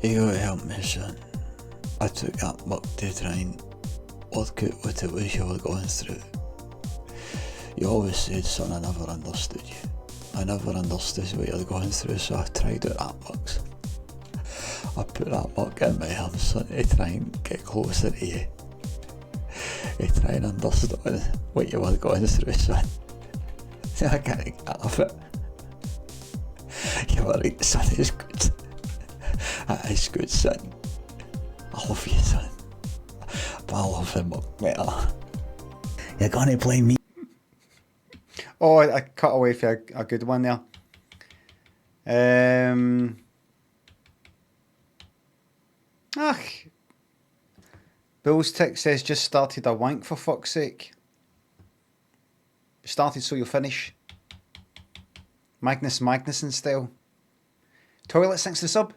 You gotta help me, son. I took that muck to try and work out what it was you were going through. You always said, son, I never understood you. I never understood what you're going through, so I tried out that muck. I put that muck in my arms, son, to try and get closer to you. To try and understand what you were going through, son. I can't get off it. You were right, son, it's good. That is good, son. I love you, son. But I love him better. You're gonna blame me. Oh, I cut away for a good one there. Bull's Tick says, just started a wank for fuck's sake. Started so you'll finish. Magnus Magnuson style. Toilet sinks the sub.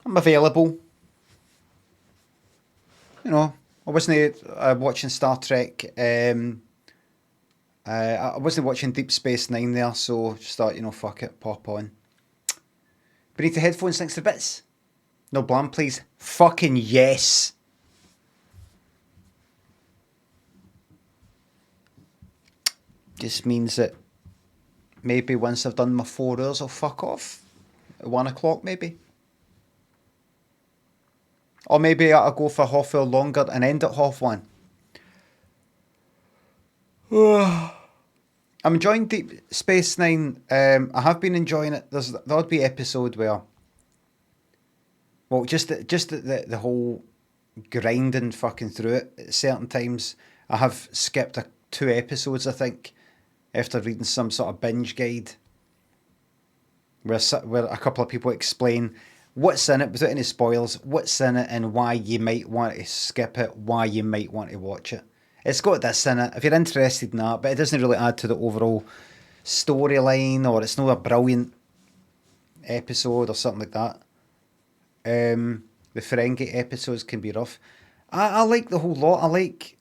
I'm available. You know, I wasn't watching Star Trek. I wasn't watching Deep Space Nine there, so just thought, you know, fuck it, pop on. Beneath the headphones, thanks to bits. No blam, please. Fucking yes. Just means that maybe once I've done my 4 hours, I'll fuck off. At 1 o'clock, maybe. Or maybe I'll go for half hour longer and end at 1:30. I'm enjoying Deep Space Nine. I have been enjoying it. There'll be episode where, well, just the whole grinding fucking through it at certain times. I have skipped 2 episodes, I think, after reading some sort of binge guide where a couple of people explain what's in it without any spoilers, what's in it and why you might want to skip it, why you might want to watch it. It's got this in it, if you're interested in that, but it doesn't really add to the overall storyline, or it's not a brilliant episode or something like that. The Ferengi episodes can be rough. I like the whole lot. I like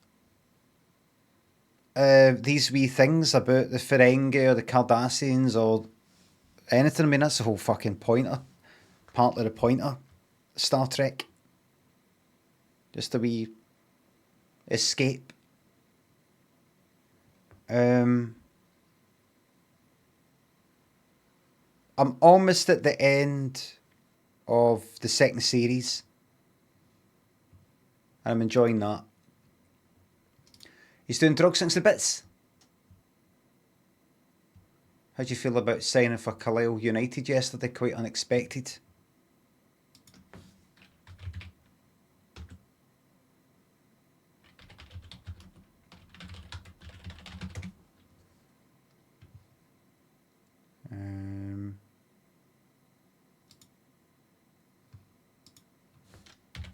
these wee things about the Ferengi or the Cardassians or anything. I mean, that's the whole fucking part of the point of Star Trek. Just a wee escape. I'm almost at the end of the 2nd series. I'm enjoying that. He's doing drugs since the bits. How do you feel about signing for Carlisle United yesterday? Quite unexpected.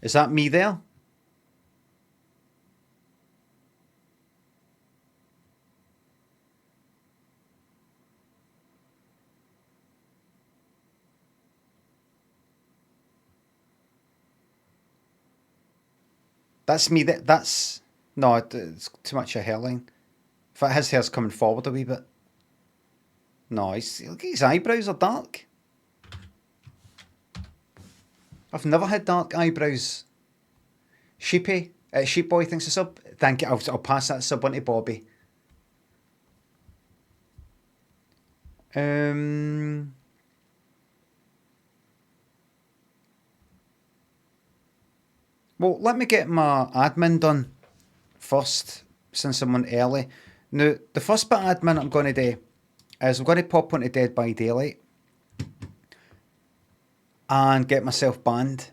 Is that me there? That's me. That's no. It's too much a hairline. In fact, his hair's coming forward a wee bit. No, look, his eyebrows are dark. I've never had dark eyebrows. Sheepy, Sheep Boy thinks a sub. Thank you. I'll pass that sub on to Bobby. Well, let me get my admin done first, since I'm on early. Now, the first bit of admin I'm going to do is I'm going to pop onto Dead by Daylight and get myself banned.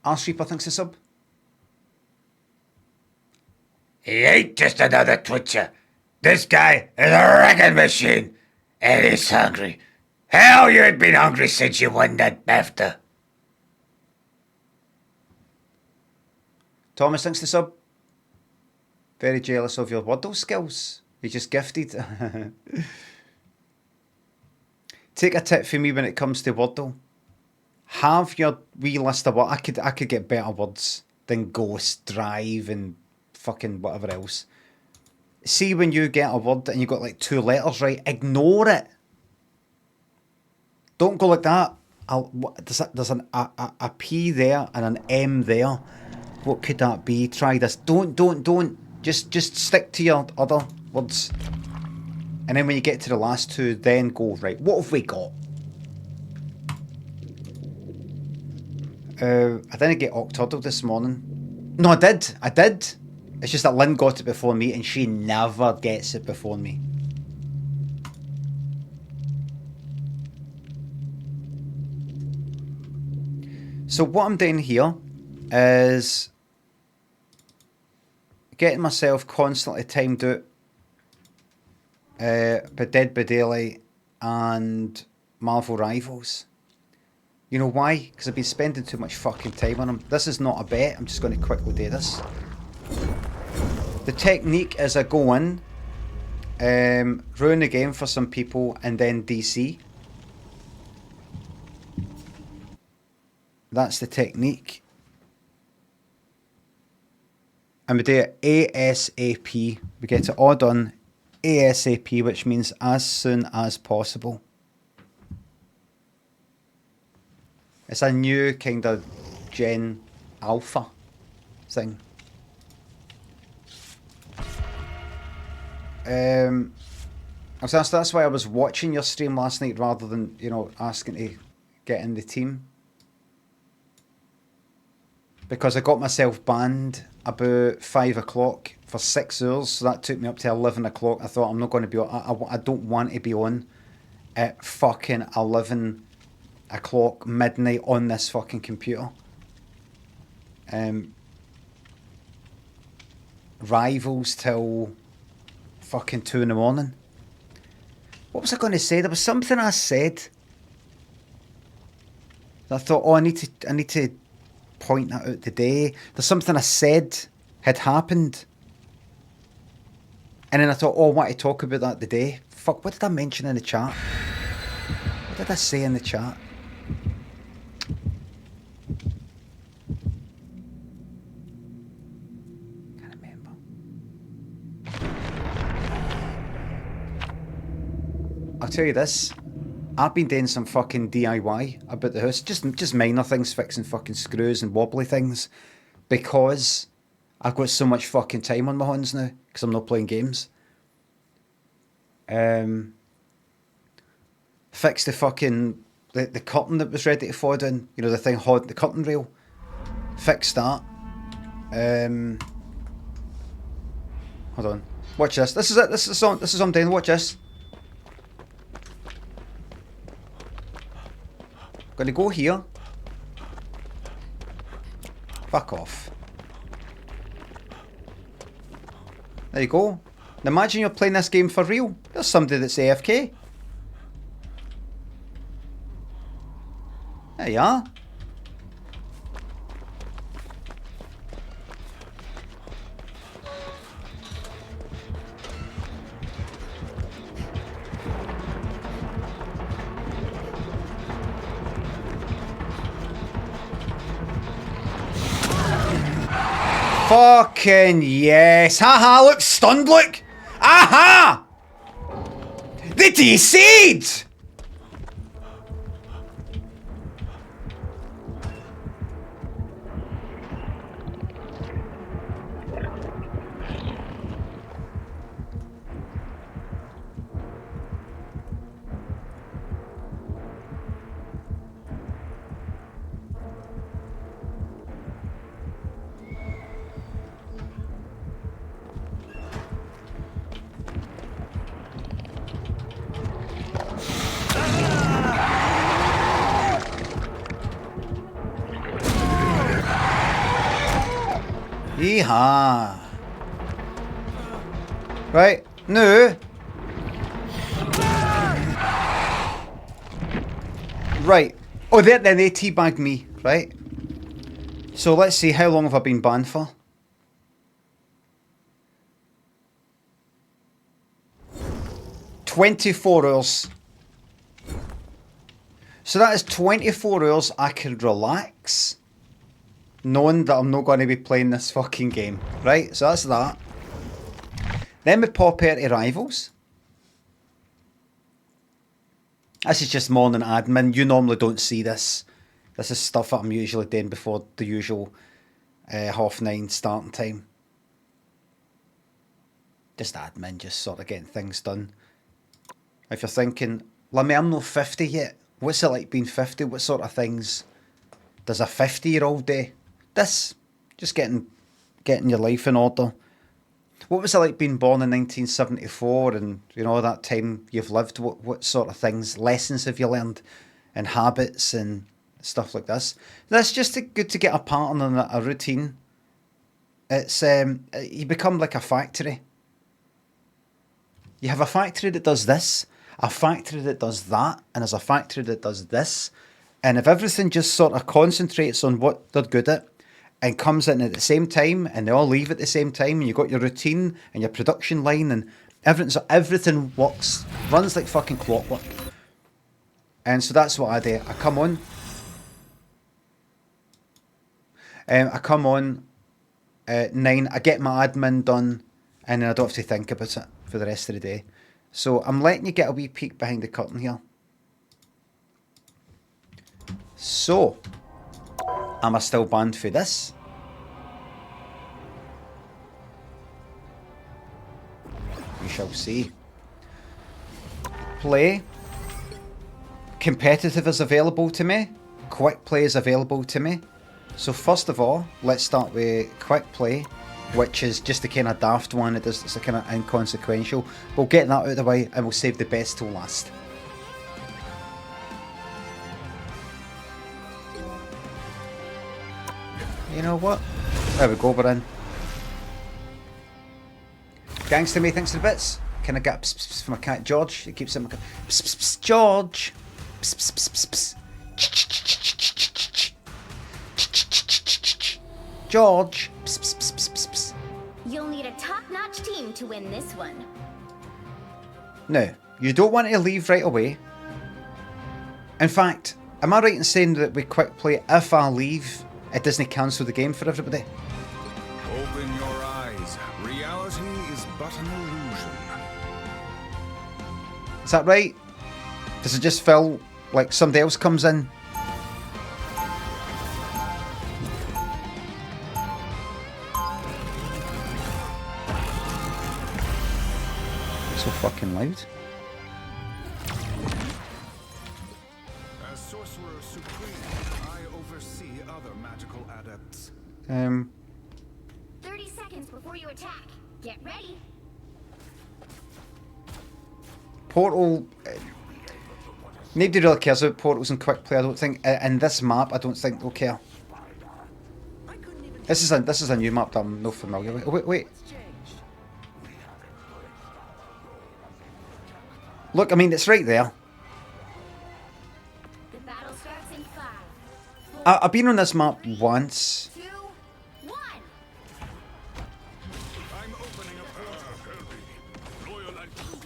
Arsreaper thinks a sub. He ain't just another twitcher. This guy is a wrecking machine, and he's hungry. Hell, you ain't been hungry since you won that BAFTA. Thomas thinks the sub. Very jealous of your Wordle skills. You just gifted. Take a tip from me when it comes to Wordle. Have your wee list of words. I could get better words than ghost, drive, and fucking whatever else. See when you get a word and you got like 2 letters right, ignore it. Don't go like that. There's a P there and an M there. What could that be? Try this. Don't. Just stick to your other words. And then when you get to the last two, then go, right, what have we got? I didn't get Octoddle this morning. No, I did. It's just that Lynn got it before me, and she never gets it before me. So what I'm doing here is getting myself constantly timed out by Dead by Daylight and Marvel Rivals. You know why? Because I've been spending too much fucking time on them. This is not a bet. I'm just going to quickly do this. The technique is I go in, ruin the game for some people, and then DC. That's the technique. And we do it ASAP. We get it all done ASAP, which means as soon as possible. It's a new kind of Gen Alpha thing. So that's why I was watching your stream last night rather than, you know, asking to get in the team. Because I got myself banned about 5 o'clock for 6 hours, so that took me up to 11 o'clock. I thought I'm not going to be on, I don't want to be on at fucking 11 o'clock midnight on this fucking computer. Rivals till fucking 2 in the morning. What was I going to say? There was something I said. I thought, oh, I need to point that out today. There's something I said had happened. And then I thought, oh, I want to talk about that today. Fuck, what did I mention in the chat? What did I say in the chat? Can't remember. I'll tell you this. I've been doing some fucking DIY about the house. Just minor things, fixing fucking screws and wobbly things. Because I've got so much fucking time on my hands now. Because I'm not playing games. Fixed the fucking... The curtain that was ready to fall down. You know, the thing holding the curtain rail. Fixed that. Hold on. Watch this. This is it. This is what I'm doing. Watch this. Gonna go here. Fuck off. There you go. Now imagine you're playing this game for real. There's somebody that's AFK. There you are. Fucking yes. Haha, look, stunned, look. Aha! The DC'd! Yeehaw. Right, no. Right. Oh, then they teabagged me, right? So let's see, how long have I been banned for? $24. So that is 24 hours I can relax, knowing that I'm not going to be playing this fucking game, right? So that's that. Then we pop out to Rivals. This is just morning admin. You normally don't see this. This is stuff that I'm usually doing before the usual 9:30 starting time. Just admin, just sort of getting things done. If you're thinking, Limmy, I'm not 50 yet. What's it like being 50? What sort of things does a 50-year-old do? This, just getting your life in order. What was it like being born in 1974 and, you know, that time you've lived? What sort of things, lessons have you learned and habits and stuff like this? That's just good to get a pattern and a routine. It's you become like a factory. You have a factory that does this, a factory that does that, and there's a factory that does this. And if everything just sort of concentrates on what they're good at and comes in at the same time and they all leave at the same time and you've got your routine and your production line and everything, so everything works, runs like fucking clockwork. And so that's what I do. I come on. I come on at 9, I get my admin done and then I don't have to think about it for the rest of the day. So I'm letting you get a wee peek behind the curtain here. So, am I still banned for this? We shall see. Play. Competitive is available to me. Quick play is available to me. So first of all, let's start with quick play, which is just the kind of daft one. It's a kind of inconsequential. We'll get that out of the way and we'll save the best till last. You know what? There we go, we're in. Gangster me thinks of the bits. Can I get pss, pss, pss from my cat George? It keeps saying pss, pss, pss, George. Pss, pss, pss, pss, pss. George. Pss, pss, pss, pss, pss, pss. You'll need a top-notch team to win this one. Now, you don't want to leave right away. In fact, am I right in saying that with quick play, if I leave, it doesn't cancel the game for everybody? Open your eyes. Reality is but an illusion. Is that right? Does it just feel like somebody else comes in? It's so fucking loud. As sorcerer supreme, I oversee other magical adepts. 30 seconds before you attack. Get ready. Portal. Nobody really cares about portals and quick play. I don't think in this map. I don't think they'll care. This is a new map that I'm not familiar with. Oh, wait. Look, I mean, it's right there. The battle starts in 5, 4, I've been on this map once. 2, 1. I'm opening a portal. Loyal and true.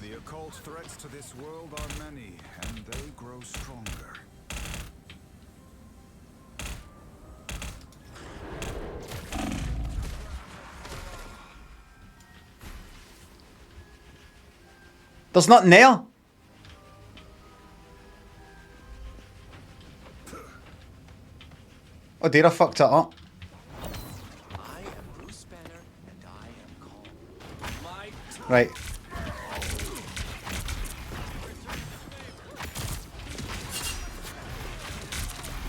The occult threats to this world are many, and they grow stronger. There's nothing there. Oh dear, I fucked it up. Right.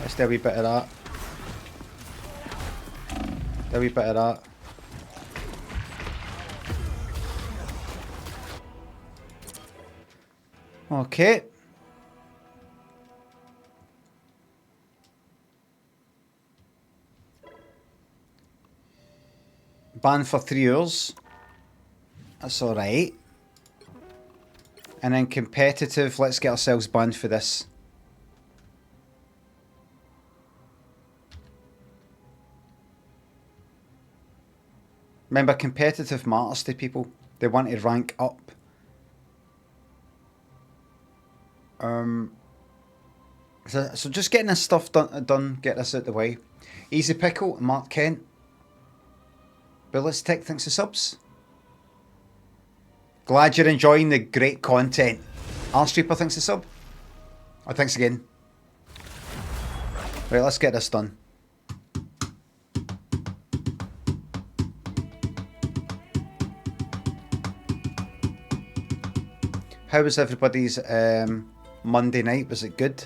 Let's do a wee bit of that. Do a wee bit of that. Okay. Banned for 3 hours. That's alright. And then competitive, let's get ourselves banned for this. Remember, competitive matters to people. They want to rank up. So just getting this stuff done, get this out the way. Easy Pickle, Mark Kent. Bullets Tech thanks for subs. Glad you're enjoying the great content. Arstreeper thanks the sub. Oh, thanks again. Right, let's get this done. How was everybody's Monday night? Was it good?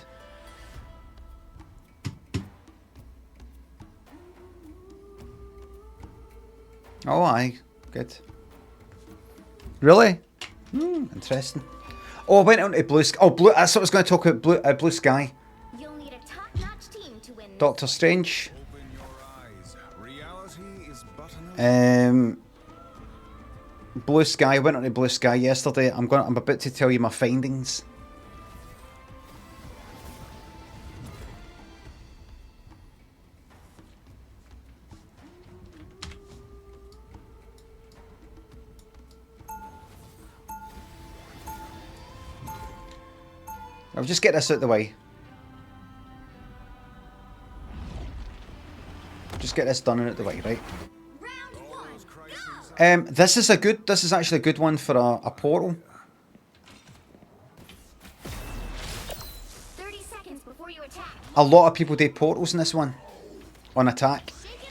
Oh, aye. Good. Really? Interesting. Oh, I went on to Blue Sky. Oh, Blue. That's what I was going to talk about. Blue Sky. You'll need a top-notch team to win. Doctor Strange. Open your eyes. Reality is but an Blue Sky. I went on to Blue Sky yesterday. I'm about to tell you my findings. I'll just get this out of the way. Just get this done and out of the way, right? Round 1, go! This is actually a good one for a portal. 30 seconds before you attack. A lot of people do portals in this one. On attack. Shake it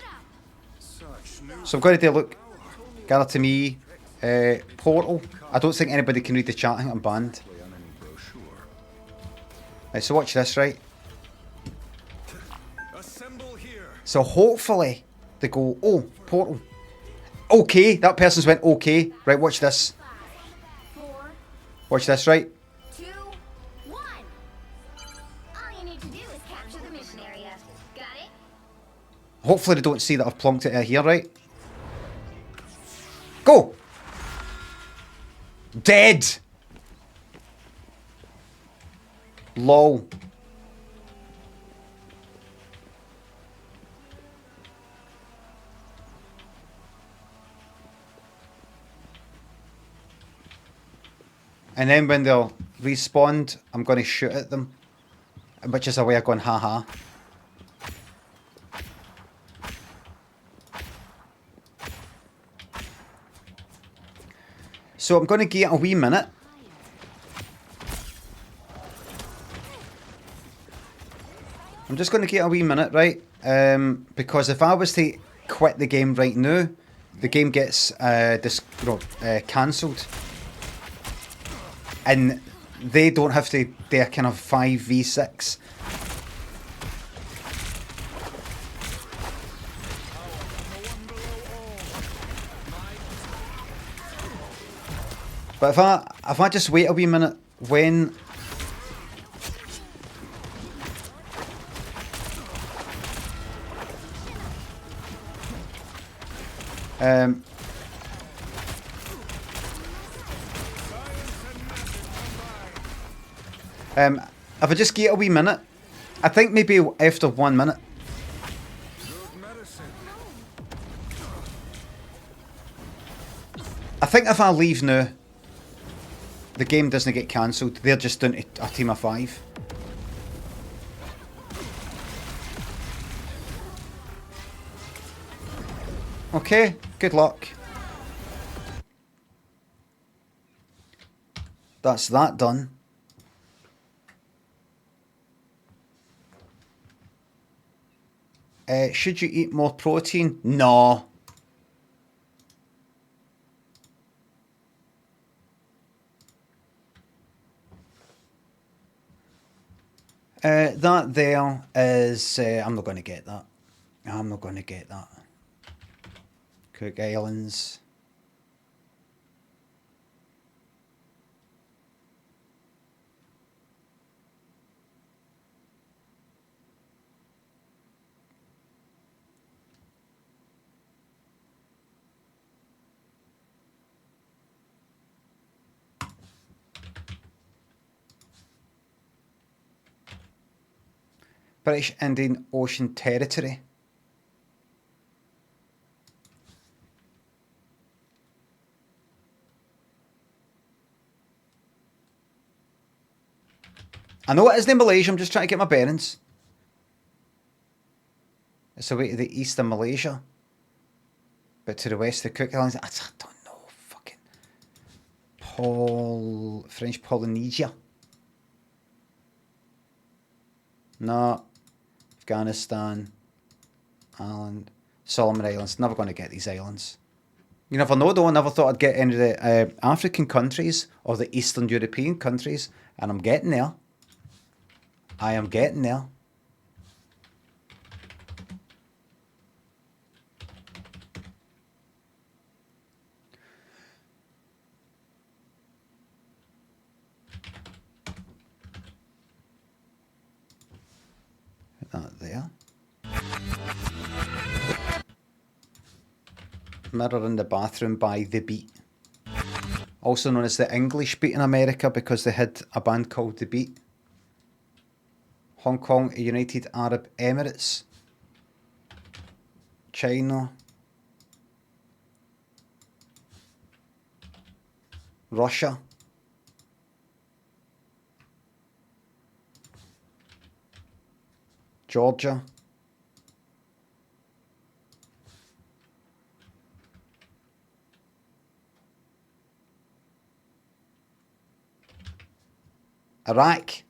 up. So I've got to do a look. Gather to me. Portal. I don't think anybody can read the chat. I think I'm banned. Right, so watch this, right? assemble here. So hopefully they go, oh, portal. Okay, that person's went okay. Right, watch this. 4, Watch this, right? 2, 1. All you need to do is capture the mission area. Got it? Hopefully they don't see that I've plunked it out here, right? Go! Dead! Lol. And then when they'll respawn, I'm going to shoot at them. Which is a way of going, haha. So I'm going to give it a wee minute. I'm just going to give it a wee minute, right? Because if I was to quit the game right now, the game gets cancelled. And they don't have to do a kind of 5v6. But if I just wait a wee minute, when if I just get a wee minute, I think maybe after 1 minute. I think if I leave now, the game doesn't get cancelled. They're just doing a team of 5. Okay, good luck. That's that done. Should you eat more protein? No. That there is... I'm not going to get that. I'm not going to get that. Cook Islands. British Indian Ocean Territory. I know it isn't in Malaysia, I'm just trying to get my bearings. It's away to the east of Malaysia. But to the west of the Cook Islands, I don't know, fucking... French Polynesia. No. Afghanistan. Ireland. Solomon Islands. Never going to get these islands. You never know though. I never thought I'd get any of the African countries or the Eastern European countries. And I'm getting there. I am getting there. Put that there. Mirror in the bathroom by The Beat. Also known as the English Beat in America because they had a band called The Beat. Hong Kong, United Arab Emirates. China. Russia. Georgia. Iraq.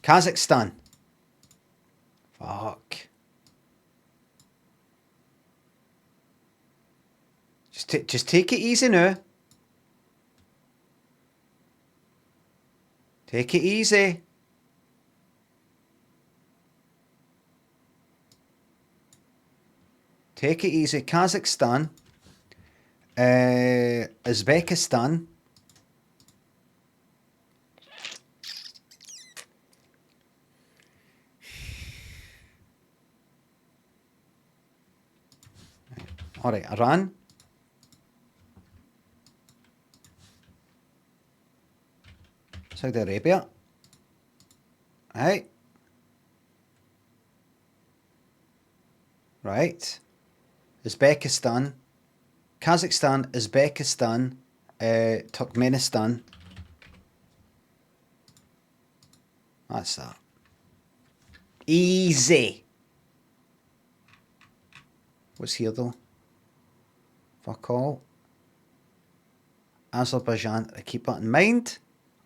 Kazakhstan. Fuck. Just take it easy now. Take it easy. Take it easy. Kazakhstan. Uzbekistan. Alright, Iran. Saudi Arabia. Right. Right. Uzbekistan. Kazakhstan, Uzbekistan, Turkmenistan. That's that. Easy. What's here though? Fuck all. Azerbaijan, I keep that in mind.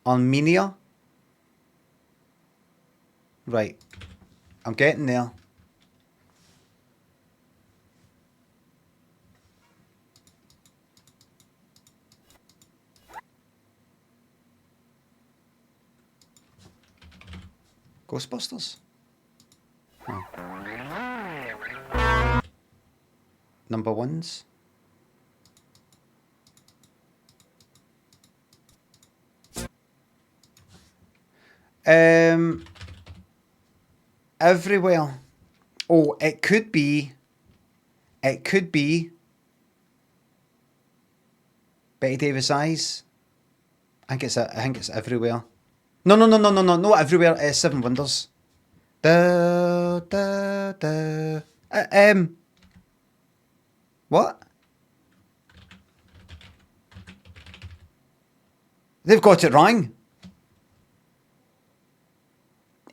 Armenia. Right. I'm getting there. Ghostbusters. Oh. Number ones. Everywhere. Oh, it could be Betty Davis' Eyes. I think it's everywhere. No, not everywhere. Seven Wonders. Da, da, da. What? They've got it wrong.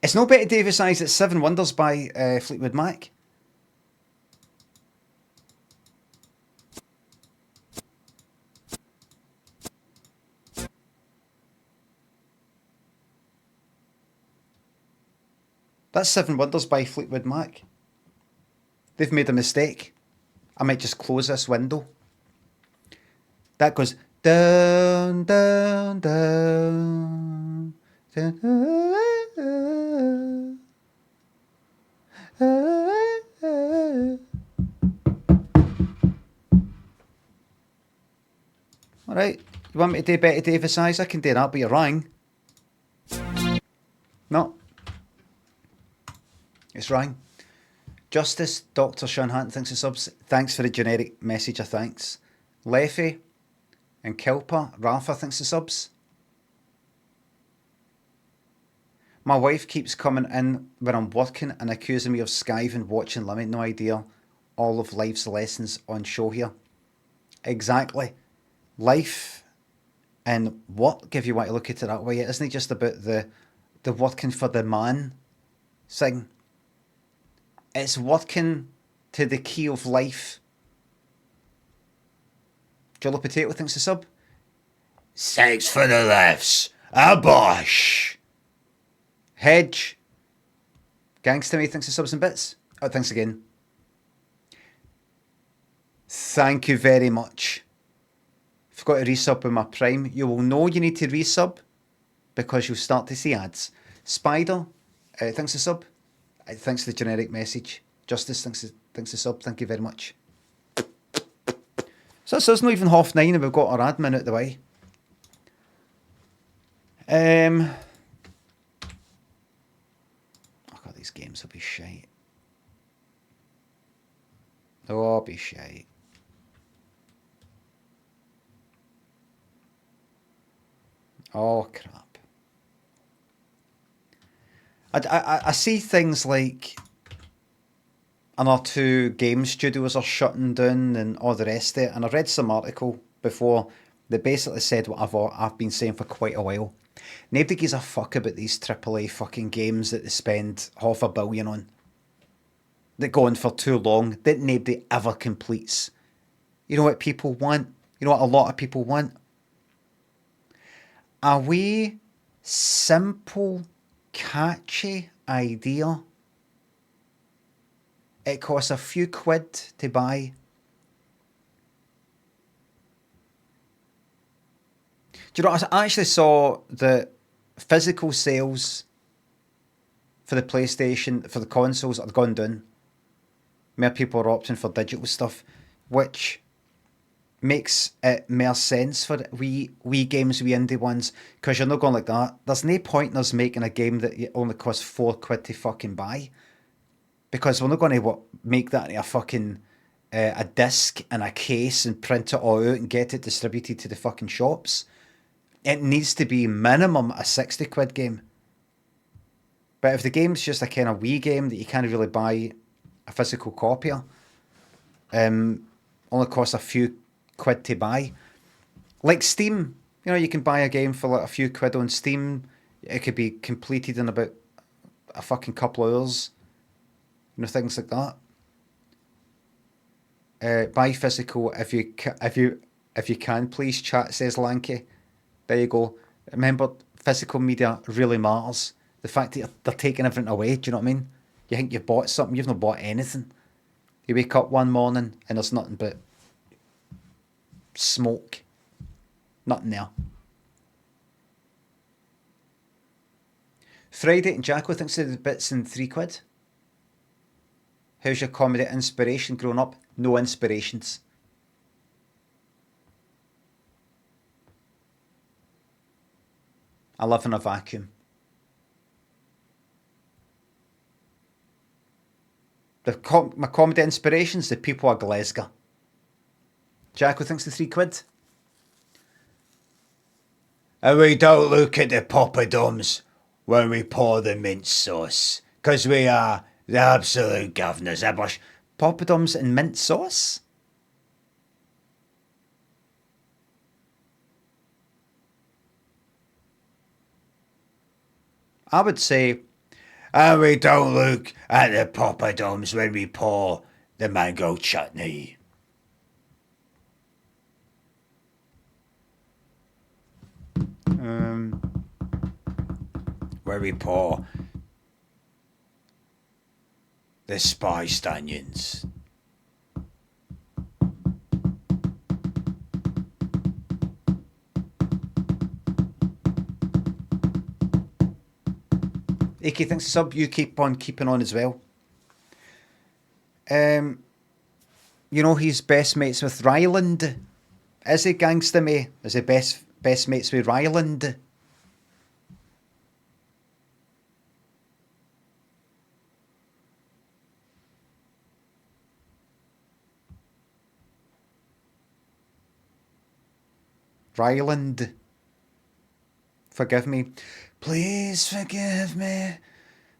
It's no Betty Davis' Eyes, it's Seven Wonders by Fleetwood Mac. That's Seven Wonders by Fleetwood Mac. They've made a mistake. I might just close this window. That goes down, down, down, down. Alright, you want me to do Betty Davis' Eyes? I can do that, but you're wrong. No. It's wrong. Justice, Dr. Sean Hatton thinks it's subs. Thanks for the generic message of thanks. Leffy and Kilper, Rafa thinks it's subs. My wife keeps coming in when I'm working and accusing me of skiving watching Limmy. No idea all of life's lessons on show here. Exactly. Life and work, if you want to look at it that way, it isn't just about the working for the man thing. It's working to the key of life. Jolly Potato thinks a sub. Thanks for the laughs. A bosh. Hedge. Gangsta Me, thanks for subs and bits. Oh, thanks again. Thank you very much. If you've got to resub with my Prime, you will know you need to resub because you'll start to see ads. Spider, thanks for sub. Thanks for the generic message. Justice, thanks for sub. Thank you very much. So it's not even 9:30 and we've got our admin out the way. Oh God, these games will be shite. Oh, I'll be shite. Oh, crap. I see things like another 2 game studios are shutting down and all the rest of it. And I read some article before that basically said what I've been saying for quite a while. Nobody gives a fuck about these AAA fucking games that they spend $500 million on. That go on for too long, that nobody ever completes. You know what people want? You know what a lot of people want? A wee, simple, catchy idea. It costs a few quid to buy. Do you know, I actually saw the physical sales for the PlayStation, for the consoles, have gone down. More people are opting for digital stuff, which makes it more sense for wee games, wee indie ones, because you're not going like that. There's no point in us making a game that only costs 4 quid to fucking buy, because we're not going to make that into a fucking a disc and a case and print it all out and get it distributed to the fucking shops. It needs to be minimum a 60 quid game. But if the game's just a kind of wee game that you can't really buy a physical copy of, only costs a few quid to buy. Like Steam, you know, you can buy a game for like a few quid on Steam. It could be completed in about a fucking couple of hours. You know, things like that. Buy physical if you can, please. Chat, says Lanky. There you go. Remember, physical media really matters. The fact that they're taking everything away. Do you know what I mean? You think you've bought something, you've not bought anything. You wake up one morning and there's nothing but smoke. Nothing there. Friday and Jacko thinks of the bits in 3 quid. How's your comedy inspiration growing up? No inspirations. I live in a vacuum. My comedy inspirations, the people of Glasgow. Jacko thinks the 3 quid. And we don't look at the poppadoms when we pour the mint sauce, 'cause we are the absolute governors, eh, bosh? Poppadoms and mint sauce? I would say, and we don't look at the poppadoms when we pour the mango chutney. Where we pour the spiced onions. AK thinks sub, you keep on keeping on as well. You know he's best mates with Ryland. Is he, Gangsta Me? Is he best mates with Ryland? Ryland. Forgive me. Please forgive me.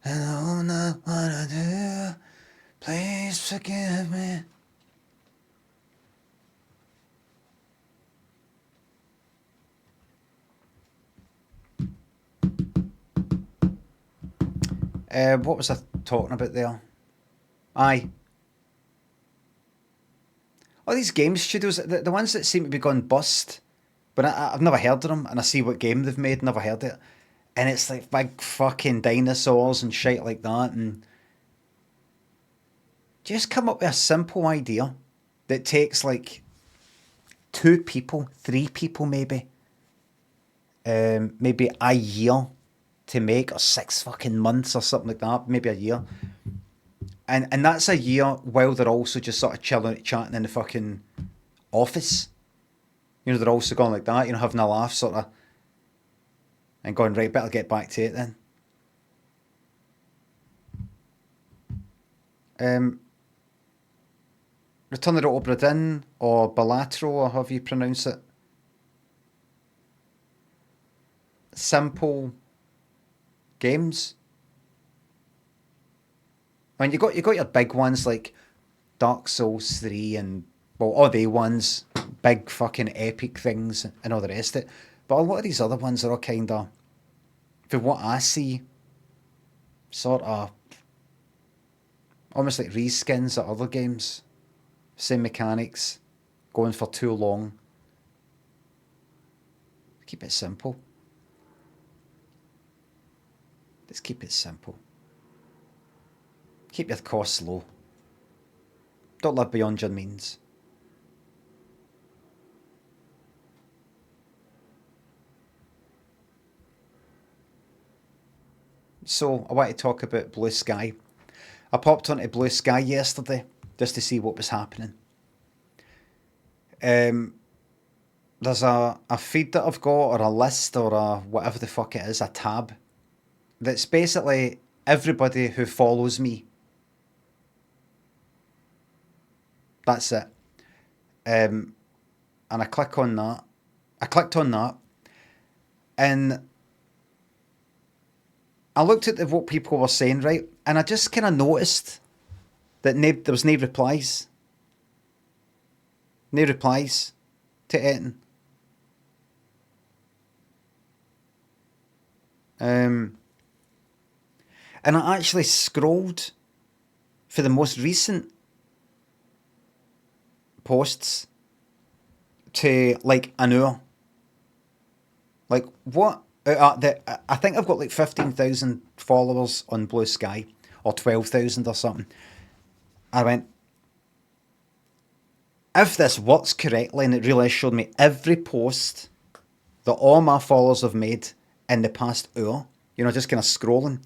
I don't know what I do. Please forgive me. What was I talking about there? Aye. Oh, these game studios, the ones that seem to be gone bust, But I've never heard of them, and I see what game they've made, never heard it. And it's like big fucking dinosaurs and shit like that, and just come up with a simple idea that takes like 2 people, 3 people maybe a year to make, or 6 fucking months or something like that, maybe a year. And that's a year while they're also just sort of chilling, chatting in the fucking office. You know, they're also going like that, you know, having a laugh sort of, and going, right, better get back to it then. Return of the Obra Dinn, or Balatro, or however you pronounce it. Simple games. I mean, you got your big ones like Dark Souls 3 and, well, all the ones, big fucking epic things and all the rest of it. But a lot of these other ones are all kind of, for what I see, sort of almost like reskins of other games. Same mechanics, going for too long. Keep it simple. Let's keep it simple. Keep your costs low. Don't live beyond your means. So, I want to talk about Blue Sky. I popped onto Blue Sky yesterday just to see what was happening. There's a feed that I've got, or a list, or a whatever the fuck it is, a tab, that's basically everybody who follows me. That's it. And I click on that. I clicked on that, and I looked at what people were saying, right? And I just kind of noticed that there was no replies. No replies to anything. And I actually scrolled for the most recent posts to like an hour. Like, what? I think I've got like 15,000 followers on Blue Sky, or 12,000 or something. I went, if this works correctly, and it really showed me every post that all my followers have made in the past hour, you know, just kind of scrolling.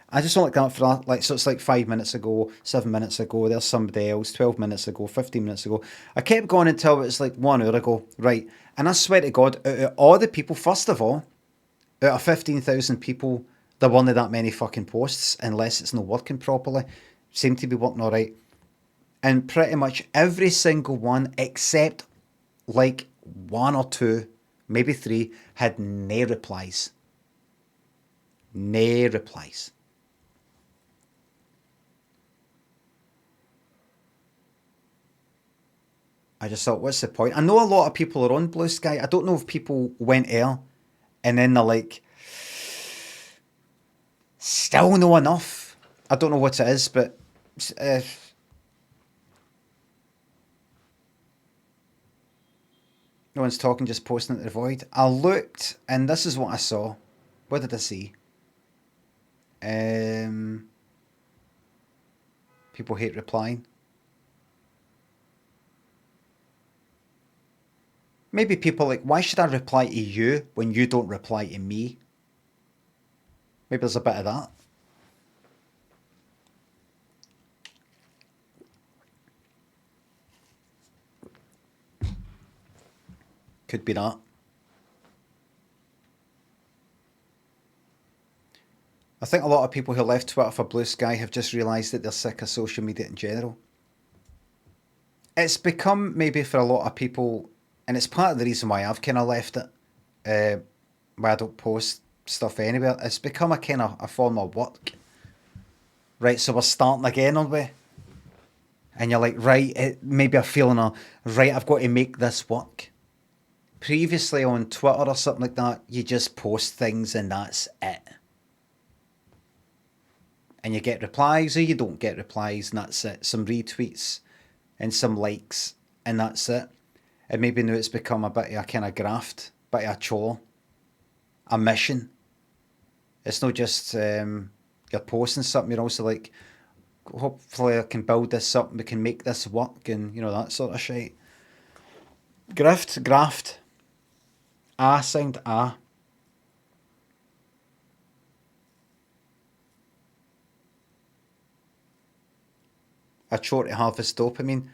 I just don't like that for that. Like, so it's like 5 minutes ago, 7 minutes ago, there's somebody else, 12 minutes ago, 15 minutes ago. I kept going until it was like 1 hour ago, right? And I swear to God, out of all the people, first of all, out of 15,000 people, there weren't that many fucking posts, unless it's not working properly. Seem to be working all right. And pretty much every single one, except like 1 or 2, maybe 3, had no replies. No replies. I just thought, what's the point? I know a lot of people are on Blue Sky. I don't know if people went there and then they're like, still no enough. I don't know what it is, but no one's talking, just posting into the void. I looked, and this is what I saw. What did I see? People hate replying. Maybe people like, why should I reply to you when you don't reply to me? Maybe there's a bit of that. Could be that. I think a lot of people who left Twitter for Blue Sky have just realised that they're sick of social media in general. It's become, maybe for a lot of people, and it's part of the reason why I've kind of left it, why I don't post stuff anywhere. It's become a kind of a form of work. Right, so we're starting again, aren't we? And you're like, right, maybe a feeling of, right, I've got to make this work. Previously on Twitter or something like that, you just post things and that's it. And you get replies or you don't get replies and that's it. Some retweets and some likes and that's it. And maybe now it's become a bit of a kind of graft, bit of a chore, a mission. It's not just you're posting something, you're also like, hopefully I can build this up and we can make this work and, you know, that sort of shit. Graft. Signed A. A chore to harvest dopamine.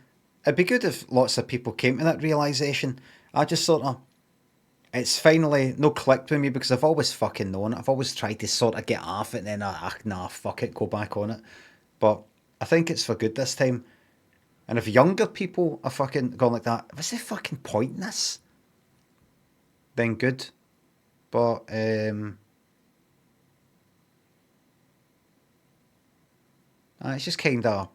It'd be good if lots of people came to that realisation. I just sort of, it's finally no clicked with me because I've always fucking known it. I've always tried to sort of get off it and then nah, fuck it, go back on it. But I think it's for good this time. And if younger people are fucking going like that, what's the fucking point in this? Then good. But it's just kind of,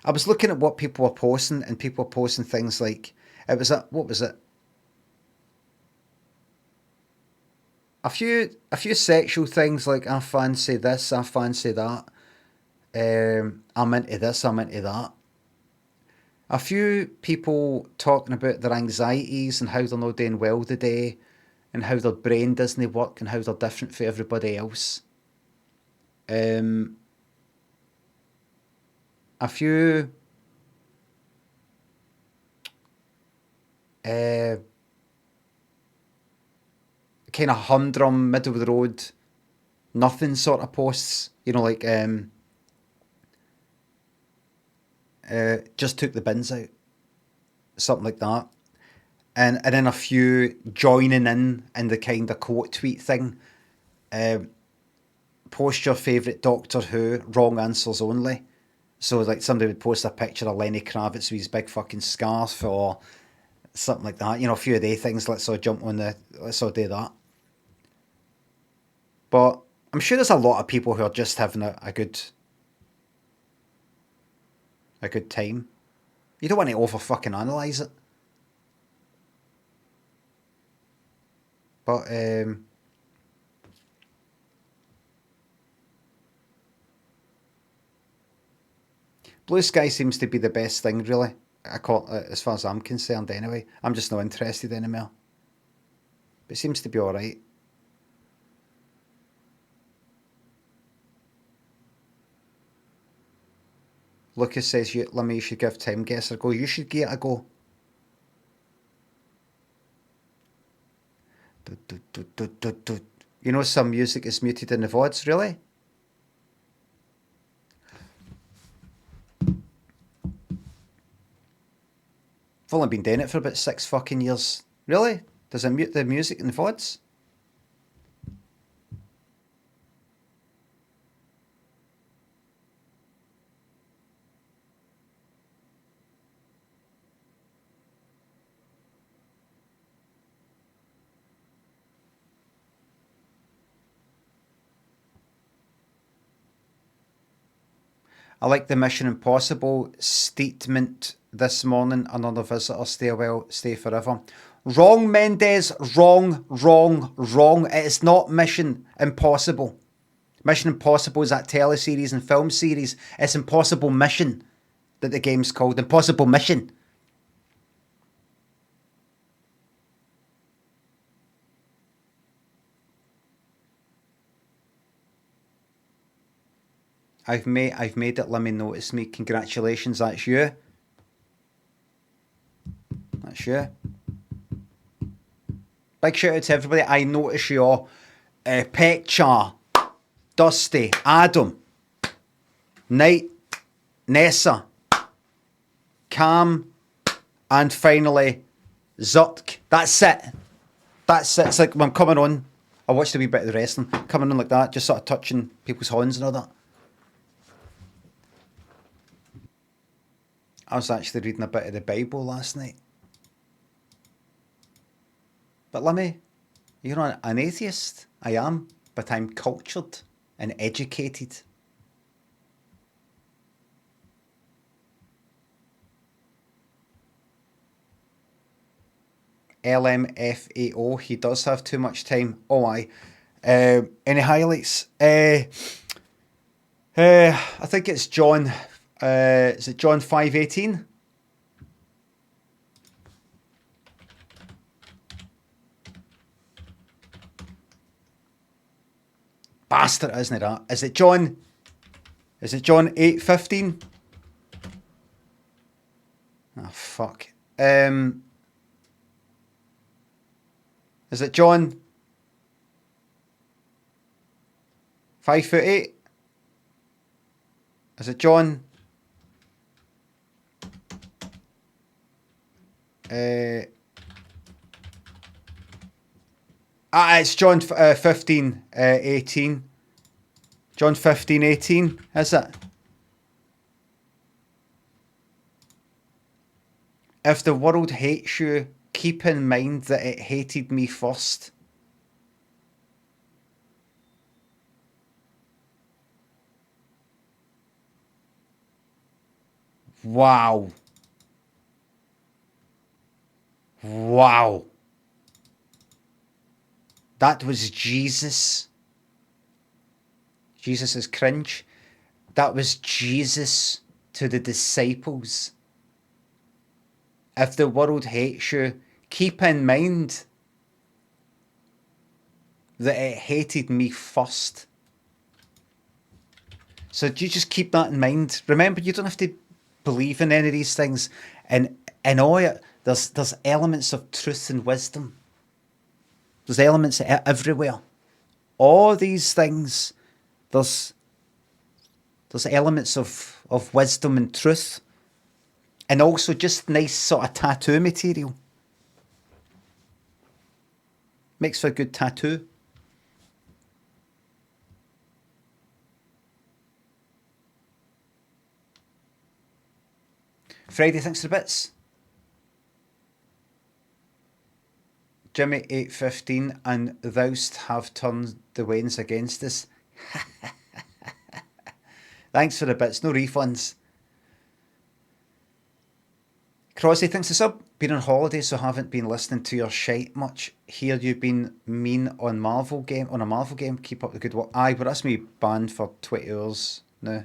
I was looking at what people were posting, and people were posting things like, it was what was it? A few sexual things like, I fancy this, I fancy that. I'm into this, I'm into that. A few people talking about their anxieties and how they're not doing well today, and how their brain doesn't work and how they're different for everybody else. A few kind of humdrum, middle of the road, nothing sort of posts, you know, like just took the bins out, something like that. And then a few joining in the kind of quote tweet thing. Post your favourite Doctor Who, wrong answers only. So like somebody would post a picture of Lenny Kravitz with his big fucking scarf or something like that. You know, a few of the things, let's all jump on let's all do that. But I'm sure there's a lot of people who are just having a good time. You don't want to over fucking analyse it. But Blue Sky seems to be the best thing, really. As far as I'm concerned, anyway. I'm just not interested anymore. But it seems to be alright. Lucas says, Limmy, you should give Time Guesser a go. You should give it a go. You know some music is muted in the VODs, really? I've only been doing it for about 6 fucking years. Really? Does it mute the music in the VODs? I like the Mission Impossible statement this morning. Another visitor, stay well, stay forever. Wrong, Mendez. Wrong. It is not Mission Impossible. Mission Impossible is that teleseries and film series. It's Impossible Mission that the game's called. Impossible Mission. I've made it. Let me notice me. Congratulations, that's you. That's you. Big shout out to everybody. I notice you all. Petchar, Dusty, Adam, Knight, Nessa, Cam, and finally Zutk. That's it. It's like when I'm coming on, I watched a wee bit of the wrestling. Coming on like that, just sort of touching people's horns and all that. I was actually reading a bit of the Bible last night. But Limmy, you're not an atheist. I am, but I'm cultured and educated. LMFAO, he does have too much time. Oh, aye. Any highlights? I think it's John. Is it John 5:18? Bastard, isn't it that? Is it John 8:15? Oh, fuck. Is it John 5'8"? Is it John? It's John 15, 18. John 15, 18, is it? If the world hates you, keep in mind that it hated me first. Wow. Wow. That was Jesus. Jesus is cringe. That was Jesus to the disciples. If the world hates you, keep in mind that it hated me first. So do you just keep that in mind? Remember, you don't have to believe in any of these things. And in all it, there's elements of truth and wisdom. There's elements everywhere. All these things, there's elements of wisdom and truth. And also just nice sort of tattoo material. Makes for a good tattoo. Friday, thanks for the bits. Jimmy 8:15, and thou'st have turned the wains against us. Thanks for the bits, no refunds. Crossy, thanks for sub. Been on holiday, so haven't been listening to your shite much. Hear you've been mean on a Marvel game. Keep up the good work. Aye, but that's me banned for 20 hours now.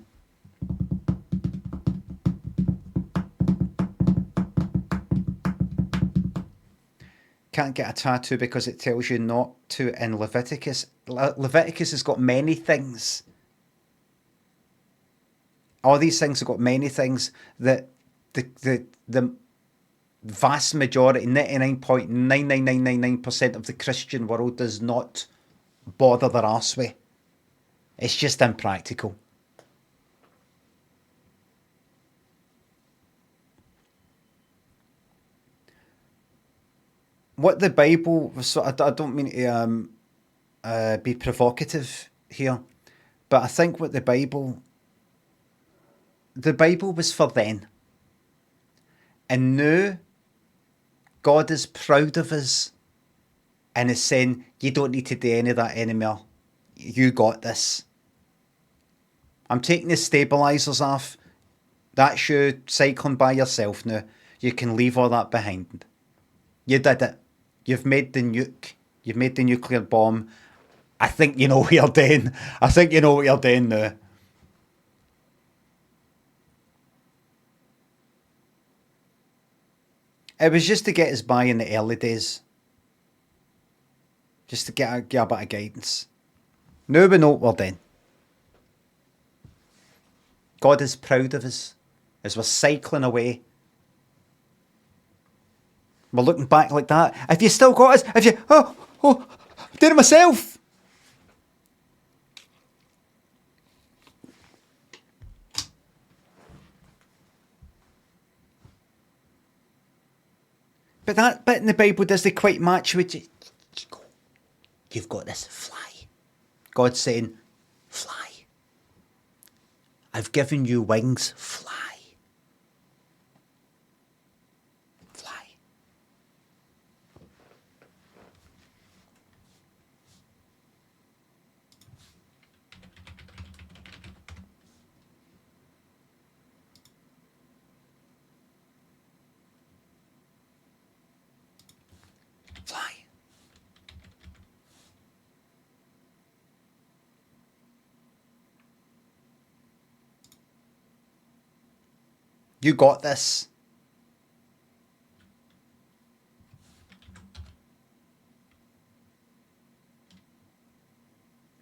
Can't get a tattoo because it tells you not to in Leviticus. Leviticus has got many things. All these things have got many things that the vast majority, 99.99999% of the Christian world does not bother their arse with. It's just impractical. What the Bible, so I don't mean to be provocative here, but I think what the Bible was for then. And now God is proud of us and is saying, you don't need to do any of that anymore. You got this. I'm taking the stabilisers off. That's you cycling by yourself now. You can leave all that behind. You did it. You've made the nuke. You've made the nuclear bomb. I think you know what you're doing. I think you know what you're doing now. It was just to get us by in the early days. Just to get a bit of guidance. Now we know what we're doing. God is proud of us as we're cycling away. We're looking back like that. If you still got us, if you, I'm doing it myself. But that bit in the Bible doesn't quite match with you. Go. You've got this. Fly. God's saying, fly. I've given you wings. Fly. Fly. Fly. You got this.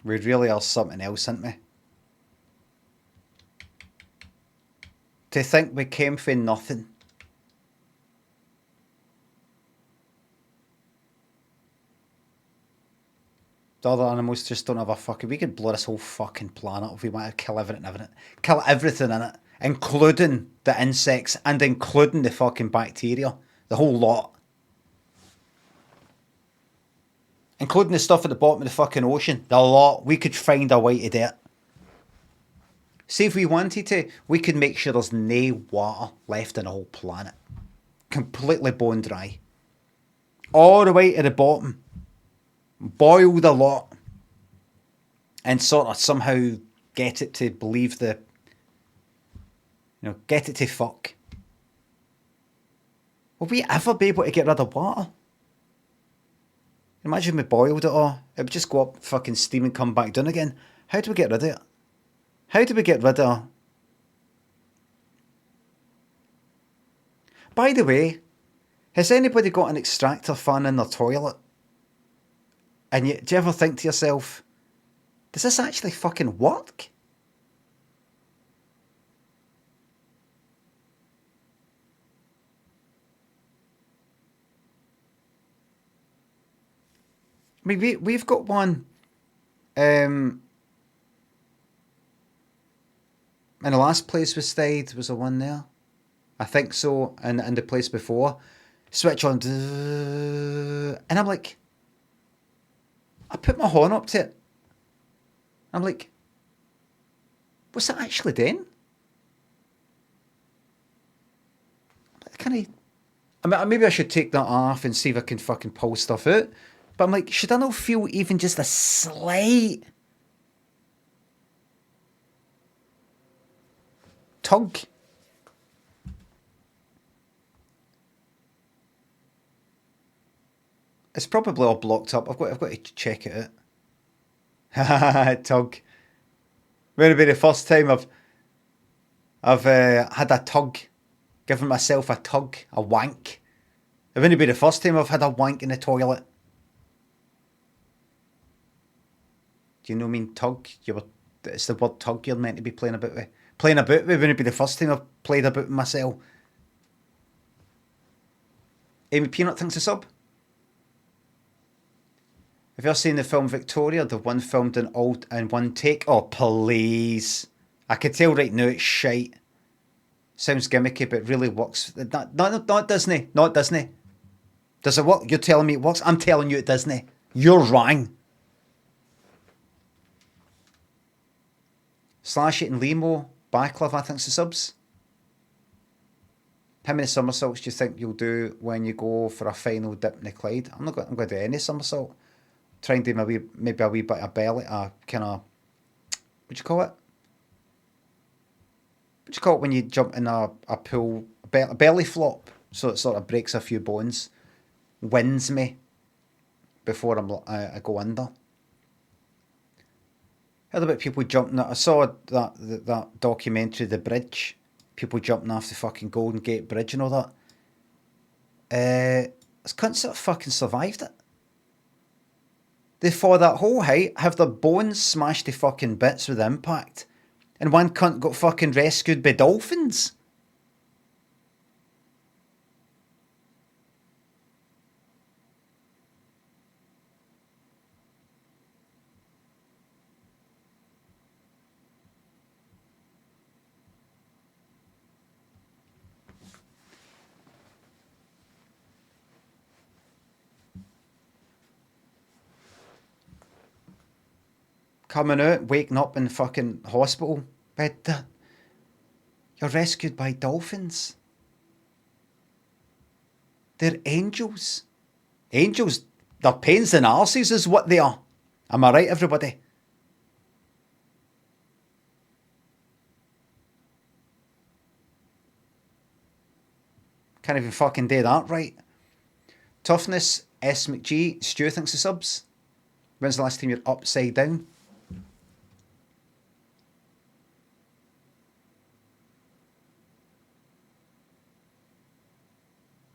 We really are something else, aren't we? To think we came from nothing. The other animals just don't have a fucking... We could blow this whole fucking planet if we want to kill everything in it. Kill everything in it. Including the insects and including the fucking bacteria. The whole lot. Including the stuff at the bottom of the fucking ocean. The lot. We could find a way to do it. See, if we wanted to, we could make sure there's no water left in the whole planet. Completely bone dry. All the way to the bottom. Boil the lot. And sort of somehow get it to believe the... You know, get it to fuck. Will we ever be able to get rid of water? Imagine we boiled it all. It would just go up, fucking steam and come back down again. How do we get rid of it? How do we get rid of... By the way, has anybody got an extractor fan in their toilet? And do you ever think to yourself, does this actually fucking work? I mean, we've got one in the last place we stayed. Was there one there? I think so. And the place before, switch on, and I'm like, I put my horn up to it. I'm like, what's that actually doing? I mean, maybe I should take that off and see if I can fucking pull stuff out. But I'm like, should I not feel even just a slight tug? It's probably all blocked up. I've got to check it out. Tug. Would be the first time I've had a tug, given myself a tug, a wank. It wouldn't be the first time I've had a wank in the toilet. Do you know what I mean? Tug. It's the word tug you're meant to be playing about with. Playing about with wouldn't be the first time I've played about with myself. Amy Peanut thinks a sub. Have you ever seen the film Victoria? The one filmed in one take? Oh, please. I could tell right now it's shite. Sounds gimmicky, but really works. Not Disney. Not Disney. Does it work? You're telling me it works? I'm telling you it doesn't. You're wrong. Slash it and Limo. Backlove, I think's the subs. How many somersaults do you think you'll do when you go for a final dip in the Clyde? I'm going to do any somersault. Try and do maybe a wee bit of belly, a kind of, what do you call it? What do you call it when you jump in a pool? A belly flop, so it sort of breaks a few bones. Wins me before I go under. Heard about people jumping. I saw that documentary, The Bridge. People jumping off the fucking Golden Gate Bridge and all that. This cunt sort of fucking survived it. They, for that whole height, have their bones smashed to fucking bits with impact. And one cunt got fucking rescued by dolphins. Coming out, waking up in fucking hospital bed. You're rescued by dolphins. They're angels. Angels, they're pains in arses is what they are. Am I right, everybody? Can't even fucking do that right. Toughness, S McG, Stu thinks the subs. When's the last time you're upside down?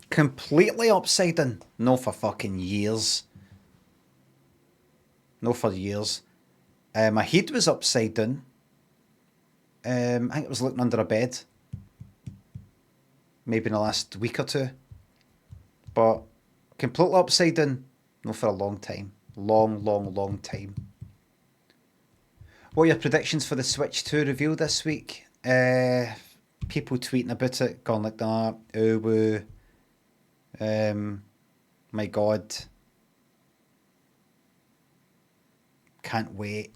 Completely upside down? No, for fucking years. No, for years. My head was upside down. I think it was looking under a bed. Maybe in the last week or two. But completely upside down, no, for a long time. Long time. What are your predictions for the Switch 2 reveal this week? People tweeting about it, going like that. Oh, woo. My God. Can't wait.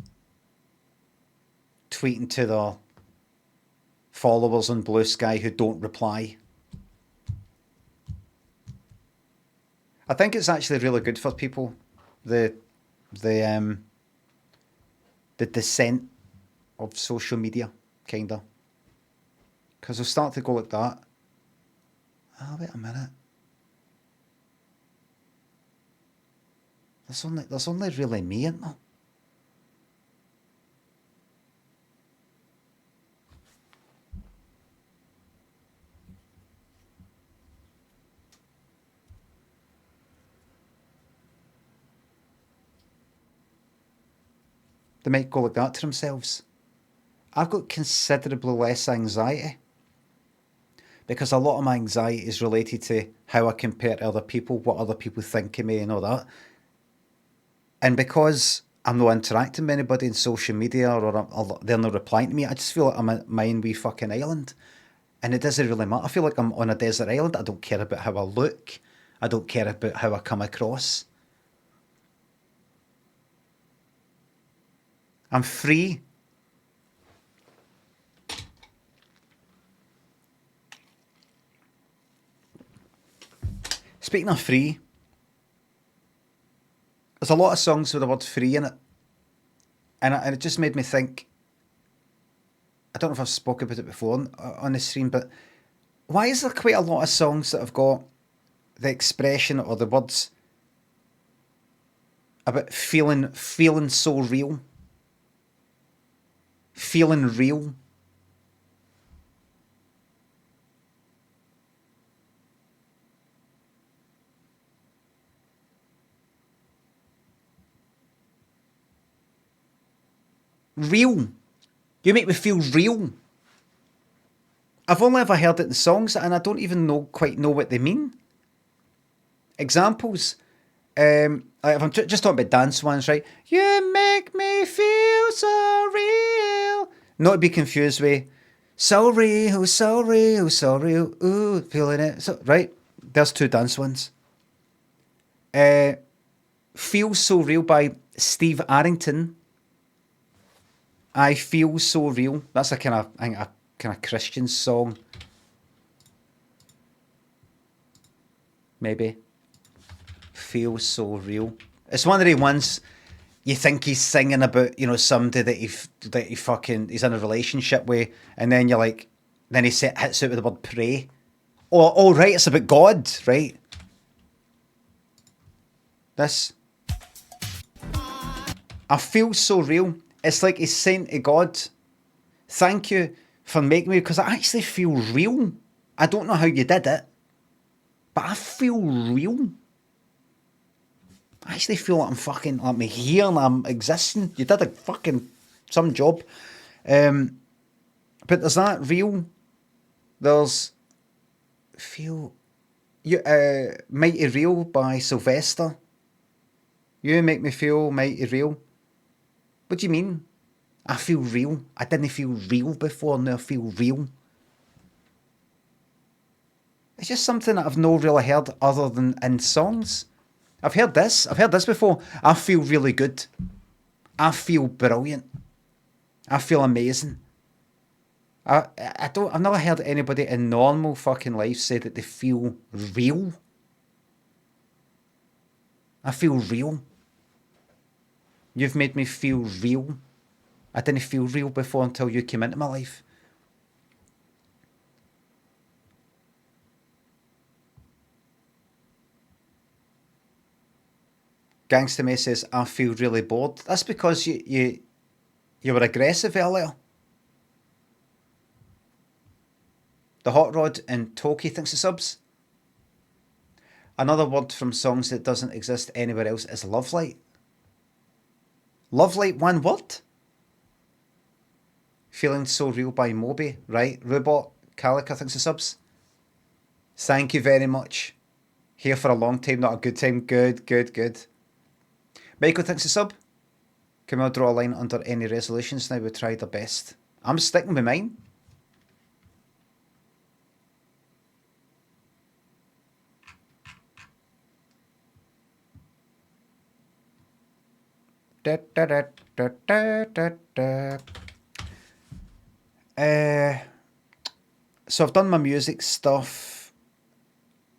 Tweeting to their followers on Blue Sky who don't reply. I think it's actually really good for people. The descent of social media, kinda. Because they'll start to go like that. Oh, wait a minute. There's only really me, isn't there? They might go like that to themselves. I've got considerably less anxiety because a lot of my anxiety is related to how I compare to other people, what other people think of me and all that. And because I'm not interacting with anybody in social media or they're not replying to me, I just feel like I'm at my own wee fucking island. And it doesn't really matter. I feel like I'm on a desert island. I don't care about how I look. I don't care about how I come across. I'm free. Speaking of free, there's a lot of songs with the word free in it. And it just made me think, I don't know if I've spoken about it before on the stream, but why is there quite a lot of songs that have got the expression or the words about feeling so real? Feeling real. Real. You make me feel real. I've only ever heard it in songs and I don't even quite know what they mean. Examples. If I'm just talking about dance ones, right? You make me feel so real. Not to be confused with so real, so real, so real. Ooh, feeling it. So, right? There's two dance ones. Feel So Real by Steve Arrington. I Feel So Real. That's a kind of Christian song. Maybe. Feel So Real. It's one of the ones you think he's singing about, somebody that he's in a relationship with, and then you're like, then he hits out with the word pray. Oh, right, it's about God, right? This. I feel so real. It's like he's saying to God, thank you for making me, because I actually feel real. I don't know how you did it, but I feel real. I actually feel like I'm fucking, like me here and I'm existing. You did some job. But there's that real. There's Mighty Real by Sylvester. You make me feel mighty real. What do you mean? I feel real. I didn't feel real before, now I feel real. It's just something that I've not really heard other than in songs. I've heard this before. I feel really good. I feel brilliant. I feel amazing. I've never heard anybody in normal fucking life say that they feel real. I feel real. You've made me feel real. I didn't feel real before until you came into my life. Gangsta May says, I feel really bored. That's because you were aggressive earlier. The Hot Rod and Toki thinks of subs. Another word from songs that doesn't exist anywhere else is Love Light. Love Light, one word? Feeling So Real by Moby, right? Robot Calica thinks the subs. Thank you very much. Here for a long time, not a good time. Good, good, good. Michael thinks the sub. Can we all draw a line under any resolutions now? We tried our best. I'm sticking with mine. Da, da, da, da, da, da, da. So I've done my music stuff.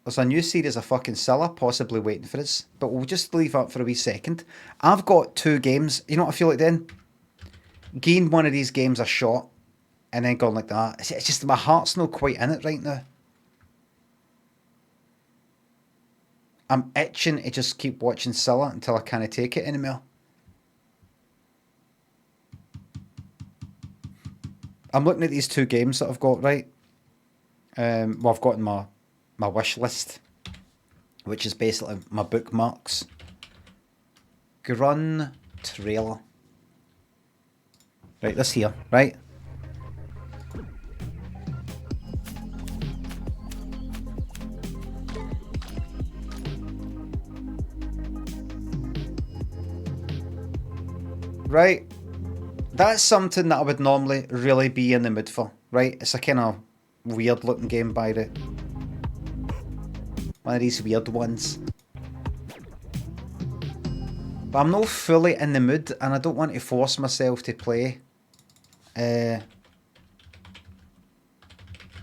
There's a new series of fucking Cilla possibly waiting for us, but we'll just leave that for a wee second. I've got 2 games. You know what I feel like then? Giving one of these games a shot and then going like that. It's just my heart's not quite in it right now. I'm itching to just keep watching Cilla until I can't take it anymore. I'm looking at these 2 games that I've got, right? Well, I've got in my wish list, which is basically my bookmarks. Grun trailer. Right, this here, right? Right? That's something that I would normally really be in the mood for, right? It's a kind of weird looking game by the... One of these weird ones. But I'm not fully in the mood and I don't want to force myself to play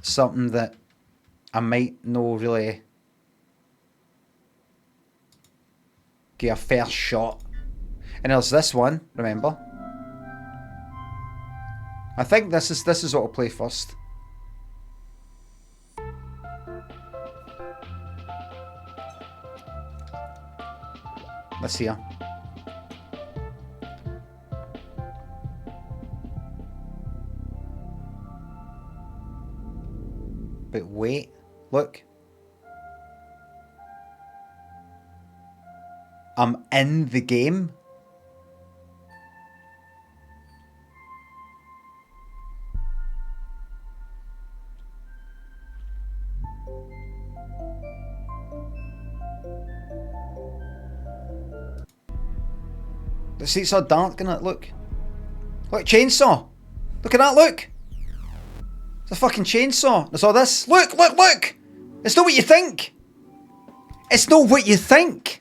something that I might not really give a fair shot. And there's this one, remember? I think this is what I'll play first. Let's see here. But wait, look. I'm in the game. The seats are dark in it, look. Look, chainsaw! Look at that, look! It's a fucking chainsaw. There's all this. Look, look, look! It's not what you think! It's not what you think!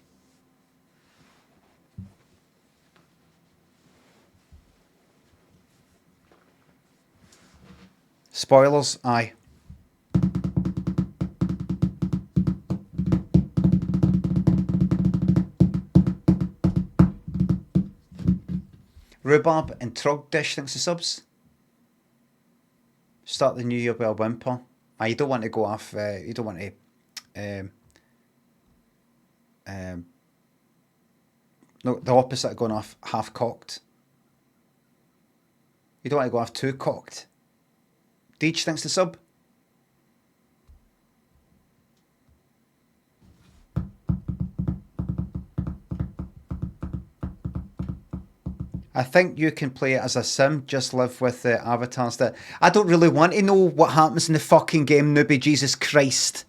Spoilers, aye. Rhubarb and Trogdish thinks the subs. Start the new year with a whimper. You don't want to go off. You don't want to. No, the opposite of going off half cocked. You don't want to go off too cocked. Deej thinks the sub. I think you can play it as a sim, just live with the avatars that... I don't really want to know what happens in the fucking game, newbie, Jesus Christ.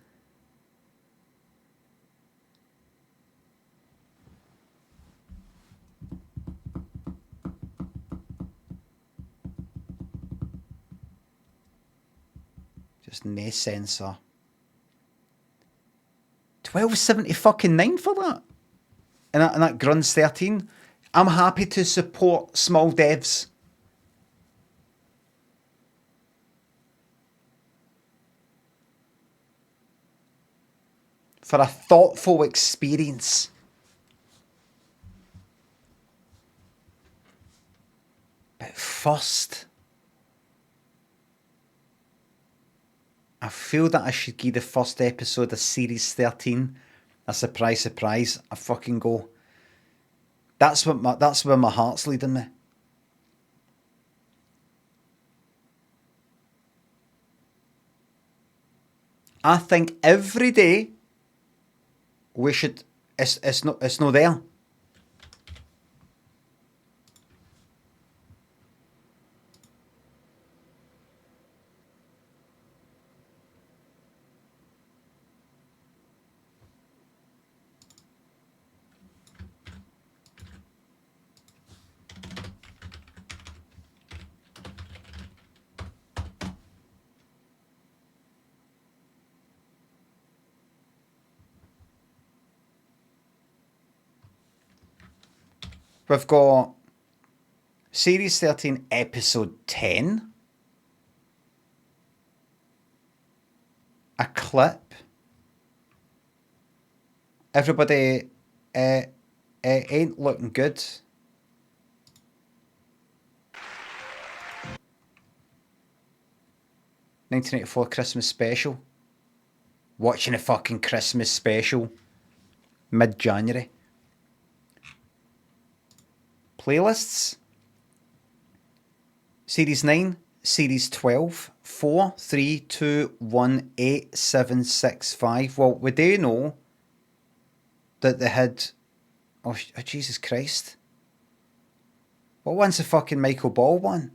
Just no sensor. 12.70 fucking 9 for that. And that Grun's 13. I'm happy to support small devs. For a thoughtful experience. But first, I feel that I should give the first episode of Series 13 a surprise, surprise. I fucking go. That's where my heart's leading me. I think every day we should. It's not there. We've got Series 13, Episode 10. A clip. Everybody ain't looking good. ...1984 Christmas special. Watching a fucking Christmas special. Mid-January. Playlists. Series 9, Series 12, 4, 3, 2, 1, 8, 7, 6, 5. Well, we do know that they had... Oh, Jesus Christ. What one's the fucking Michael Ball one?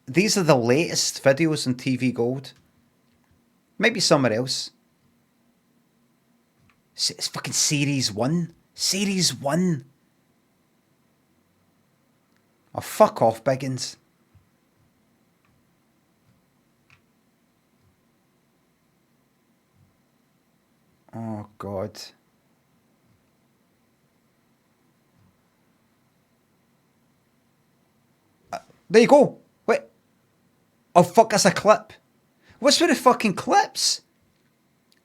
These are the latest videos on TV Gold. Maybe somewhere else. It's fucking Series 1. Series 1. Oh, fuck off, Biggins. Oh, God. There you go. Wait. Oh, fuck, that's a clip. What's with the fucking clips?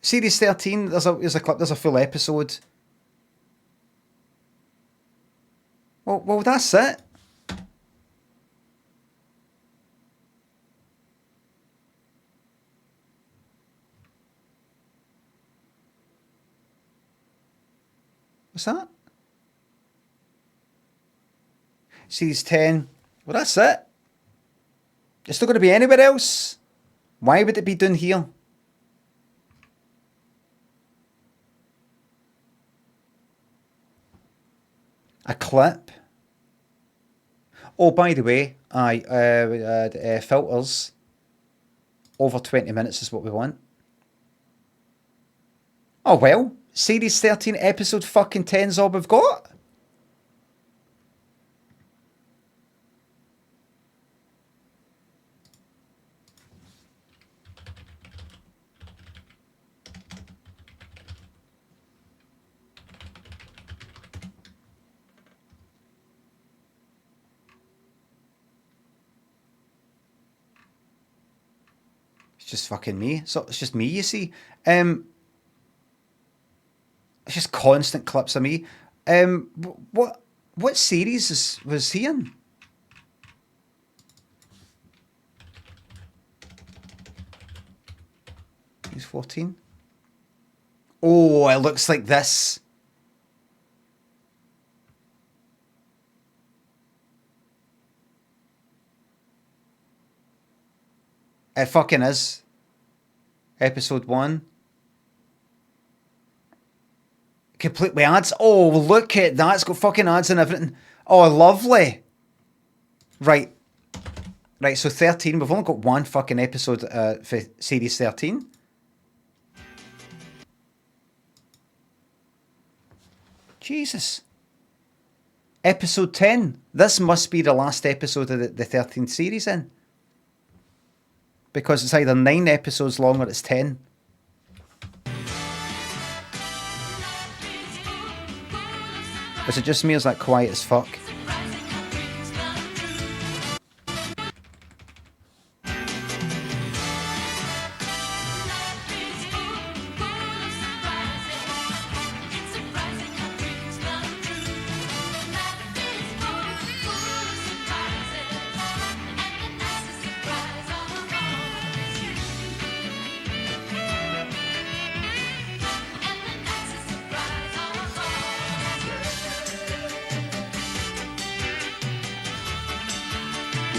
Series 13, there's a clip, there's a full episode. Well, that's it. What's that? Series 10. Well, that's it. It's not going to be anywhere else. Why would it be done here? A clip. Oh, by the way, filters. Over 20 minutes is what we want. Oh, well. Series 13, episode fucking 10's all we've got. Just fucking me. So it's just me, you see. It's just constant clips of me. What series was he in? He's 14. Oh, it looks like this. It fucking is. Episode 1. Complete with ads. Oh, look at that. It's got fucking ads and everything. Oh, lovely. Right. Right, so 13. We've only got one fucking episode for Series 13. Jesus. Episode 10. This must be the last episode of the 13th series then. Because it's either 9 episodes long or it's 10. Is it just me or is that quiet as fuck?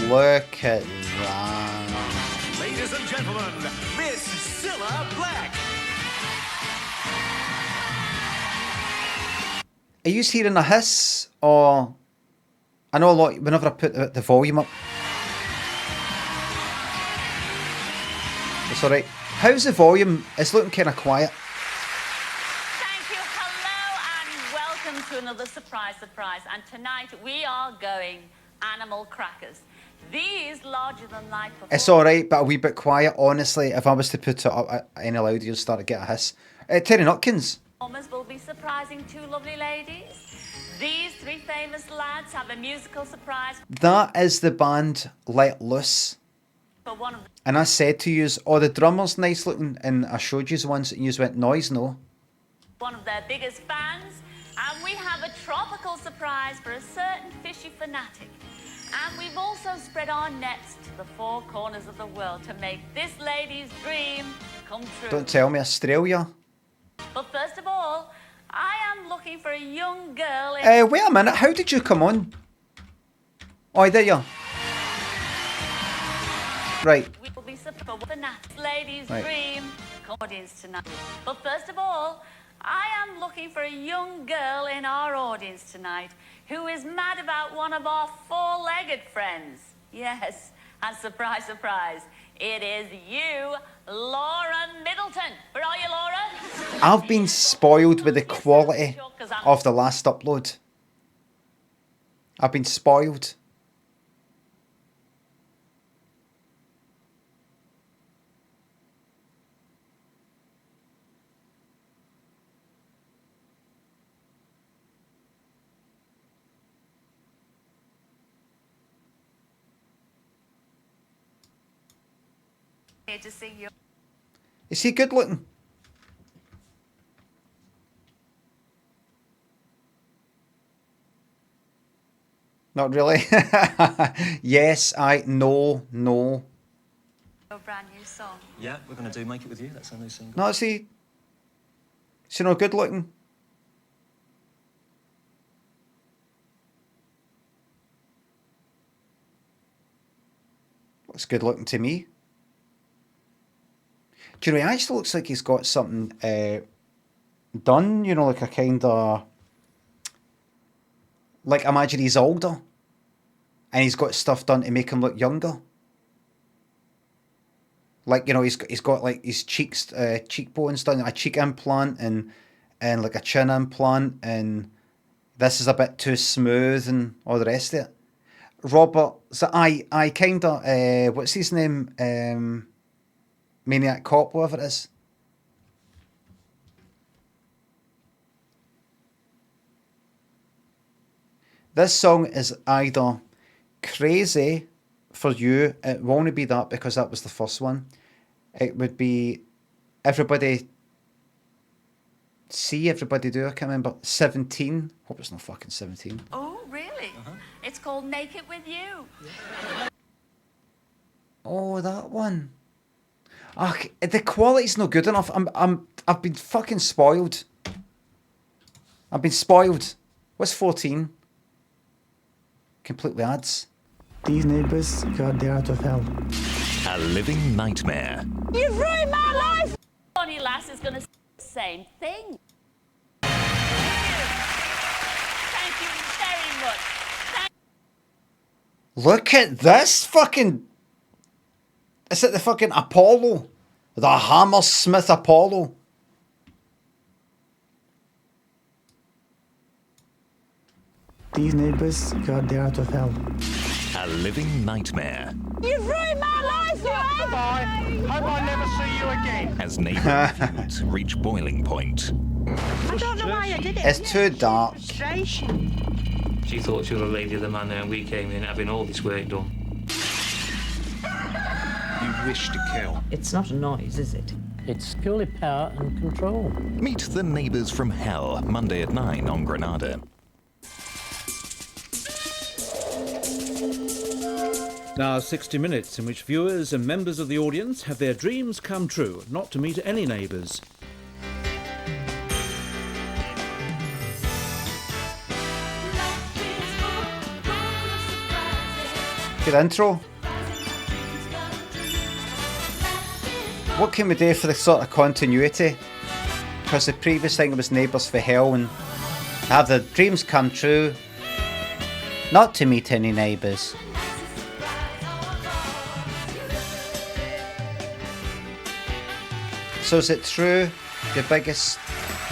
Look at that. Ladies and gentlemen, Miss Cilla Black. Are you hearing a hiss? Or... I know a lot, whenever I put the volume up. It's alright. How's the volume? It's looking kind of quiet. Thank you. Hello and welcome to another surprise. And tonight we are going animal crackers. These larger-than-life... It's alright, but a wee bit quiet. Honestly, if I was to put it up any louder, you'll start to get a hiss. Terry Nutkins. performers will be surprising two lovely ladies. These three famous lads have a musical surprise That is the band Let Loose. for one of And I said to you, oh, the drummer's nice looking, and I showed you once, and you went, noise, no. their biggest fans. And we have a tropical surprise for a certain fishy fanatic. And we've also spread our nets to the four corners of the world to make this lady's dream come true. Don't tell me Australia. But first of all, I am looking for a young girl in... Wait a minute, how did you come on? Oh, there you are. Right. We will be for fanatic ladies' Right. dream audience tonight. But first of all, I am looking for a young girl in our audience tonight who is mad about one of our four-legged friends. Yes, and surprise, surprise, it is you, Laura Middleton. Where are you, Laura? I've been spoiled with the quality of the last upload. I've been spoiled. Here to see you. Is he good looking? Not really. Yes, no. A brand new song. Yeah, we're going to do Make It With You. That's our new single. No, is he not good looking? Looks good looking to me. Do you know, he actually looks like he's got something done, you know, like a kind of... Like, imagine he's older. And he's got stuff done to make him look younger. Like, you know, he's got like his cheekbones done, a cheek implant and like a chin implant, and this is a bit too smooth and all the rest of it. Robert, so I kind of, what's his name? Maniac Cop, whatever it is. This song is either crazy for you, it won't be that because that was the first one. It would be everybody do, I can't remember, 17. Hope it's not fucking 17. Oh, really? It's called Make It With You. Oh, that one. Ugh, the quality's not good enough. I've been fucking spoiled. I've been spoiled. What's 14? Completely adds. These neighbours got the out of hell. A living nightmare. You've ruined my life! Bonnie Lass is going to say the same thing. Thank you very much. Look at this fucking... Is it the fucking Apollo? The Hammersmith Apollo. These neighbours got the out of hell. A living nightmare. You've ruined my life! Bye. Hope I never see you again. As neighbour feuds reach boiling point. I don't know why I did it. It's too dark. She thought she was a lady of the manor and we came in having all this work done. You wish to kill. It's not a noise, is it? It's purely power and control. Meet the neighbours from hell, Monday at 9 on Granada. Now 60 minutes in which viewers and members of the audience have their dreams come true, not to meet any neighbours. Good intro. What can we do for the sort of continuity? Because the previous thing was Neighbours for Hell and have the dreams come true, not to meet any neighbours. So is it true your biggest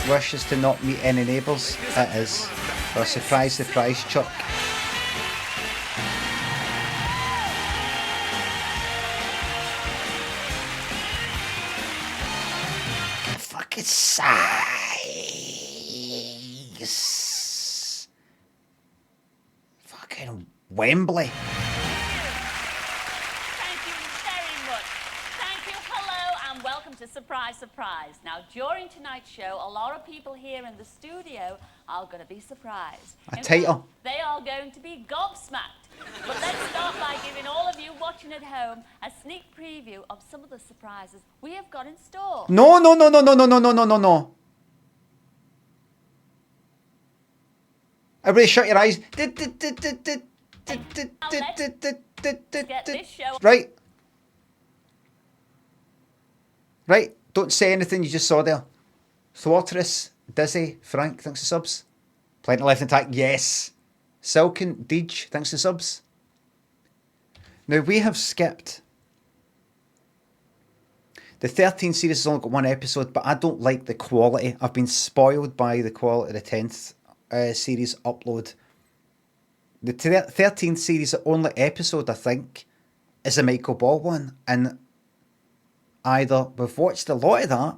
wish is to not meet any neighbours? It is. Or surprise, surprise, Chuck. Fucking sigh. Yes. Fucking Wembley. Thank you very much. Thank you, hello, and welcome to Surprise Surprise. Now, during tonight's show, a lot of people here in the studio are going to be surprised. In fact, they are going to be gobsmacked. But let's start by giving all of you watching at home a sneak preview of some of the surprises we have got in store. No. Everybody shut your eyes. Get this show. Right. Don't say anything you just saw there. Thwarterus, Dizzy, Frank, thanks for subs. Plenty left intact, yes. Silken, Deej, thanks for subs. Now we have skipped. The 13th series has only got one episode, but I don't like the quality. I've been spoiled by the quality of the 10th series upload. The 13th series, the only episode I think is a Michael Ball one, and either we've watched a lot of that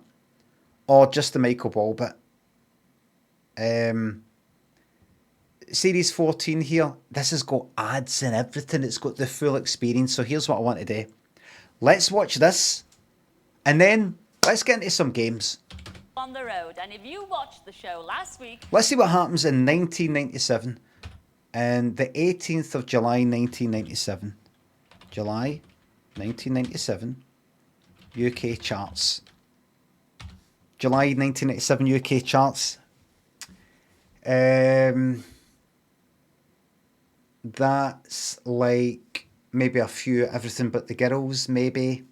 or just the Michael Ball bit. Series 14 here, this has got ads and everything. It's got the full experience. So here's what I want to do. Let's watch this, and then let's get into some games. On the road, and if you watched the show last week, Let's see what happens in 1997, and the 18th of July 1997. July 1997, UK charts. July 1997 UK charts. That's like maybe a few Everything But the Girls, maybe.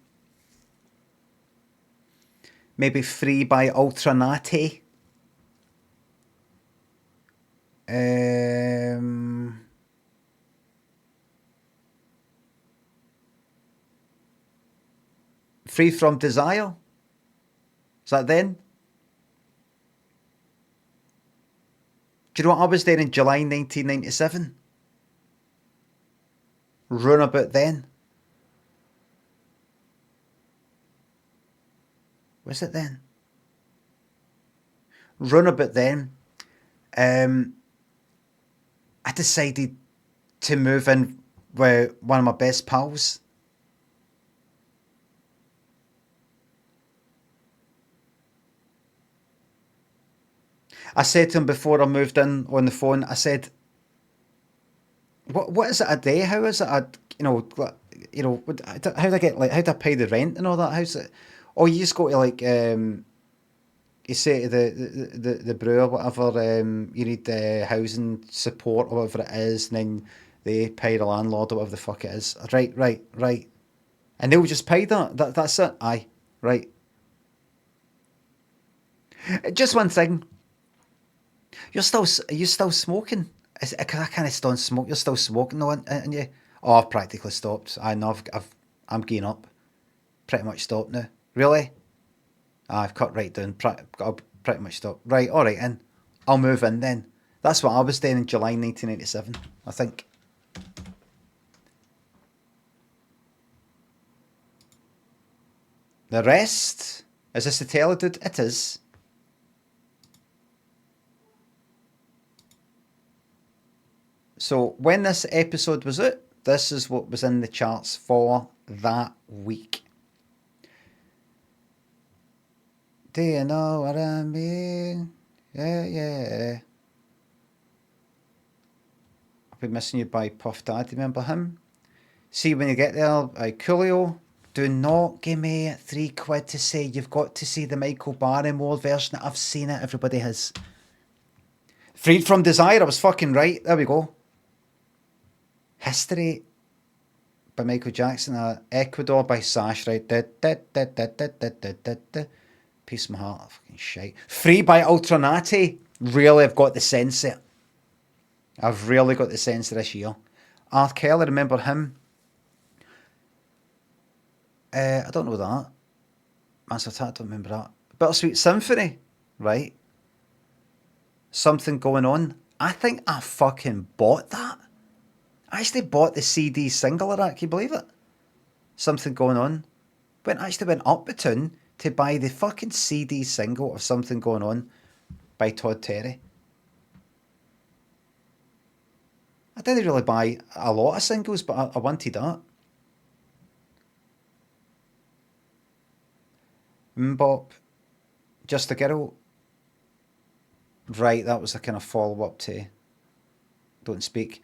Maybe Free by Ultra Natty. Free From Desire. Is that then? Do you know what I was there in July 1997? Run About Then. Was it then? Run About Then. I decided to move in with one of my best pals. I said to him before I moved in on the phone, I said, What is it a day? How is it how do I get, like, how do I pay the rent and all that? How's it? Oh, you just go to, like, you say to the brewer, whatever, you need housing support or whatever it is, and then they pay the landlord or whatever the fuck it is. Right. And they'll just pay that. That's it. Aye, right. Just one thing. Are you still smoking? Because I kind of don't smoke. You're still smoking though, aren't you? Oh, I've practically stopped. I know. I'm giving up. Pretty much stopped now. Really? I've cut right down. I'll pretty much stop. Right. All right. And I'll move in then. That's what I was doing in July 1987. I think. The rest, is this the tailor dude? It is. So when this episode was out, this is what was in the charts for that week. Do you know what I mean? Yeah. I'll Be Missing You by Puff Daddy, remember him? See When You Get There by Coolio. Do not give me £3 to say you've got to see the Michael Barrymore version. I've seen it, everybody has. Freed From Desire, I was fucking right. There we go. History by Michael Jackson. Ecuador by Sash, right? Peace of My Heart, fucking shite. Free by Ultranati. Really, I've got the sense it. I've really got the sense of this year. R. Kelly, remember him? I don't know that. Massive Attack, don't remember that. Bittersweet Symphony, right? Something Going On. I think I fucking bought that. I actually bought the CD single of that, can you believe it? Something Going On. Actually went up the town to buy the fucking CD single of Something Going On by Todd Terry. I didn't really buy a lot of singles, but I wanted that. Mbop, Just a Girl. Right, that was a kind of follow-up to Don't Speak.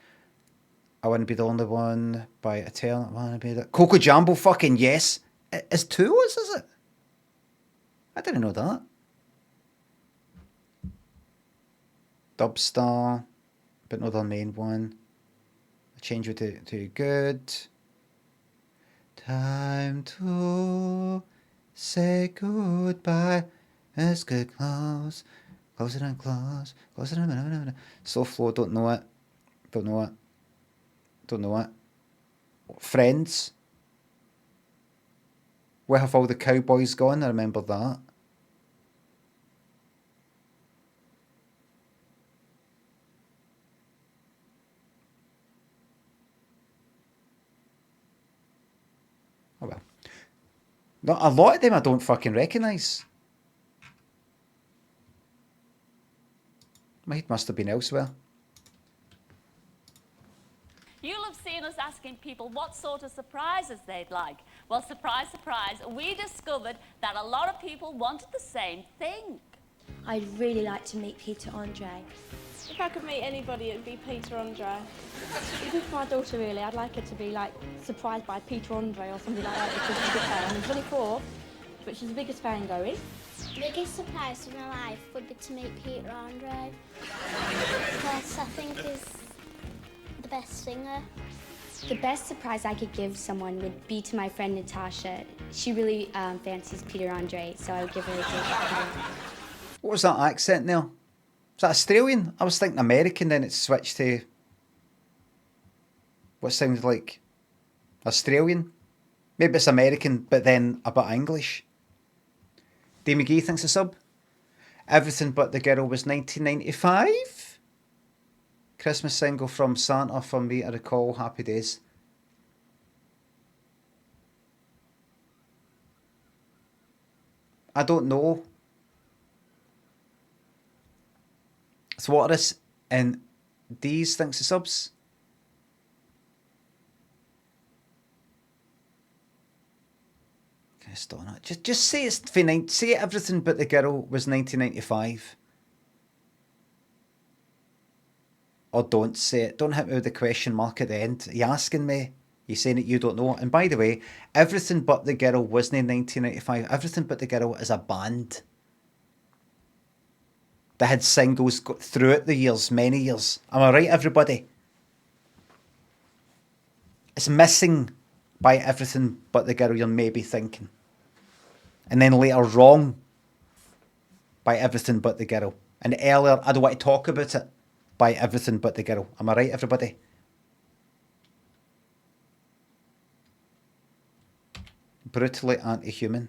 I Wouldn't Be the Only One by Eternal. I Wanna Be the... Coco Jambo, fucking yes. It's two of us, is it? I didn't know that. Dubstar, but not the main one. I change it to good. Time to say goodbye. Let's get close. Closer and close. Closer and... Slow flow, don't know it. Don't know it. Don't know it. Friends. Where Have All the Cowboys Gone? I remember that. Oh well. No, a lot of them I don't fucking recognise. My head must have been elsewhere. You'll have seen us asking people what sort of surprises they'd like. Well, surprise, surprise, we discovered that a lot of people wanted the same thing. I'd really like to meet Peter Andre. If I could meet anybody, it'd be Peter Andre. Even for my daughter, really, I'd like her to be, like, surprised by Peter Andre or something like that because she's a big fan. I'm 24, but she's the biggest fan going. The biggest surprise of my life would be to meet Peter Andre. Because I think he's the best singer. The best surprise I could give someone would be to my friend Natasha. She really fancies Peter Andre, so I would give her a gift. What was that accent there? Was that Australian? I was thinking American, then it switched to what sounded like Australian. Maybe it's American, but then a bit English. D. McGee thinks a sub. Everything But the Girl was 1995. Christmas single from Santa for me to recall. Happy days. I don't know. So what is and these thinks of subs? Just say it's say Everything But the Girl was 1995. Or don't say it. Don't hit me with the question mark at the end. Are you asking me? You saying that you don't know? And by the way, Everything But the Girl wasn't in 1995. Everything But the Girl is a band that had singles throughout the years, many years. Am I right, everybody? It's missing by Everything But the Girl you're maybe thinking. And then later wrong by Everything But the Girl. And earlier, I don't want to talk about it, by Everything But the Girl. Am I right, everybody? Brutally anti-human.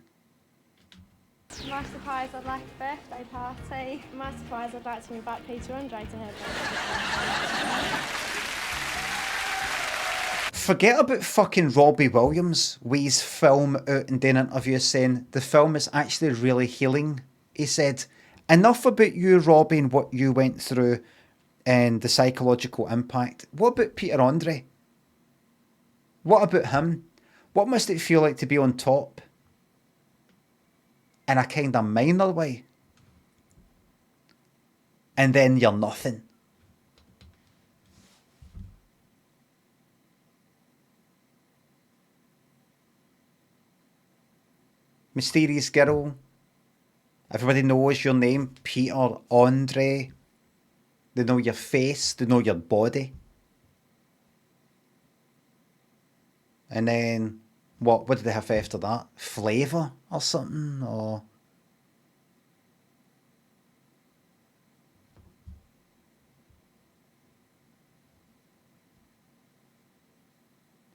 My surprise, I'd like a birthday party. My surprise, I'd like to invite Peter Andre to her birthday. Forget about fucking Robbie Williams with his film out and doing interviews saying the film is actually really healing. He said, enough about you, Robbie, and what you went through and the psychological impact. What about Peter Andre? What about him? What must it feel like to be on top? In a kind of minor way. And then you're nothing. Mysterious Girl. Everybody knows your name, Peter Andre. They know your face, they know your body. And then, what did they have after that? Flavour or something? Or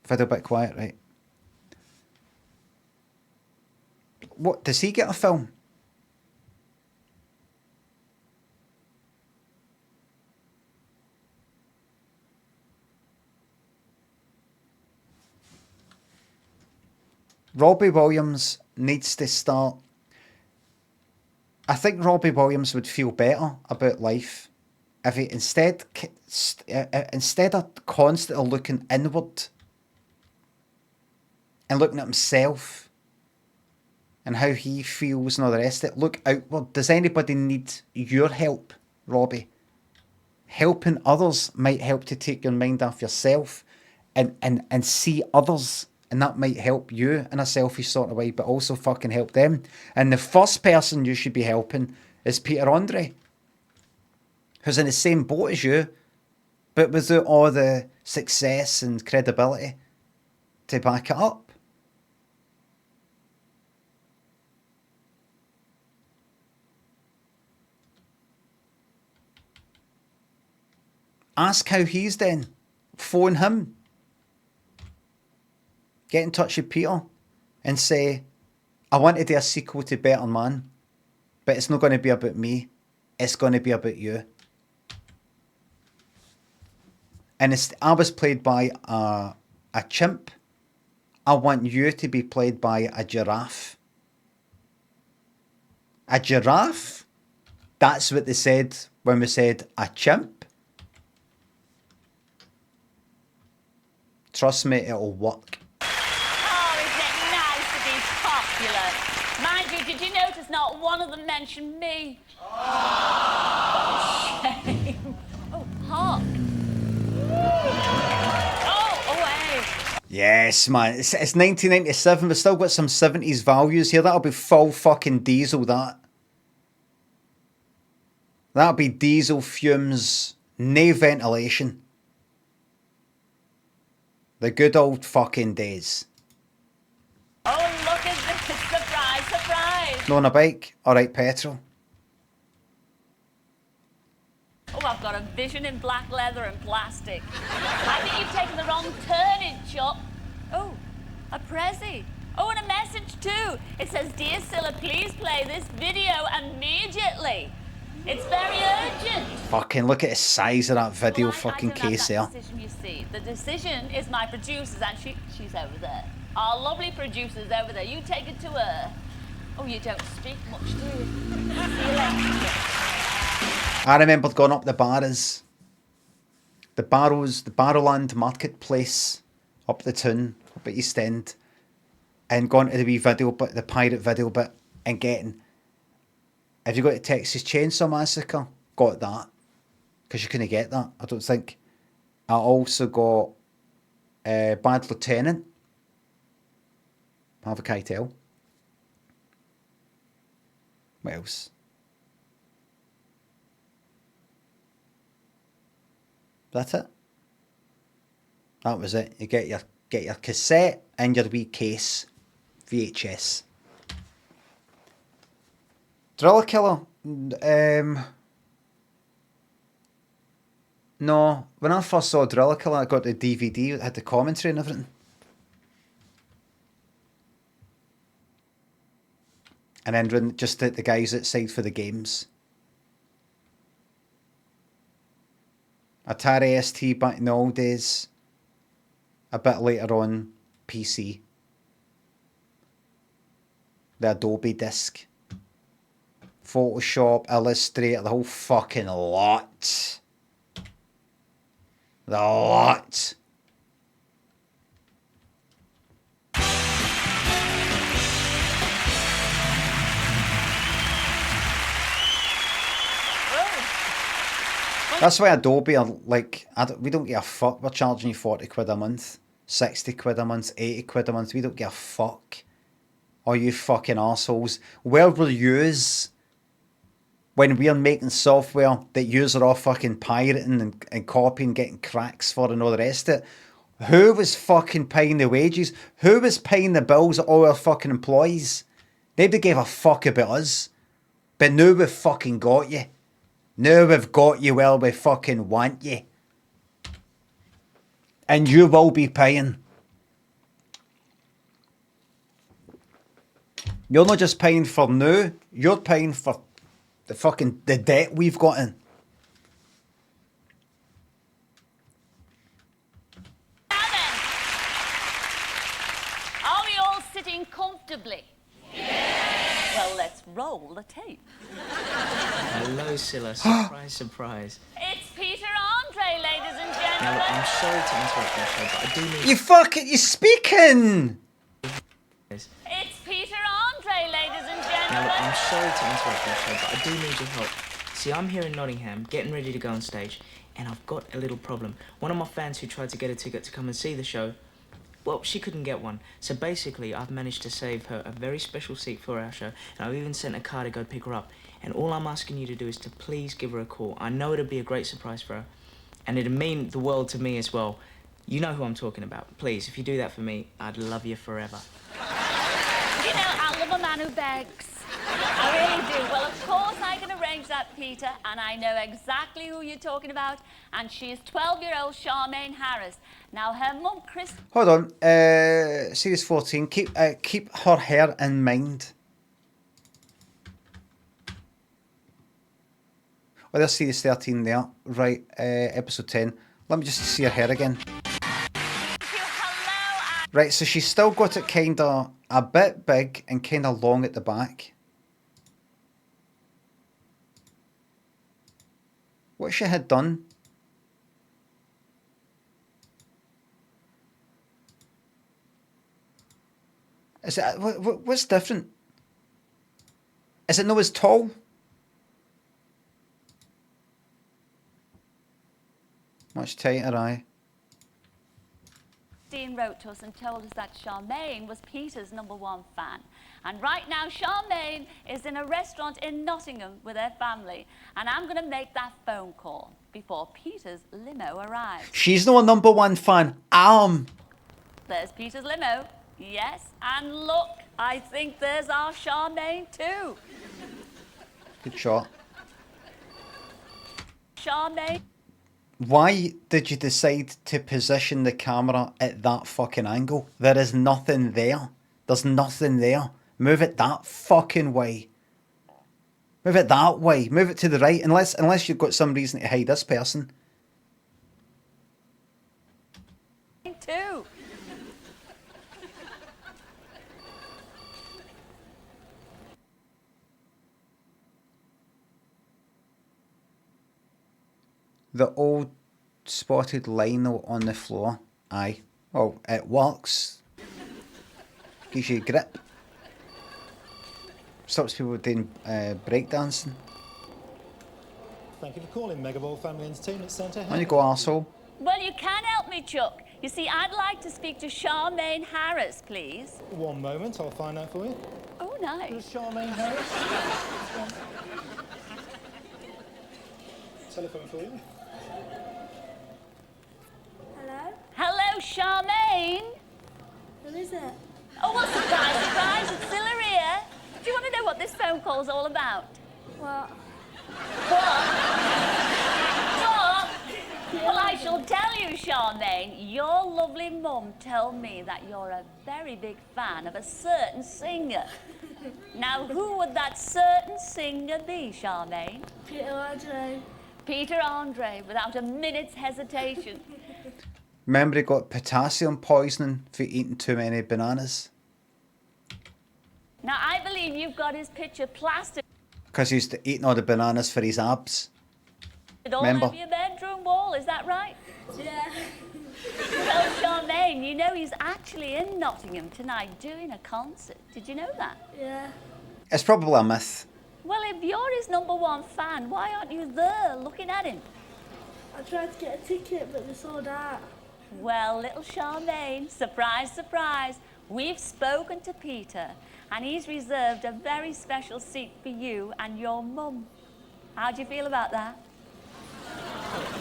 if I do a bit quiet, right? What, does he get a film? Robbie Williams needs to start. I think Robbie Williams would feel better about life if he instead of constantly looking inward and looking at himself and how he feels and all the rest of it, look outward. Does anybody need your help, Robbie? Helping others might help to take your mind off yourself and see others, and that might help you in a selfish sort of way, but also fucking help them. And the first person you should be helping is Peter Andre, who's in the same boat as you, but without all the success and credibility to back it up. Ask how he's doing. Phone him. Get in touch with Peter and say, I want to do a sequel to Better Man, but it's not going to be about me. It's going to be about you. And I was played by a chimp. I want you to be played by a giraffe. A giraffe? That's what they said when we said a chimp. Trust me, it'll work. Oh, isn't it nice to be popular? Mind you, did you notice not one of them mentioned me? Oh, shame. Oh, hark. Oh, away. Yes, man. It's 1997. We've still got some 70s values here. That'll be full fucking diesel, that. That'll be diesel fumes, no ventilation. The good old fucking days. Oh, look at this. Surprise, surprise. Not on a bike? Alright, petrol. Oh, I've got a vision in black leather and plastic. I think you've taken the wrong turning, Chuck. Oh, a Prezi. Oh, and a message too. It says, Dear Cilla, please play this video immediately. It's very urgent. Fucking look at the size of that video fucking case there. Decision, you see. The decision is my producer's, and she's over there. Our lovely producer's over there. You take it to her. Oh, you don't speak much, do you? See you later. I remember going up the Barras. The Barrowland Marketplace up the town, up at East End, and going to the wee video bit, the pirate video bit, and getting, have you got a Texas Chainsaw Massacre? Got that. Because you couldn't get that, I don't think. I also got Bad Lieutenant. Harvey Keitel. What else? That's it. That was it. You get your cassette and your wee case. VHS. Driller Killer. No. When I first saw Driller Killer, I got the DVD. It had the commentary and everything. And then just the guys outside for the games. Atari ST back in the old days. A bit later on, PC. The Adobe disc. Photoshop, Illustrator, the whole fucking lot. The lot. That's why Adobe are like, we don't give a fuck. We're charging you 40 quid a month, 60 quid a month, 80 quid a month. We don't give a fuck. All you fucking assholes. Where were yous when we're making software that yous are all fucking pirating and copying, getting cracks for and all the rest of it? Who was fucking paying the wages? Who was paying the bills of all our fucking employees? Nobody gave a fuck about us. But now we've fucking got you. Now we've got you where we fucking want you. And you will be paying. You're not just paying for now, you're paying for the debt we've got in. Are we all sitting comfortably? Yes. Well, let's roll the tape. Hello, Cilla. Surprise, surprise. It's Now look, I'm sorry to interrupt your show, but I do need... You speaking! It's Peter Andre, ladies and gentlemen. Now look, I'm sorry to interrupt your show, but I do need your help. See, I'm here in Nottingham, getting ready to go on stage, and I've got a little problem. One of my fans who tried to get a ticket to come and see the show, well, she couldn't get one. So basically, I've managed to save her a very special seat for our show, and I've even sent a car to go pick her up. And all I'm asking you to do is to please give her a call. I know it'll be a great surprise for her, and it'll mean the world to me as well. You know who I'm talking about. Please, if you do that for me, I'd love you forever. You know, I love a man who begs. I really do. Well, of course I can arrange that, Peter, and I know exactly who you're talking about, and she is 12-year-old Charmaine Harris. Now, her mum, Chris... Hold on. Series 14. Keep her hair in mind. Oh, there's Series 13 there. Right, episode 10. Let me just see her hair again. Right, so she's still got it kind of a bit big and kind of long at the back. What she had done... Is it, what's different? Is it not as tall? Much tighter, aye. Dean wrote to us and told us that Charmaine was Peter's #1 fan. And right now, Charmaine is in a restaurant in Nottingham with her family. And I'm going to make that phone call before Peter's limo arrives. She's not a #1 fan. There's Peter's limo. Yes, and look, I think there's our Charmaine too. Good shot. Charmaine. Why did you decide to position the camera at that fucking angle? There is nothing there. There's nothing there. Move it that fucking way. Move it that way. Move it to the right. Unless you've got some reason to hide this person. Too. The old spotted lino on the floor. Aye. Well, it works. Gives you grip. Stops people doing breakdancing. Thank you for calling Megaball Family Entertainment Centre. On you go, arsehole. Well, you can help me, Chuck. You see, I'd like to speak to Charmaine Harris, please. One moment, I'll find out for you. Oh, nice. Who's Charmaine Harris? Telephone for you. Hello? Hello, Charmaine. Who is it? Oh, well, surprise, surprise, it's Cilla here. Do you want to know what this phone call's all about? What? What? Well, I shall tell you, Charmaine. Your lovely mum told me that you're a very big fan of a certain singer. Now, who would that certain singer be, Charmaine? Peter Andre. Peter Andre, without a minute's hesitation. Remember he got potassium poisoning for eating too many bananas? Now, I believe you've got his picture plastered Because he's eating all the bananas for his abs. all Remember? over your bedroom wall, is that right? Yeah. Well, Charmaine, you know he's actually in Nottingham tonight doing a concert. Did you know that? Yeah. It's probably a myth. Well, if you're his #1 fan, why aren't you there looking at him? I tried to get a ticket, but they sold out. Well, little Charmaine, surprise, surprise, we've spoken to Peter, and he's reserved a very special seat for you and your mum. How do you feel about that?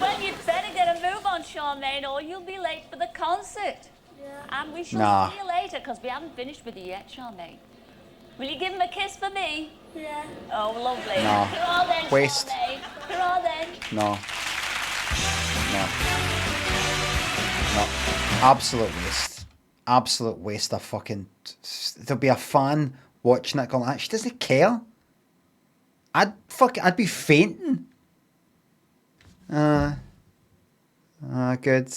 Well, you'd better get a move on, Charmaine, or you'll be late for the concert. Yeah. And we shall Nah. see you later, because we haven't finished with you yet, Charmaine. Will you give him a kiss for me? Yeah. Oh, lovely. No. Hurrah then, Waste. Charmaine. Hurrah then. No. No. Absolute waste. Absolute waste of fucking... There'll be a fan watching it going, she doesn't care. I'd be fainting. Good.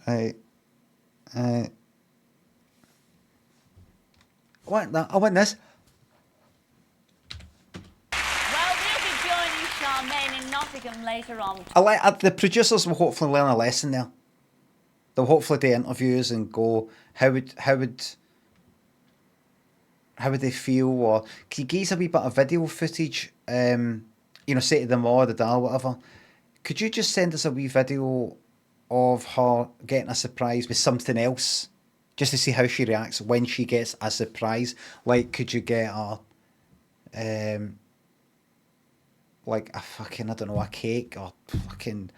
I want this. Well, we'll be joining Charmaine stick them later on. The producers will hopefully learn a lesson there. They'll hopefully do interviews and go, how would they feel, or can you give us a wee bit of video footage? Say to them or the dad, whatever. Could you just send us a wee video of her getting a surprise with something else, just to see how she reacts when she gets a surprise? Like, could you get a like a fucking, I don't know, a cake or fucking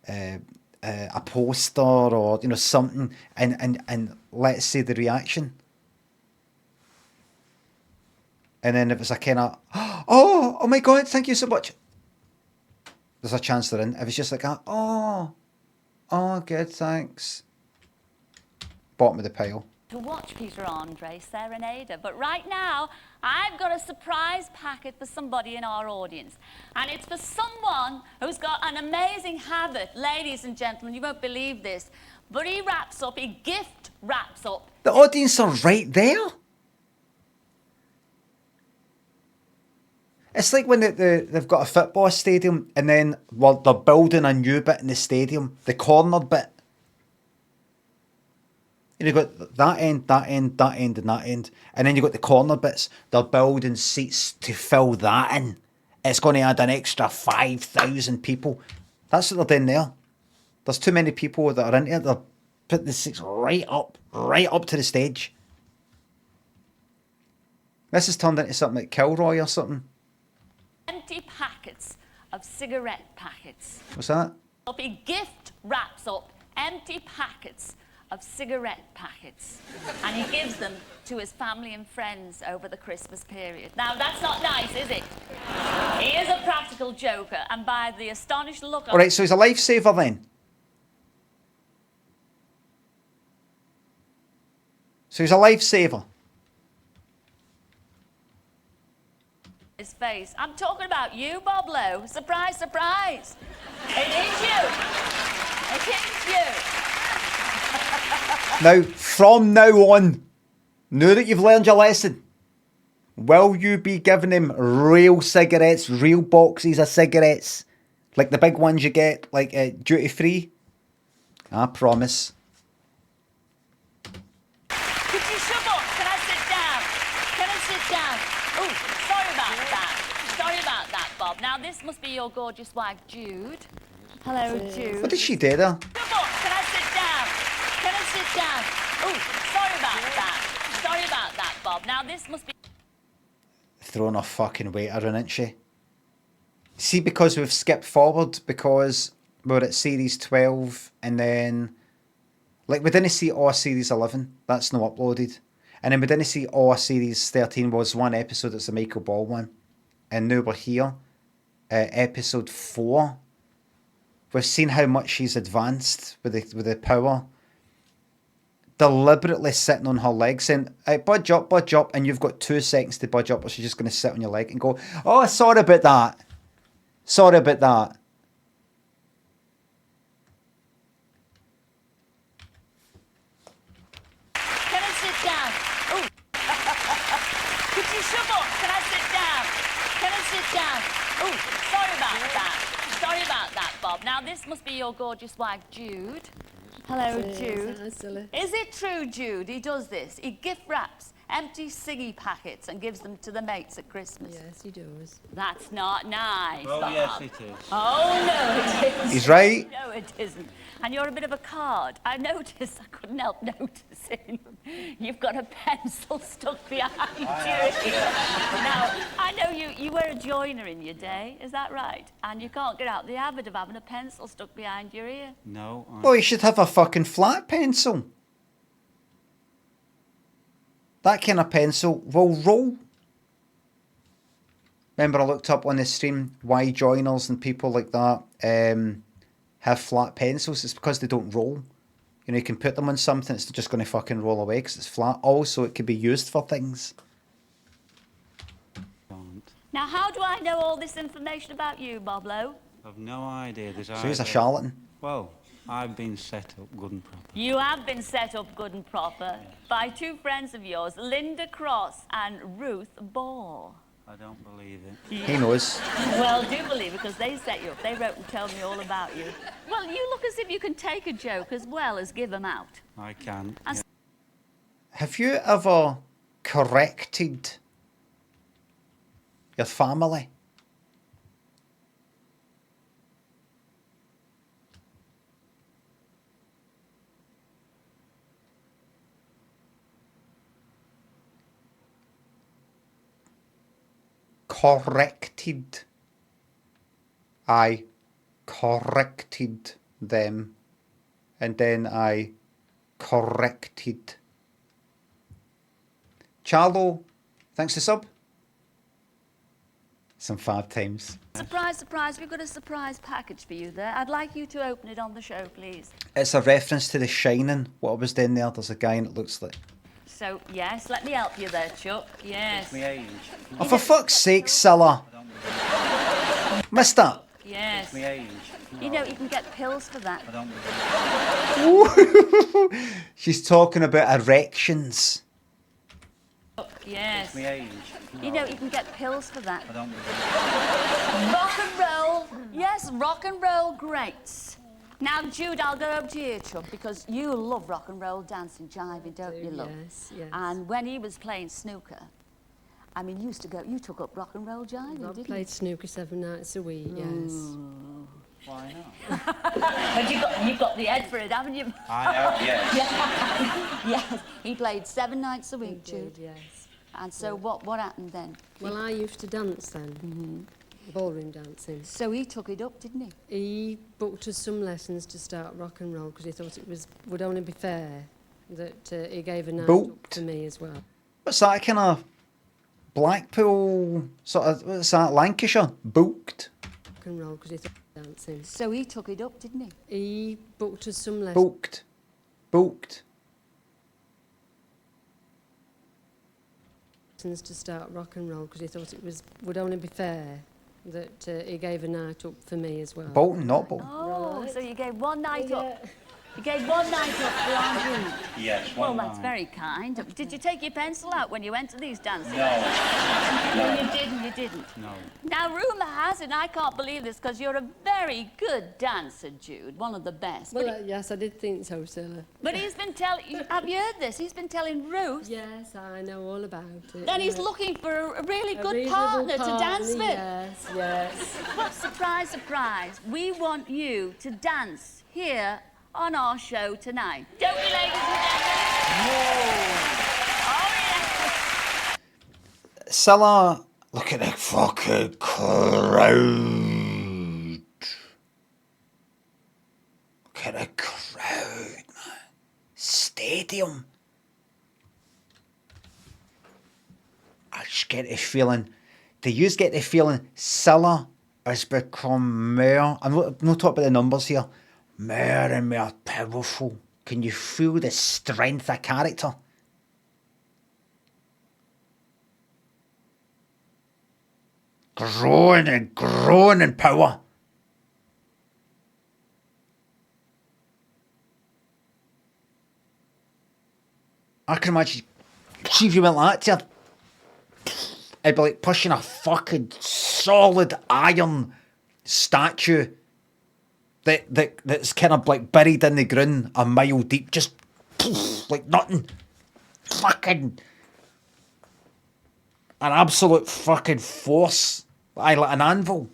a poster or something, and let's see the reaction. And then if it's a kind of, oh my God, thank you so much, there's a chance they're in. If it's just like, oh, good, thanks. Bottom of the pile. To watch Peter Andre serenade her. But right now, I've got a surprise packet for somebody in our audience. And it's for someone who's got an amazing habit. Ladies and gentlemen, you won't believe this, but he gift wraps up. The audience are right there. It's like when they've got a football stadium and then they're building a new bit in the stadium, the corner bit. You've got that end, and that end. And then you've got the corner bits. They're building seats to fill that in. It's going to add an extra 5,000 people. That's what they're doing there. There's too many people that are in here. They're putting the seats right up to the stage. This has turned into something like Kilroy or something. Empty packets of cigarette packets. What's that? He gift wraps up empty packets of cigarette packets, and he gives them to his family and friends over the Christmas period. Now, that's not nice, is it? He is a practical joker, and by the astonished look on... All right, so he's a lifesaver then. So he's a lifesaver. His face. I'm talking about you, Bob Lowe. Surprise, surprise. It is you. It is you. Now, from now on, now that you've learned your lesson, will you be giving him real cigarettes, real boxes of cigarettes, like the big ones you get, like duty free? I promise. Could you shove up? Can I sit down? Can I sit down? Oh, sorry about that. Sorry about that, Bob. Now, this must be your gorgeous wife, Jude. Hello, Jude. What did she do there? Shove up. Can I sit down? Can I sit down? Oh, sorry about that. Sorry about that, Bob. Now, this must be... Throwing a fucking waiter in, isn't she? See, because we've skipped forward, because we're at series 12, and then... Like, we didn't see all series 11. That's not uploaded. And then we didn't see all series 13 was one episode. It's the Michael Ball one. And now we're here. Episode 4. We've seen how much she's advanced with the power. Deliberately sitting on her leg, saying, budge up, and you've got 2 seconds to budge up, or she's just going to sit on your leg and go, oh, sorry about that. Sorry about that. Can I sit down? Oh. Could you shove up? Can I sit down? Can I sit down? Oh, sorry about that. Sorry about that, Bob. Now, this must be your gorgeous wife, Jude. Hello, Jude. Is it true, Jude, he does this? He gift wraps empty ciggy packets and gives them to the mates at Christmas. Yes, he does. That's not nice, Oh, Bob. yes, it is. Oh, no, it isn't. He's right. No, it isn't. And you're a bit of a card. I noticed, I couldn't help noticing, you've got a pencil stuck behind you. Now, I know you were a joiner in your day, is that right? And you can't get out the habit of having a pencil stuck behind your ear. No. Well, you should have a fucking flat pencil. That kind of pencil will roll. Remember, I looked up on the stream why joiners and people like that have flat pencils. It's because they don't roll. You know, you can put them on something, it's just going to fucking roll away because it's flat. Also, it can be used for things. Now, how do I know all this information about you, Bob Lowe? I've no idea. So he's a charlatan. Well, I've been set up good and proper. You have been set up good and proper by 2 friends of yours, Linda Cross and Ruth Ball. I don't believe it. He knows. Well, do believe it, because they set you up. They wrote and told me all about you. Well, you look as if you can take a joke as well as give them out. I can. And Yeah. Have you ever corrected your family? Corrected. I corrected them, and then I corrected. Charlo, thanks to sub. Some 5 times. surprise, surprise, we've got a surprise package for you there. I'd like you to open it on the show, please. It's a reference to The Shining. What I was doing there, there's a guy and it looks like... So, yes, let me help you there, Chuck. Yes. My age. Oh, for fuck's sake, Cilla. Mister. Yes. My age. You know, you can get pills for that. I don't believe She's talking about erections. Yes. My age. You know, you can get pills for that. I don't believe Rock and roll. Yes, rock and roll greats. Now, Jude, I'll go over to you, Chuck, because you love rock and roll dancing, jiving, don't you, love? Yes, yes. And when he was playing snooker, I mean, you took up rock and roll jiving, I've didn't played you? snooker 7 nights a week, yes. Why not? But you've got the head for it, haven't you? I have, yes. Yes, he played 7 nights a week, He did, Jude. yes. And so what happened then? Well, I used to dance then, ballroom dancing. So he took it up, didn't he? He booked us some lessons to start rock and roll because he thought it would only be fair that he gave a night up to me as well. What's that kind of Blackpool sort of, what's that, Lancashire? Booked. Rock and roll because he thought dancing. So he took it up, didn't he? He booked us some lessons. Booked. Booked. To start rock and roll because he thought it would only be fair that he gave a night up for me as well. Bolton, not Bolton. Oh, Right. so you gave one night Yeah. up. You gave one night up for Andrew. Yes, Well, one that's night. very kind. Did you take your pencil out when you went to these dances? No. No, you didn't. No. Now, rumour has it, and I can't believe this, because you're a very good dancer, Jude, one of the best. Well, yes, I did think so, Cilla. But he's been telling, have you heard this? He's been telling Ruth. Yes, I know all about it. That he's looking for a really A good reasonable partner to dance with. Yes, yes. Well, surprise, surprise. We want you to dance here on our show tonight. Don't we, ladies and gentlemen? Oh, yeah. Cilla, look at the fucking crowd. Look at the crowd, man. Stadium. I just get the feeling. Do you get the feeling Cilla has become more? I'm not talking about the numbers here. More and more powerful. Can you feel the strength of character? Growing and growing in power. I can imagine, see if you went like that, it'd be like pushing a fucking solid iron statue that's kind of like buried in the ground a mile deep, just like nothing. Fucking an absolute fucking force. Like an anvil.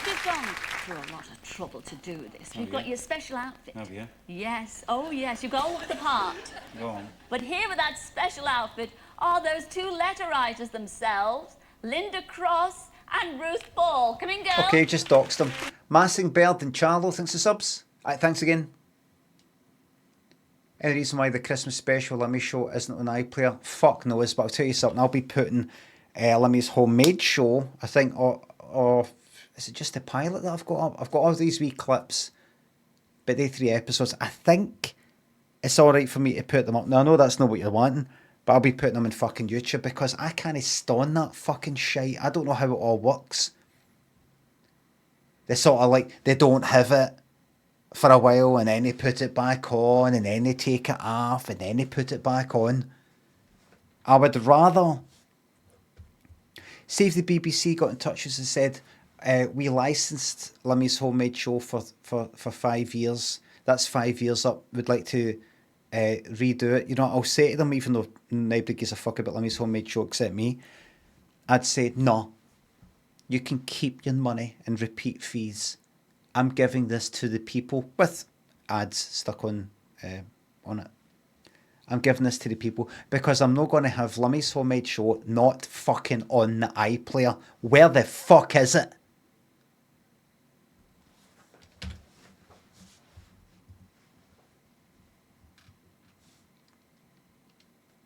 We've gone through a lot of trouble to do this. We've got you? your special outfit. Have you? Yes. Oh, yes. You've got to look the part. Go on. But here with that special outfit are those 2 letter writers themselves, Linda Cross and Ruth Ball. Come in, girl. Okay, just doxed them. Massing Bird and Charlo, thanks for subs. Thanks again. Any reason why the Christmas special Limmy show isn't on iPlayer? Fuck knows, but I'll tell you something. I'll be putting Limmy's homemade show, I think, or is it just the pilot that I've got up? I've got all these wee clips, but they 3 episodes. I think it's all right for me to put them up. Now, I know that's not what you're wanting, But I'll be putting them in fucking YouTube because I can't stand that fucking shite. I don't know how it all works. They sort of like, they don't have it for a while and then they put it back on and then they take it off and then they put it back on. I would rather... See if the BBC got in touch with us and said, we licensed Limmy's Homemade Show for 5 years. That's 5 years up. We'd like to redo it. You know, I'll say to them, even though nobody gives a fuck about Limmy's Homemade Show except me, I'd say, no, you can keep your money and repeat fees. I'm giving this to the people with ads stuck on it. I'm giving this to the people because I'm not going to have Limmy's Homemade Show not fucking on the iPlayer. Where the fuck is it?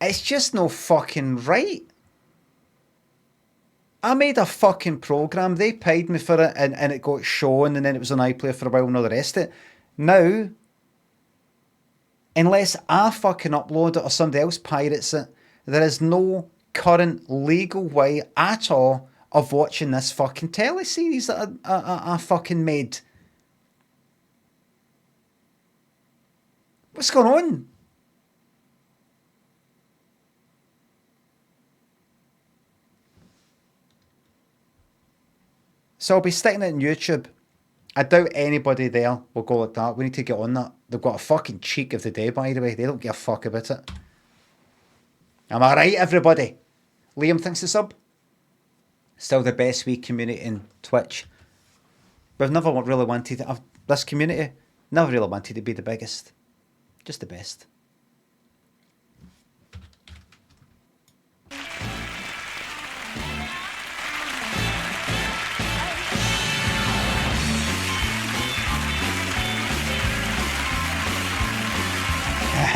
It's just no fucking right. I made a fucking programme, they paid me for it and it got shown and then it was on iPlayer for a while and all the rest of it. Now, unless I fucking upload it or somebody else pirates it, there is no current legal way at all of watching this fucking teleseries that I fucking made. What's going on? So I'll be sticking it on YouTube. I doubt anybody there will go like that. We need to get on that. They've got a fucking cheek of the day, by the way. They don't give a fuck about it. Am I right, everybody? Liam thinks the sub. Still the best wee community in Twitch. We've never really wanted to, this community, never really wanted to be the biggest. Just the best.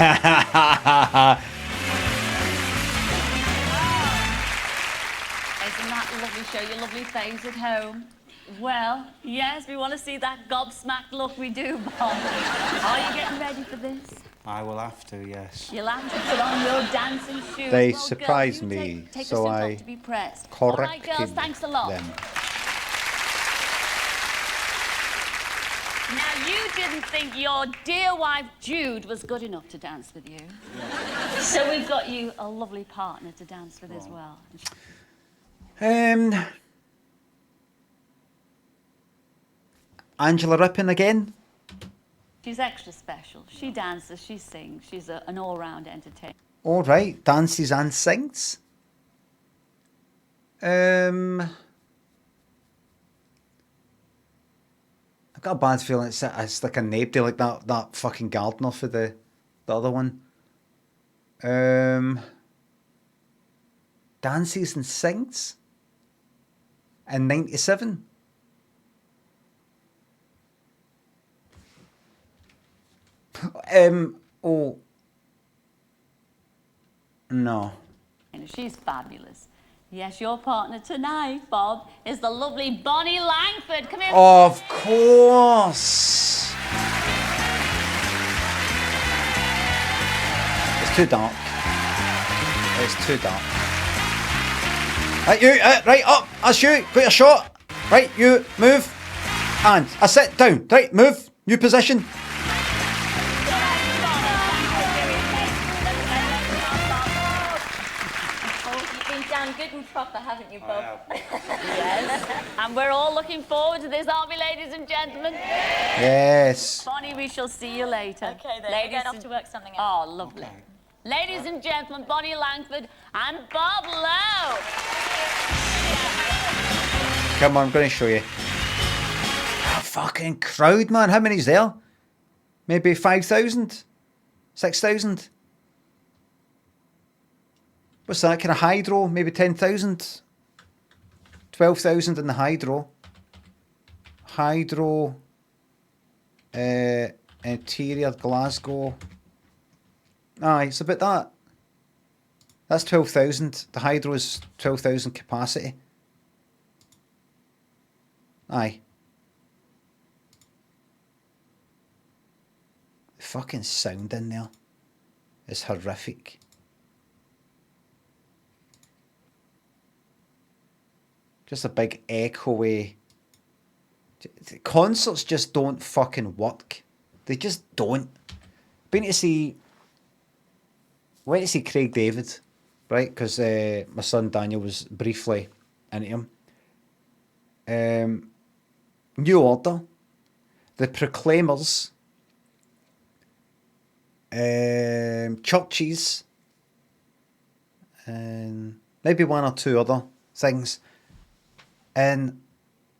Isn't that lovely? Show your lovely face at home. Well, yes, we want to see that gobsmacked look we do, Bob. Are you getting ready for this? I will have to, yes. You'll have to put on your dancing shoes. They well, surprised girls, me, take so a step I up to be pressed. corrected All right, girls, thanks a lot. them. Now, you didn't think your dear wife Jude was good enough to dance with you. So we've got you a lovely partner to dance with as well. Angela Rippon again? She's extra special. She dances, she sings. She's an all-round entertainer. All right, dances and sings. I've got a bad feeling it's like a nobody like that fucking gardener for the other one. Dances and sings in 97. Oh no. She's fabulous. Yes, your partner tonight, Bob, is the lovely Bonnie Langford. Come here. Of course. It's too dark. It's too dark. Right, you, right, up. That's you. Got your shot. Right, you, move. And I sit down. Right, move. New position. Good and proper, haven't you, Bob? Yes. And we're all looking forward to this, aren't we, ladies and gentlemen? Yes. Bonnie, we shall see you later. Okay, then. Ladies We're going off to work something out. Oh, lovely. Okay. Ladies and gentlemen, Bonnie Langford and Bob Lowe. Come on, I'm going to show you. A fucking crowd, man. How many's there? Maybe 5,000? 6,000? What's that? Kind of hydro? Maybe 10,000? 12,000 in the hydro. Hydro. Interior Glasgow. Aye, it's about that. That's 12,000. The hydro is 12,000 capacity. Aye. The fucking sound in there is horrific. Just a big echoey. Concerts just don't fucking work. They just don't. Went to see Craig David, right? Because my son Daniel was briefly into him. New Order, The Proclaimers, Churches, and maybe one or two other things. And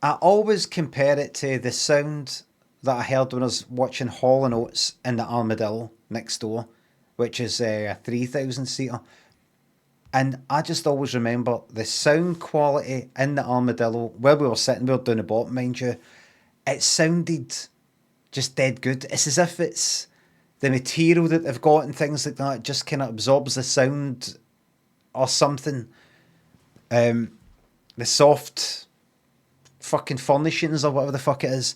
I always compare it to the sound that I heard when I was watching Hall & Oates in the Armadillo next door, which is a 3,000 seater. And I just always remember the sound quality in the Armadillo, where we were sitting, we were down the bottom, mind you, it sounded just dead good. It's as if it's the material that they've got and things like that just kind of absorbs the sound or something. The soft fucking furnishings or whatever the fuck it is,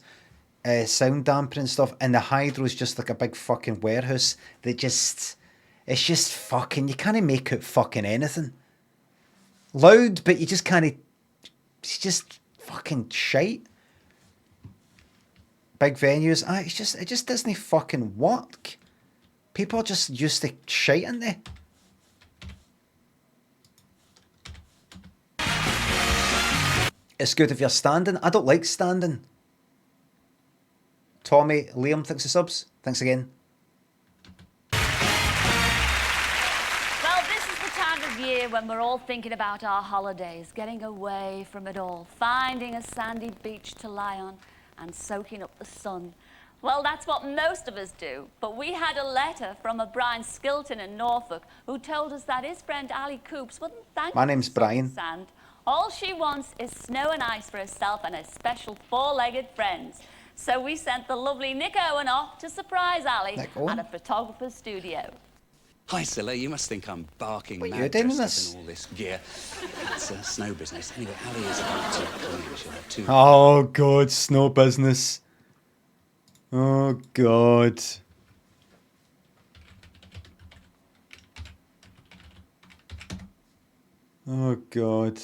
sound dampening stuff, and the Hydro is just like a big fucking warehouse that just, it's just fucking, you can't make out fucking anything. Loud, but you just can't, it's just fucking shite. Big venues, it just doesn't fucking work. People are just used to shite in there. It's good if you're standing. I don't like standing. Tommy, Liam, thanks for subs. Thanks again. Well, this is the time of year when we're all thinking about our holidays, getting away from it all, finding a sandy beach to lie on and soaking up the sun. Well, that's what most of us do. But we had a letter from a Brian Skilton in Norfolk who told us that his friend Ali Coops wouldn't thank My name's Brian. sand. All she wants is snow and ice for herself and her special four-legged friends. So we sent the lovely Nick Owen off to surprise Ali at a photographer's studio. Hi, Cilla. You must think I'm barking What, mad you're doing dressed this? up in all this gear. It's a snow business. Anyway, Ali is about to come in. She'll have two... Oh God, snow business. Oh God. Oh God.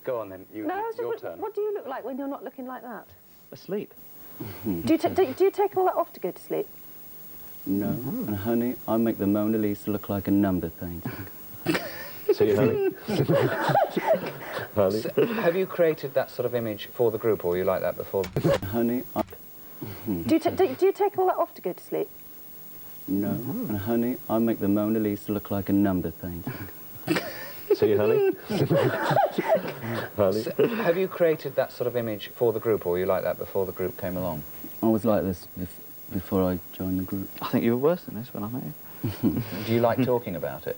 Go on then. Your turn. What do you look like when you're not looking like that? Asleep. Do you take all that off to go to sleep? No, and honey, I make the Mona Lisa look like a number painting. See, honey? Honey? So, have you created that sort of image for the group, or were you like that before? Honey, I... Do you take all that off to go to sleep? No, and honey, I make the Mona Lisa look like a number painting. See, honey? Honey? So, have you created that sort of image for the group, or were you like that before the group came along? I was like this before I joined the group. I think you were worse than this when I met you. Do you like talking about it?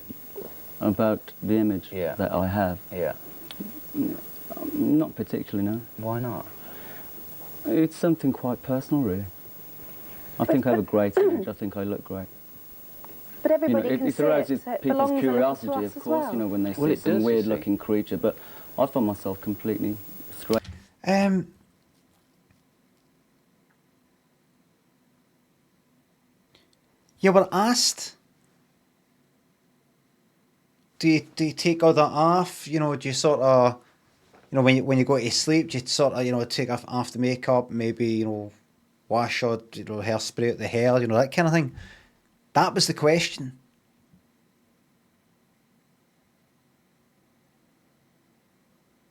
About the image that I have? Yeah. Not particularly, no. Why not? It's something quite personal, really. I think I have a great image. I think I look great. But everybody can it see arouses it, so it people's belongs curiosity, to us of as course, well. you know, when they see some weird-looking creature, but I find myself completely straight. You were asked, do you take all that off? You know, do you sort of, you know, when you go to sleep, do you sort of, you know, take off after makeup, maybe, you know, wash or, you know, hairspray out the hair, you know, that kind of thing? That was the question.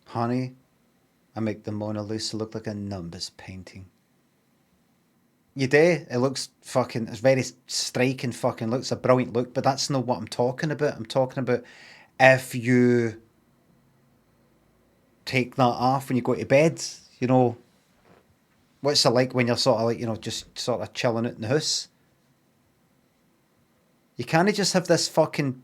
Honey, I make the Mona Lisa look like a numbers painting. You do. It looks fucking, it's very striking fucking looks, a brilliant look, but that's not what I'm talking about. I'm talking about if you take that off when you go to bed, you know, what's it like when you're sort of like, you know, just sort of chilling out in the house? You can't just have this fucking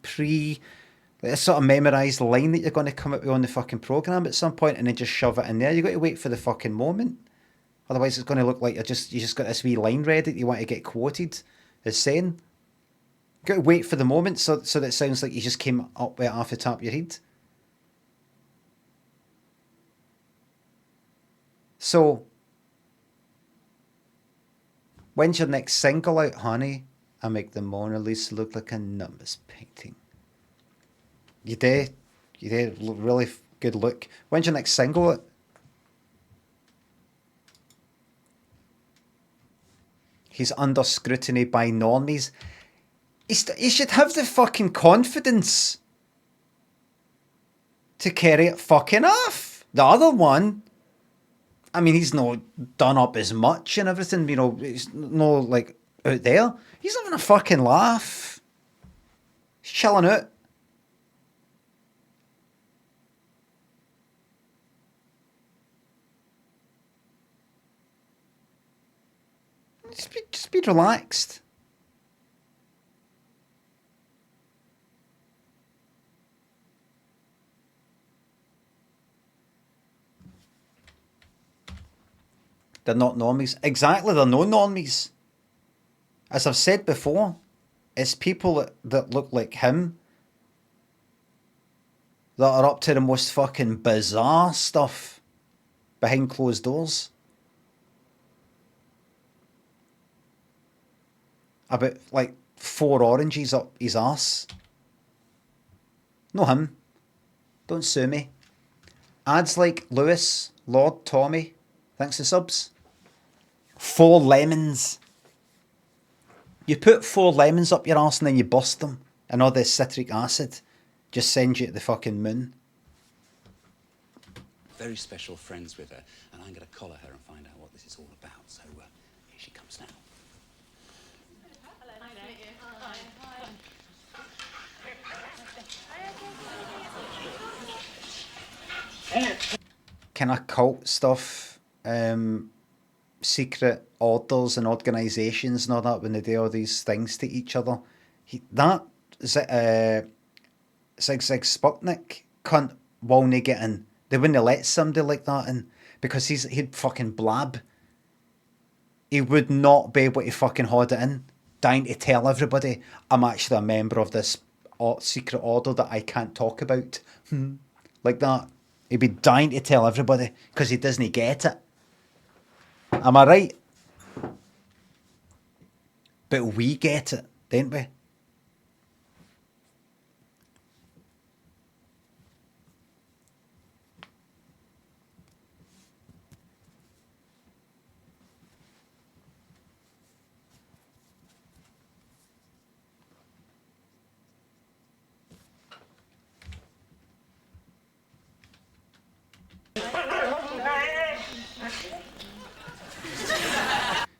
this sort of memorised line that you're going to come up with on the fucking programme at some point and then just shove it in there. You've got to wait for the fucking moment. Otherwise it's going to look like you just got this wee line ready that you want to get quoted as saying. You've got to wait for the moment so that it sounds like you just came up with it off the top of your head. So, when's your next single out, honey? I make the Mona Lisa look like a numbers painting. You do. You do. Really good look. When's your next single? He's under scrutiny by normies. He should have the fucking confidence to carry it fucking off. The other one, I mean, he's not done up as much and everything, you know, he's no like out there. He's having a fucking laugh. He's chilling out. Just be relaxed. They're not normies. Exactly, they're no normies. As I've said before, it's people that look like him that are up to the most fucking bizarre stuff behind closed doors. About like 4 oranges up his arse. No him. Don't sue me. Ads like Lewis, Lord, Tommy. Thanks for subs. 4 lemons. You put 4 lemons up your arse and then you bust them. And all this citric acid just sends you to the fucking moon. Very special friends with her, and I'm going to collar her and find out what this is all about. So here she comes now. Kind of cult stuff, secret orders and organisations and all that when they do all these things to each other. Zig Sputnik cunt won't get in. They wouldn't let somebody like that in because he'd fucking blab. He would not be able to fucking hold it in, dying to tell everybody I'm actually a member of this secret order that I can't talk about. Like that. He'd be dying to tell everybody because he doesn't get it. Am I right? But we get it, don't we?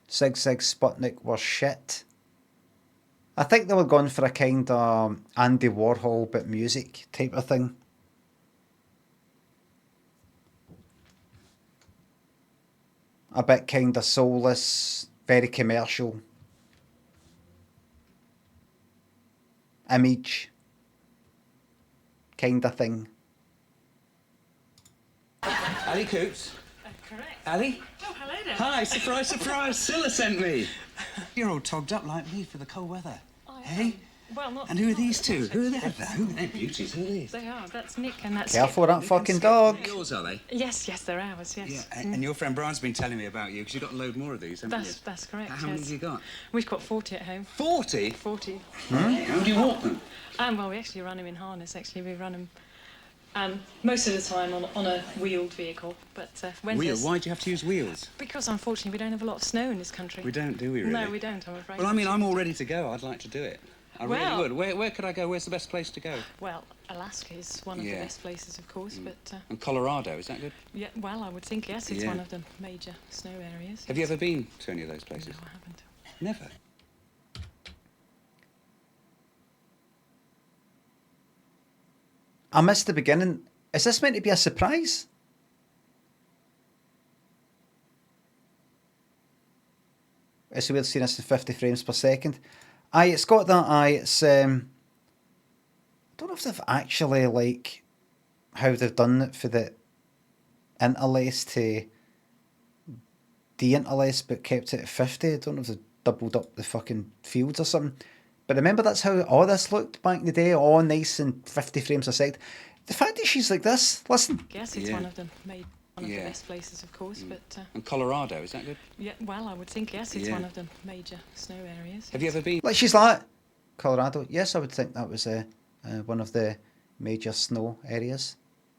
Zig Sputnik was shit. I think they were going for a kind of Andy Warhol but music type of thing. A bit kind of soulless, very commercial. Image. Kind of thing. Ali Coops? Correct. Ali? Oh, hello there. Hi, surprise, surprise. Cilla sent me. You're all togged up like me for the cold weather. Hey? Well, not... And who are these two? Who are they? They're beauties. Who are these? They are. That's Nick and that's... Careful with that fucking dog. Yours, are they? Yes, they're ours, yes. Yeah, and your friend Brian's been telling me about you because you've got a load more of these, haven't you? That's correct, How many have you got? We've got 40 at home. 40? 40. How do you walk them? Well, we actually run them in harness, actually. We run them most of the time on a wheeled vehicle, but when Wheels? Why do you have to use wheels? Because, unfortunately, we don't have a lot of snow in this country. We don't, do we, really? No, we don't, I'm afraid. Well, I mean, I'm all ready to go. I'd like to do it. I really would. Where could I go? Where's the best place to go? Well, Alaska is one of the best places, of course, but... And Colorado, is that good? Yeah, well, I would think, yes, it's one of the major snow areas. Have you ever been to any of those places? No, I haven't. Never? I missed the beginning. Is this meant to be a surprise? It's weird seeing this in 50 frames per second. Aye, it's got that, it's... I don't know if they've actually, like, how they've done it for the interlace to de-interlace but kept it at 50. I don't know if they've doubled up the fucking fields or something. But remember, that's how all this looked back in the day, all nice and 50 frames a second. The fact that she's like this, listen. Yes, it's one of the best places, of course, but... And Colorado, is that good? Yeah, well, I would think, yes, it's one of the major snow areas. Have you ever been? Like, she's like, Colorado, yes, I would think that was one of the major snow areas.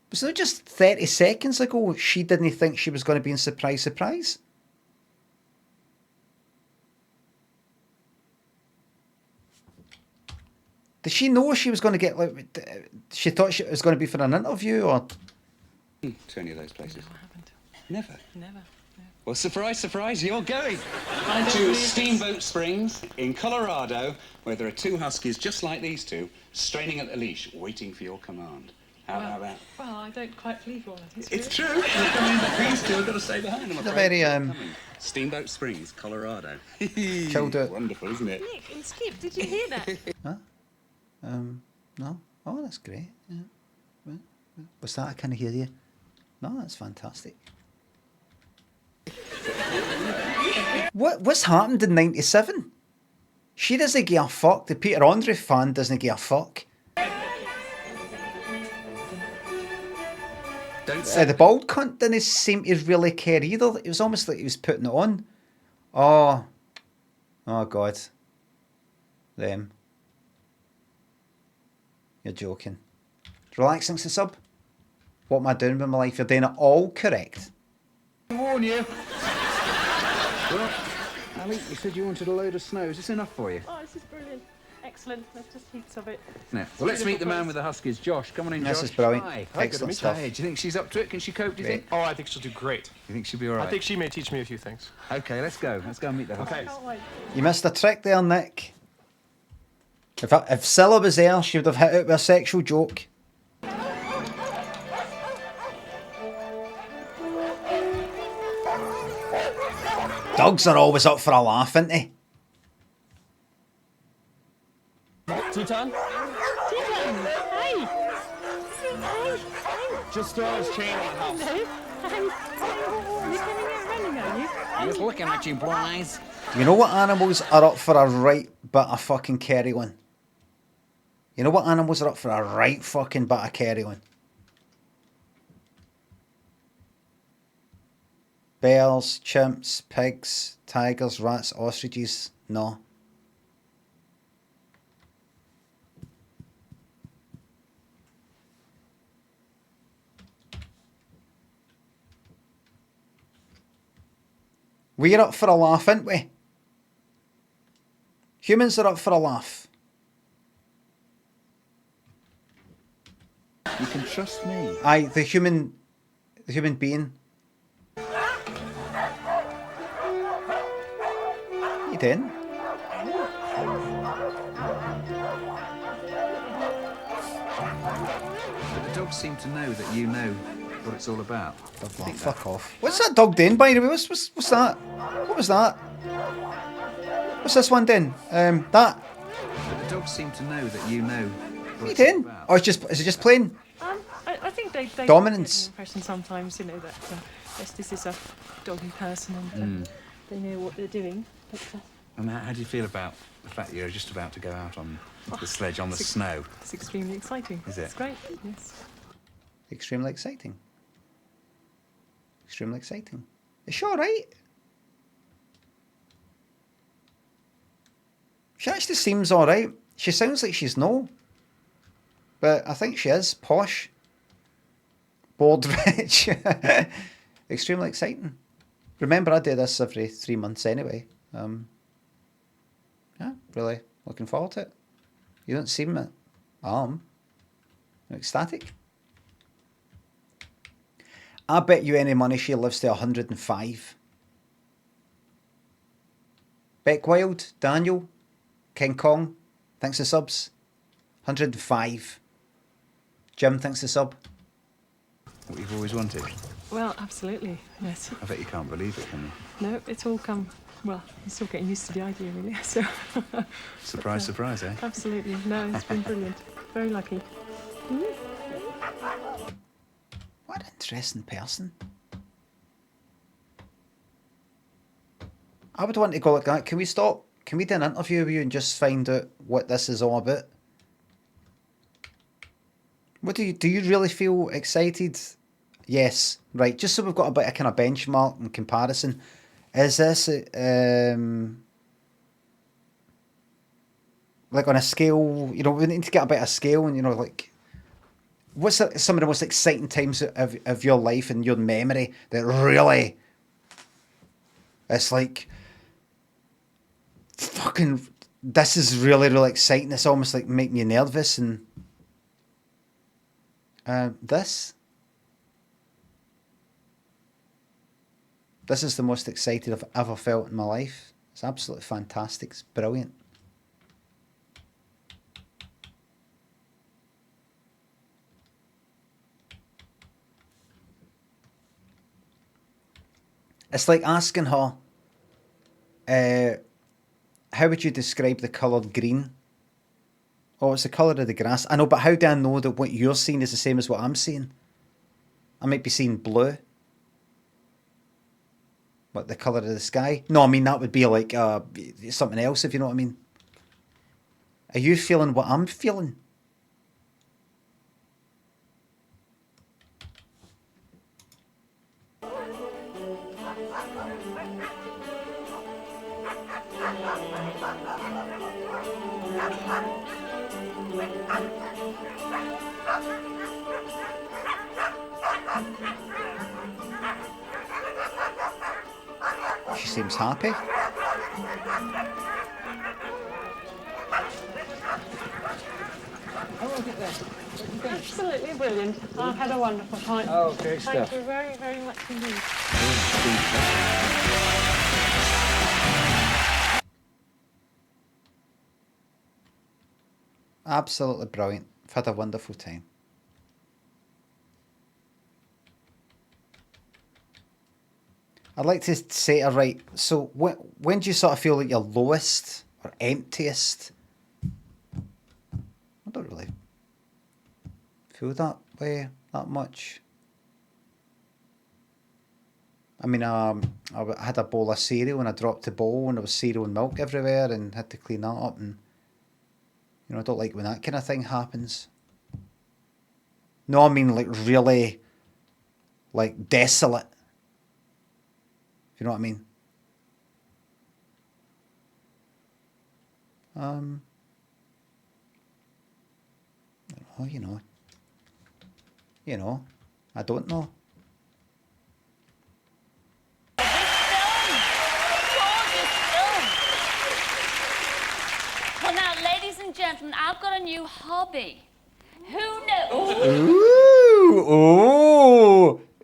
Was it just 30 seconds ago she didn't think she was going to be in surprise? Did she know she was going to get, like, she thought it was going to be for an interview, or? To any of those places? No, I haven't. Never? Never. No. Well, surprise, surprise, you're going I don't to believe Steamboat Springs in Colorado, where there are two huskies just like these two, straining at the leash, waiting for your command. How about that? Well, I don't quite believe all of this. It's true. They're coming, but these two have got to stay behind, I'm They're afraid. very, They're coming. Steamboat Springs, Colorado. Killed it. Wonderful, isn't it? Nick and Skip, did you hear that? Huh? No? Oh, that's great. Yeah. What's that? I can't hear you. No, that's fantastic. What's happened in '97? She doesn't give a fuck. The Peter Andre fan doesn't give a fuck. The bald cunt didn't seem to really care either. It was almost like he was putting it on. Oh God. Them. You're joking. Relaxing to sub. What am I doing with my life? You're doing it all correct. I warn you. Well, Ali, you said you wanted a load of snow. Is this enough for you? Oh, this is brilliant. Excellent. There's just heaps of it. No. Well, let's meet the man with the huskies, Josh. Come on in, Josh. This is brilliant. Hi. Excellent stuff. Hey, do you think she's up to it? Can she cope, do you think? Oh, I think she'll do great. You think she'll be all right? I think she may teach me a few things. Okay, let's go. Let's go and meet the huskies. Okay. You missed a trick there, Nick. If Cilla was there, she would have hit out with a sexual joke. Dogs are always up for a laugh, aren't they? Teton? Hey! Just throw his chain on the house. You're coming out running, are you? Just looking at you, blue eyes. You know what animals are up for a right bit of fucking carry-on? You know what animals are up for a right fucking bit of carry-on? Bears, chimps, pigs, tigers, rats, ostriches. No. We're up for a laugh, aren't we? Humans are up for a laugh. You can trust me. Aye, the human being. You doing? But the dogs seem to know that you know what it's all about. Oh, fuck off. What's that dog doing, by the way? What's that? What was that? What's this one doing? That. But the dogs seem to know that you know What are what you it's all doing? about. Or is it just playing? I think they Dominance. get the impression sometimes, you know, that yes, this is a doggy person and they know what they're doing. But, And how do you feel about the fact that you're just about to go out on the sledge on the snow? it's extremely exciting. Is it? It's great, yes. Extremely exciting. Extremely exciting. Is she alright? She actually seems alright. She sounds like she's no. But I think she is. Posh. Bored rich. Extremely exciting. Remember, I do this every 3 months anyway. Yeah, really looking forward to it. You don't seem it. I'm ecstatic. I bet you any money she lives to 105. Beck Wild, Daniel, King Kong, thanks for subs. 105. Jim, thanks for sub. What you've always wanted? Well, absolutely, yes. I bet you can't believe it, can you? No, it's all come. Well, I'm still getting used to the idea, really. So. Surprise, surprise, eh? Absolutely. No, it's been brilliant. Very lucky. What an interesting person. I would want to go like that. Can we stop? Can we do an interview with you and just find out what this is all about? What do you really feel excited? Yes, right. Just so we've got a bit of kind of benchmark and comparison. Is this like on a scale? You know, we need to get a bit of scale, and you know, like what's some of the most exciting times of your life and your memory that really, it's like, fucking, this is really, really exciting. It's almost like making you nervous. And this is the most excited I've ever felt in my life. It's absolutely fantastic. It's brilliant. It's like asking her, how would you describe the colour green? Oh, it's the colour of the grass. I know, but how do I know that what you're seeing is the same as what I'm seeing? I might be seeing blue. What, the colour of the sky? No, I mean, that would be like something else, if you know what I mean. Are you feeling what I'm feeling? She seems happy. Absolutely brilliant. I've had a wonderful time. Oh, great Thank stuff. you very, very much indeed. Absolutely brilliant. I've had a wonderful time. I'd like to say to her, right, so when do you sort of feel like you're lowest or emptiest? I don't really feel that way that much. I mean, I had a bowl of cereal and I dropped the bowl and there was cereal and milk everywhere and had to clean that up, and you know, I don't like when that kind of thing happens. No, I mean like really, like desolate. If you know what I mean. I don't know, you know, I don't know. Well, now, ladies and gentlemen, I've got a new hobby. Who knows? Ooh,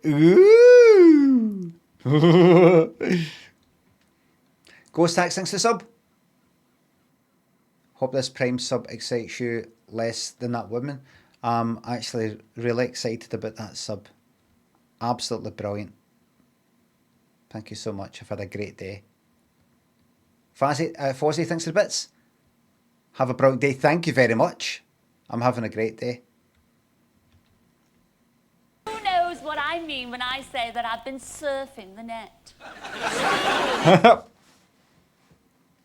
ooh. Ghost Tax, thanks for the sub. Hope this Prime sub excites you less than that woman. I'm actually really excited about that sub. Absolutely brilliant. Thank you so much. I've had a great day. Fozzie, thanks for the bits. Have a brilliant day. Thank you very much. I'm having a great day. Who knows what I mean when I say that I've been surfing the net?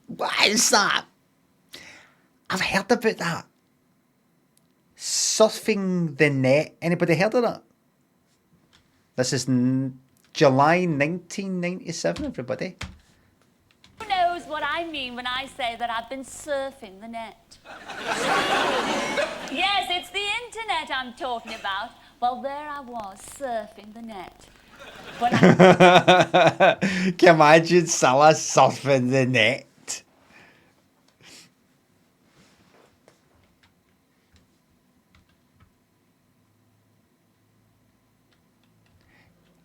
What is that? I've heard about that. Surfing the net. Anybody heard of that? This is July 1997, everybody. Who knows what I mean when I say that I've been surfing the net? Yes, it's the internet I'm talking about. Well, there I was, surfing the net. But Can you imagine Cilla surfing the net?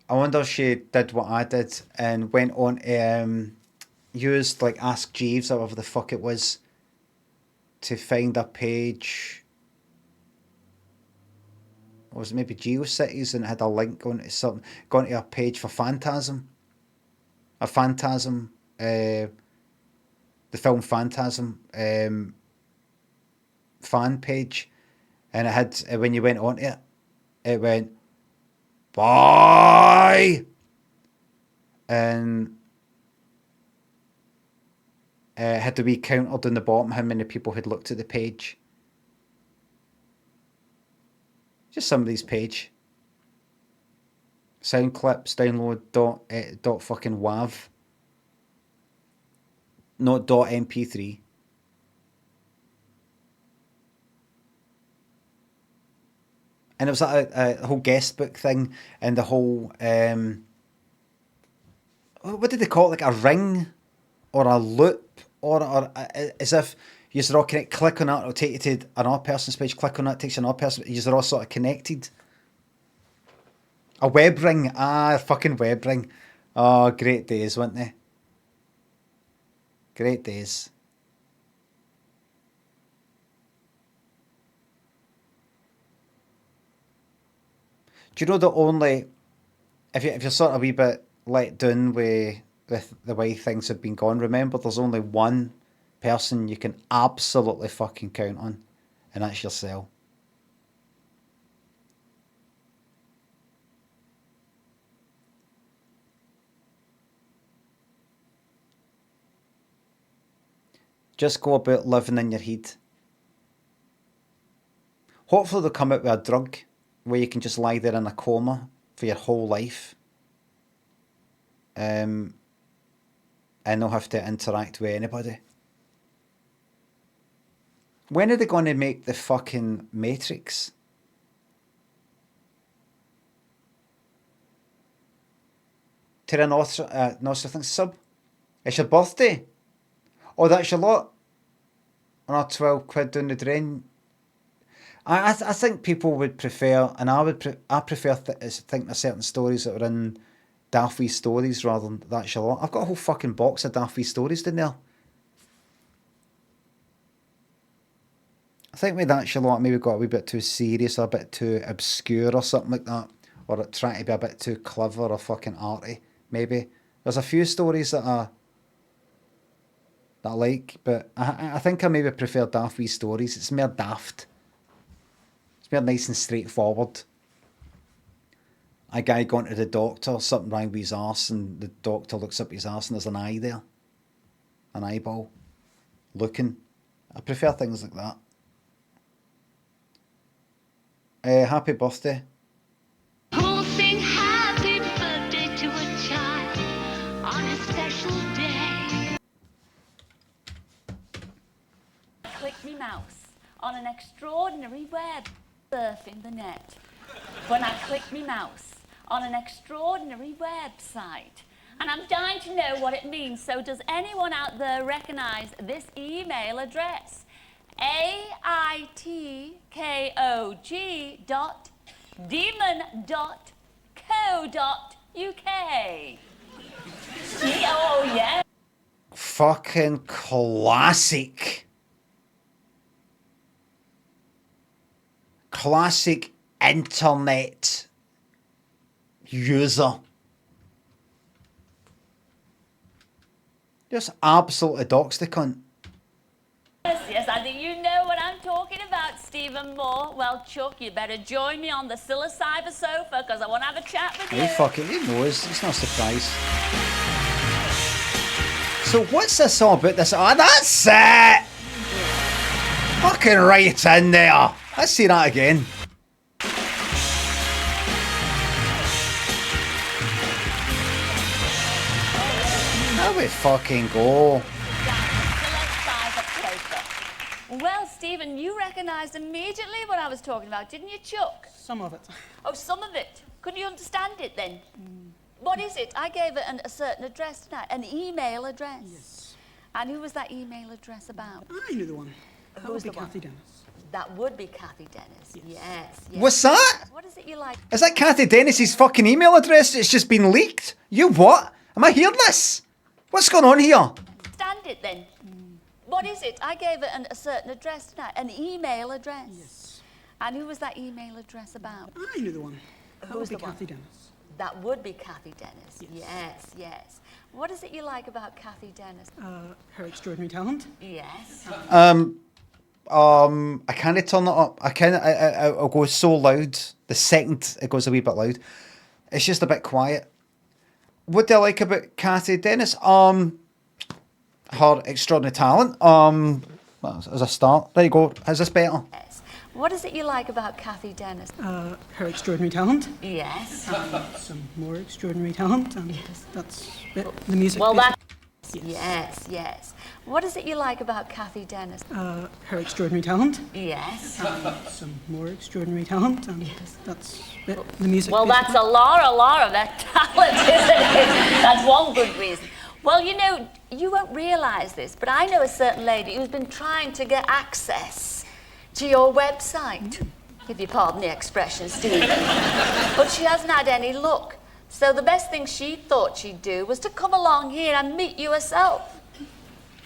I wonder if she did what I did and went on used like Ask Jeeves or whatever the fuck it was to find a page. Or was it maybe GeoCities, and it had a link going to something, gone to a page for Phantasm. A Phantasm, the film Phantasm fan page, and it had when you went onto it, it went bye, and it had to be counted on the bottom how many people had looked at the page. Just somebody's page. Sound clips, download dot fucking wav. Not dot mp3. And it was like a whole guest book thing, and the whole what did they call it? Like a ring or a loop, or as if you're all connected. Click on that, it'll take you to another person's page. Click on that, takes you to another person. You're all sort of connected. A web ring, fucking web ring. Oh, great days, weren't they? Great days. Do you know the only, if you're sort of a wee bit let down with the way things have been gone, remember there's only one person you can absolutely fucking count on, and that's yourself. Just go about living in your head. Hopefully they'll come out with a drug where you can just lie there in a coma for your whole life. And not have to interact with anybody. When are they going to make the fucking Matrix? Tara Nostra thinks, sub, it's your birthday. Oh, that's your lot. Another 12 quid down the drain. I think people would prefer, and I prefer think of certain stories that are in Daft Wee Stories rather than That's Your Lot. I've got a whole fucking box of Daft Wee Stories down there. I think with That's Your Lot maybe got a wee bit too serious or a bit too obscure or something like that. Or trying to be a bit too clever or fucking arty, maybe. There's a few stories that I like, but I think I maybe prefer Daft Wee Stories. It's more daft. It's more nice and straightforward. A guy going to the doctor, something wrong with his arse, and the doctor looks up his arse and there's an eye there. An eyeball. Looking. I prefer things like that. Happy birthday. Who'll sing happy birthday to a child on a special day? Click me mouse on an extraordinary web surfing the net. When I click me mouse on an extraordinary website. And I'm dying to know what it means, so does anyone out there recognise this email address? AITKOG.demon.co.uk. Oh, yeah. Fucking classic. Classic internet user. Just absolutely doxed the cunt. Yes, I think you know what I'm talking about, Stephen Moore. Well, Chuck, you better join me on the Cilla Cyber Sofa, because I want to have a chat with you. He fucking, he knows. It's not a surprise. So what's this all about? This? Oh, that's it! Fucking right in there. Let's see that again. There we fucking go. Well, Stephen, you recognised immediately what I was talking about, didn't you, Chuck? Some of it. Oh, some of it. Couldn't you understand it then? What is it? I gave it a certain address tonight, an email address. Yes. And who was that email address about? I knew the one. Who was the Kathy one? Dennis. That would be Kathy Dennis. Yes. What's that? What is it you like? Is that Kathy Dennis's fucking email address? It's just been leaked. You what? Am I hearing this? What's going on here? Understand it then? What is it? I gave it a certain address tonight, an email address. Yes. And who was that email address about? I knew the one. Who was the one? Kathy Dennis. That would be Kathy Dennis. Yes. What is it you like about Kathy Dennis? Her extraordinary talent. Yes. I can't turn it up. I'll go so loud. The second it goes a wee bit loud, it's just a bit quiet. What do I like about Kathy Dennis? Her extraordinary talent. As a start. There you go. Is this better? Yes. What is it you like about Kathy Dennis? Her extraordinary talent. Yes. Some more extraordinary talent, and that's it. The music. Well, that Yes, yes. What is it you like about Kathy Dennis? Her extraordinary talent. Yes. Some more extraordinary talent. That's it. The music. Well, that's a lot of that talent, isn't it? That's one good reason. Well, you know, you won't realise this, but I know a certain lady who's been trying to get access to your website, if you pardon the expression, Stephen. But she hasn't had any luck. So the best thing she thought she'd do was to come along here and meet you herself.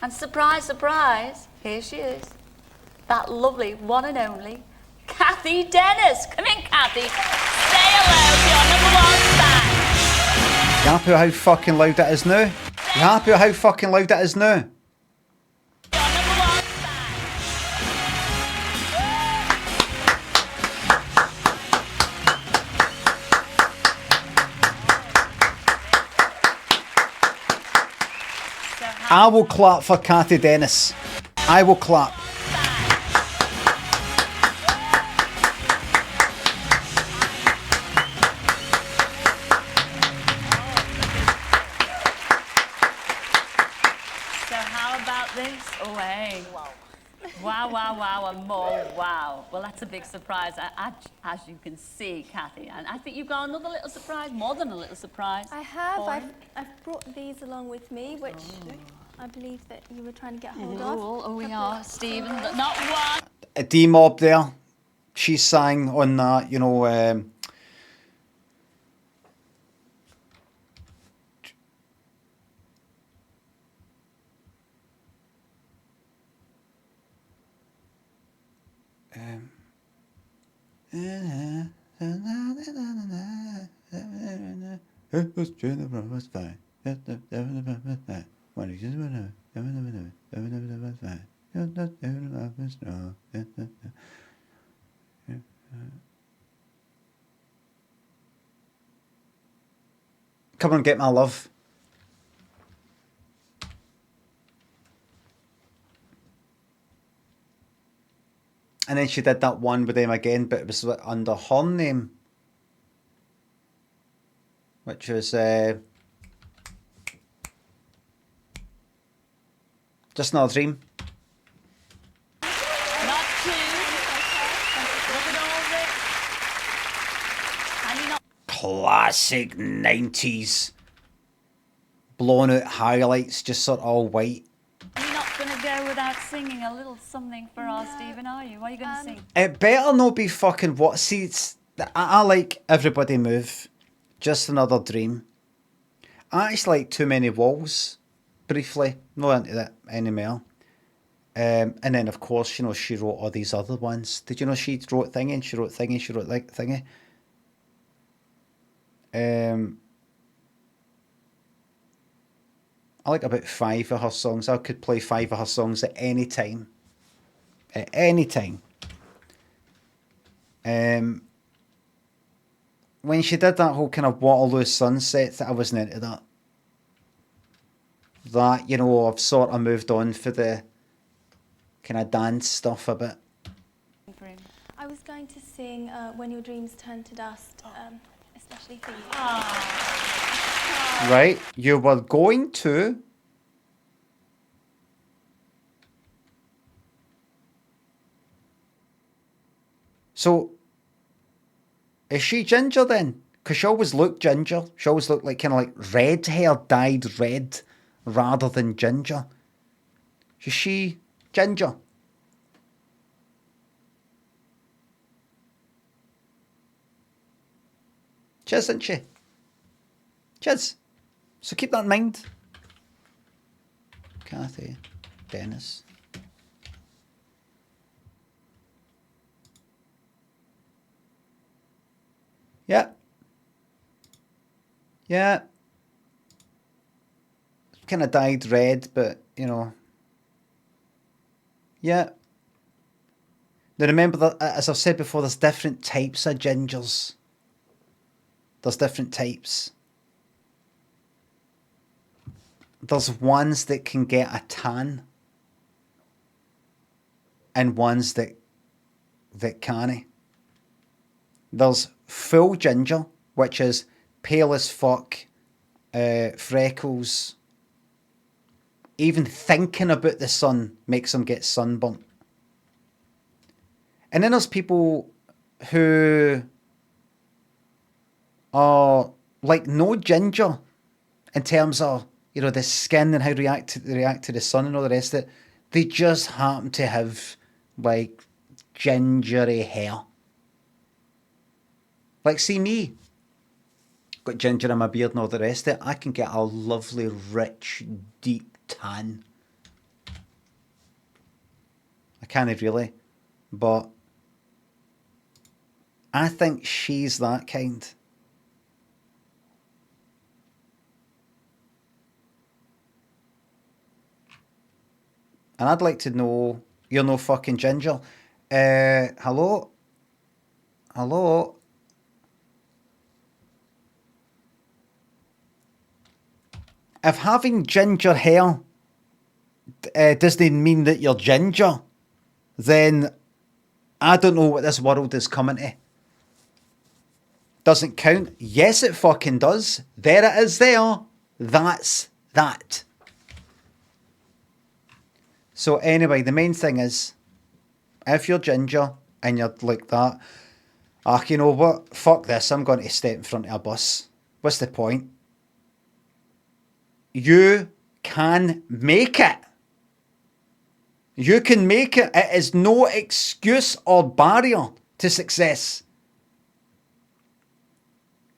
And surprise, surprise, here she is. That lovely one and only Kathy Dennis. Come in, Kathy. Say hello to your number one fan. You happy with how fucking loud that is now? You happy with how fucking loud that is now? I will clap for Kathy Dennis. I will clap. So how about this? Oh, hey. Wow, wow, wow, and more wow. Well, that's a big surprise, as you can see, Kathy. And I think you've got another little surprise, more than a little surprise. I have. for I've brought these along with me, which I believe that you were trying to get hold of. Oh, we are, Stephen. Not one. A D-Mob there. She sang on that, you know, Come on, Get My Love. And then she did that one with them again, but it was under her name, which was Just Another Dream. Not two. Look at all this. And you're not Classic 90s. Blown out highlights, just sort of all white. You're not going to go without singing a little something for our Stephen, are you? What are you going to sing? It better not be fucking what. See, I like Everybody Move. Just Another Dream. I actually like Too Many Walls, briefly. Not into that anymore. And then, of course, you know, she wrote all these other ones. Did you know she wrote Thingy and she wrote Thingy, she wrote like Thingy? I like about 5 of her songs. I could play 5 of her songs at any time. At any time. When she did that whole kind of Waterloo Sunset, I wasn't into that. That, you know, I've sort of moved on for the kind of dance stuff a bit. I was going to sing When Your Dreams Turn to Dust, especially for you. Right, you were going to... So, is she ginger then? Because she always looked ginger. She always looked like kind of like red hair dyed red rather than ginger. Is she ginger? She is, isn't she? She is. So keep that in mind. Kathy Dennis. Yeah. Yeah. Kind of dyed red, but, you know. Yeah. Now remember that, as I've said before, there's different types of gingers. There's different types. There's ones that can get a tan. And ones that can't. There's full ginger, which is pale as fuck, freckles, even thinking about the sun makes them get sunburnt. And then there's people who are like no ginger in terms of, you know, the skin and how they react to the sun and all the rest of it. They just happen to have like gingery hair. Like, see me, got ginger in my beard and all the rest of it. I can get a lovely, rich, deep tan. I can't really, but I think she's that kind. And I'd like to know, you're no fucking ginger. Hello? Hello? If having ginger hair doesn't mean that you're ginger, then I don't know what this world is coming to. Doesn't count? Yes, it fucking does. There it is there. That's that. So anyway, the main thing is, if you're ginger and you're like that, you know what? Fuck this. I'm going to step in front of a bus. What's the point? You can make it. You can make it. It is no excuse or barrier to success.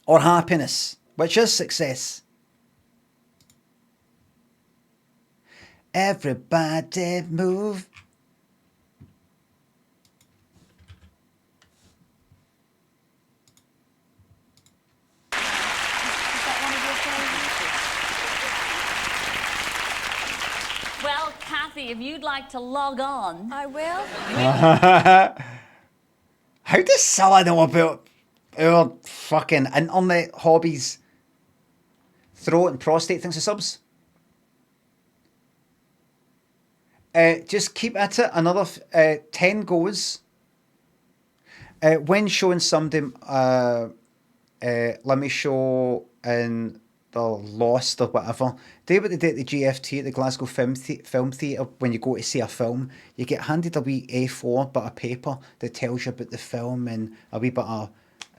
Or happiness, which is success. Everybody move. Well, Kathy, if you'd like to log on. I will. How does Cilla know about our fucking internet hobbies? Throat and prostate things of subs? Just keep at it. Another 10 goes. When showing somebody Limmy show in the Lost or whatever, do what they did at the GFT at the Glasgow Film Theatre. When you go to see a film, you get handed a wee A4 bit of paper that tells you about the film and a wee bit of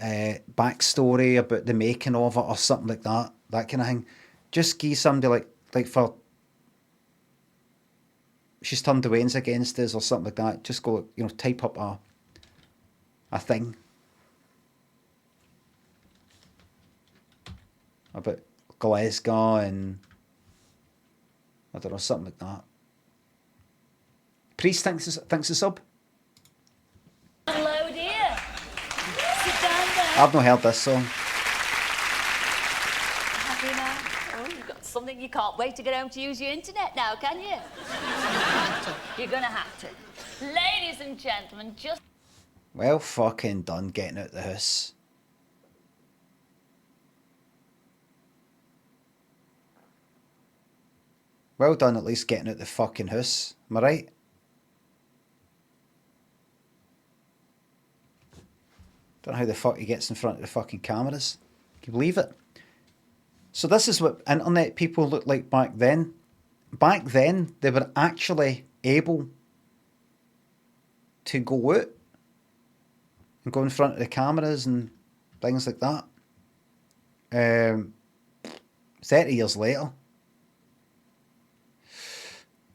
backstory about the making of it or something like that. That kind of thing. Just give somebody like for she's turned the wains against us or something like that. Just go, you know, type up a thing about Glasgow and I don't know, something like that. Priest thanks a sub. Hello, dear. Sit down there. I've not heard this song. Happy now? Oh, you've got something you can't wait to get home to use your internet now, can you? You're gonna have to. Ladies and gentlemen, just... Well fucking done getting out the house. Well done at least getting out the fucking house. Am I right? Don't know how the fuck he gets in front of the fucking cameras. Can you believe it? So this is what internet people looked like back then. Back then, they were actually able to go out and go in front of the cameras and things like that. 30 years later.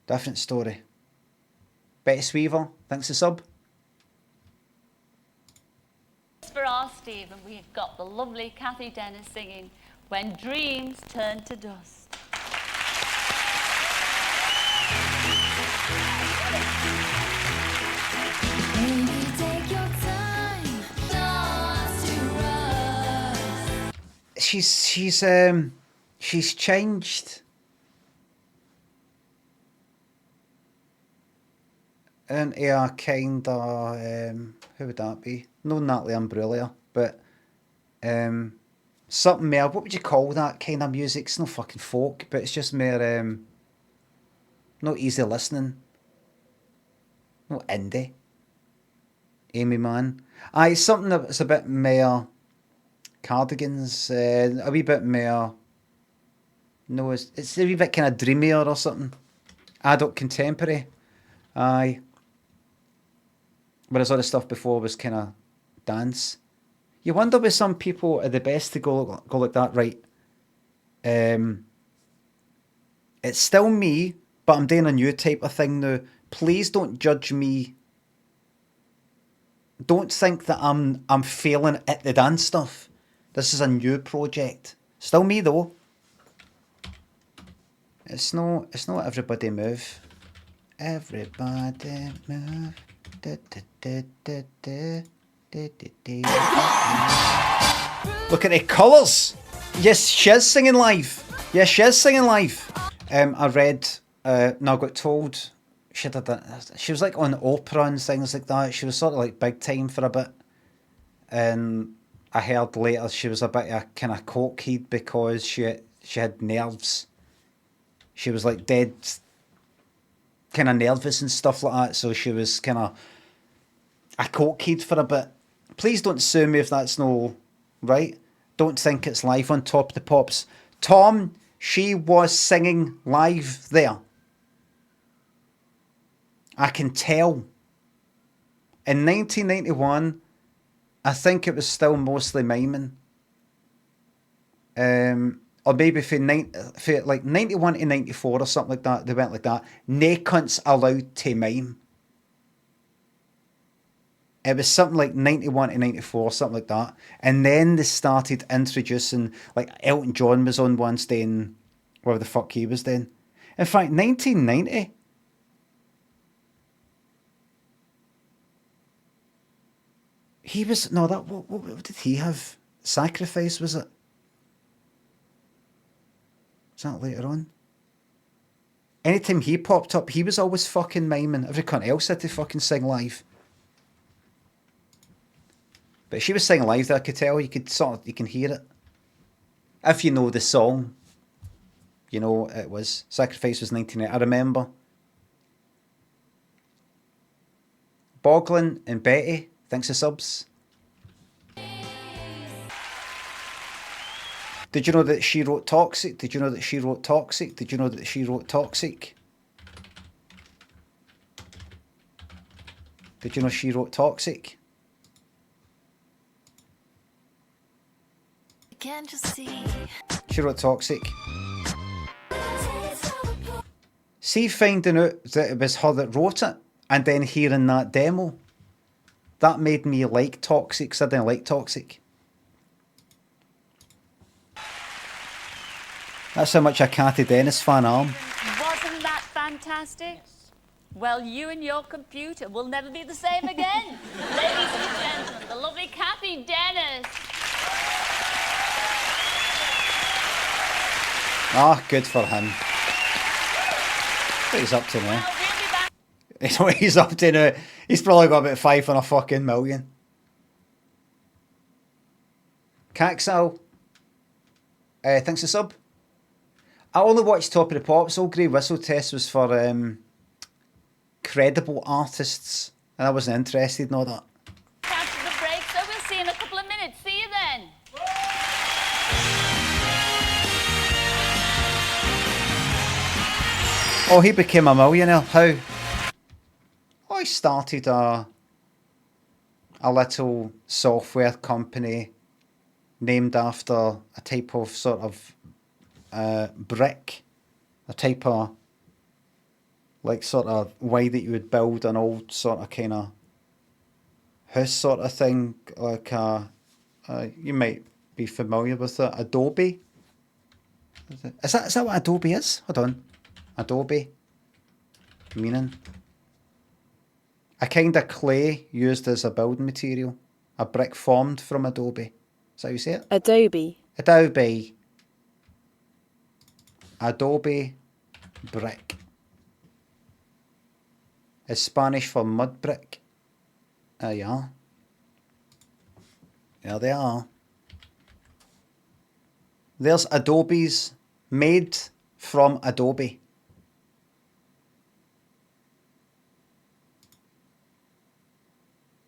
Different story. Betty Sweaver, thanks for sub. for our Stephen, we've got the lovely Kathy Dennis singing When Dreams Turn to Dust. She's changed. Into a kind of who would that be? No Natalie Imbruglia, but something more. What would you call that kind of music? It's no fucking folk, but it's just more not easy listening. Not indie. Amy Mann. Aye, something that's a bit more Cardigans, a wee bit more. No, it's a wee bit kind of dreamier or something. Adult contemporary. Aye. Whereas all the stuff before was kind of dance. You wonder with some people are the best to go like that, right? It's still me, but I'm doing a new type of thing now. Please don't judge me. Don't think that I'm failing at the dance stuff. This is a new project. Still me though. It's not everybody move. Everybody move. Look at the colours. Yes, she is singing live. Yes, she is singing live. I read. No, I got told she did that. She was like on Oprah and things like that. She was sort of like big time for a bit. And I heard later she was a bit of a kind of cokehead because she had nerves. She was like dead, kind of nervous and stuff like that. So she was kind of a cokehead for a bit. Please don't sue me if that's no right. Don't think it's live on Top of the Pops. Tom, she was singing live there. I can tell. In 1991, I think it was still mostly miming. Or maybe for like 91 to 94 or something like that, they went like that. Nae cunts allowed to mime. It was something like 91 to 94, something like that. And then they started introducing, like Elton John was on once then, whatever the fuck he was then. In fact, 1990, he was, no, that, what did he have? Sacrifice, was it? Was that later on? Anytime he popped up, he was always fucking miming. Every cunt else had to fucking sing live. But she was singing live there, I could tell. You can hear it. If you know the song, you know it was. Sacrifice was 1980. I remember. Boglin and Betty, thanks for subs. Did you know that she wrote Toxic? Did you know that she wrote Toxic? Did you know that she wrote Toxic? Did you know she wrote Toxic? Can't you see? She wrote Toxic. See, finding out that it was her that wrote it and then hearing that demo, that made me like Toxic, because I didn't like Toxic. That's how much a Cathy Dennis fan I am. Wasn't that fantastic? Well, you and your computer will never be the same again. Ladies and gentlemen, the lovely Cathy Dennis. Ah, good for him. What he's up to now. It's what he's up to now. He's probably got about 5 fucking million. Caxel, thanks for sub. I only watched Top of the Pops. All Grey Whistle test was for credible artists, and I wasn't interested in all that. After the break, so we'll see you in a couple of minutes. See you then. Oh, he became a millionaire. How? I started a little software company named after a type of sort of brick, a type of like sort of way that you would build an old sort of kind of house sort of thing, like you might be familiar with it, Adobe. Is that what Adobe is? Hold on. Adobe. Meaning. A kind of clay used as a building material. A brick formed from Adobe. Is that how you say it? Adobe. Adobe. Adobe brick. It's Spanish for mud brick. There you are. There they are. There's Adobes made from Adobe.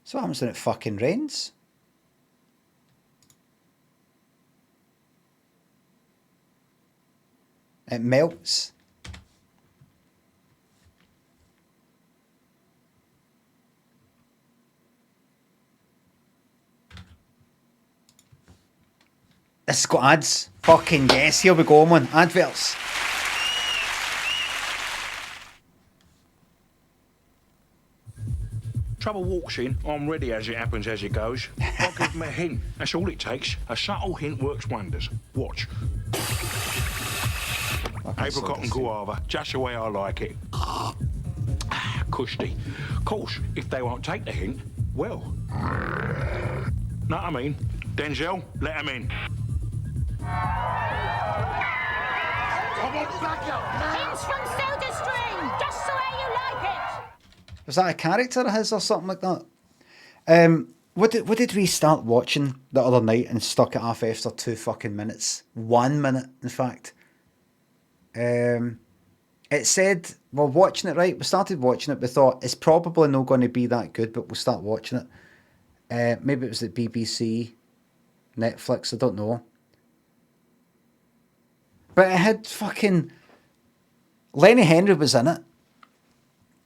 So what happens when it fucking rains? It melts. This has got ads. Fucking yes, here we go, man. Adverts. Trouble walks in, I'm ready as it happens as it goes. I'll give them a hint. That's all it takes. A subtle hint works wonders. Watch. Apricot and guava, just the way I like it. Cushy. Of course, if they won't take the hint, well. Know what I mean? Denzel, let them in. I want backup! Hints from SodaStream! Just the way you like it! Was that a character of his or something like that? What did we start watching the other night and stuck it off after 2 fucking minutes? 1 minute, in fact. It said, we're watching it, right? We started watching it, we thought, it's probably not going to be that good, but we'll start watching it. Maybe it was at BBC, Netflix, I don't know. But it had fucking... Lenny Henry was in it.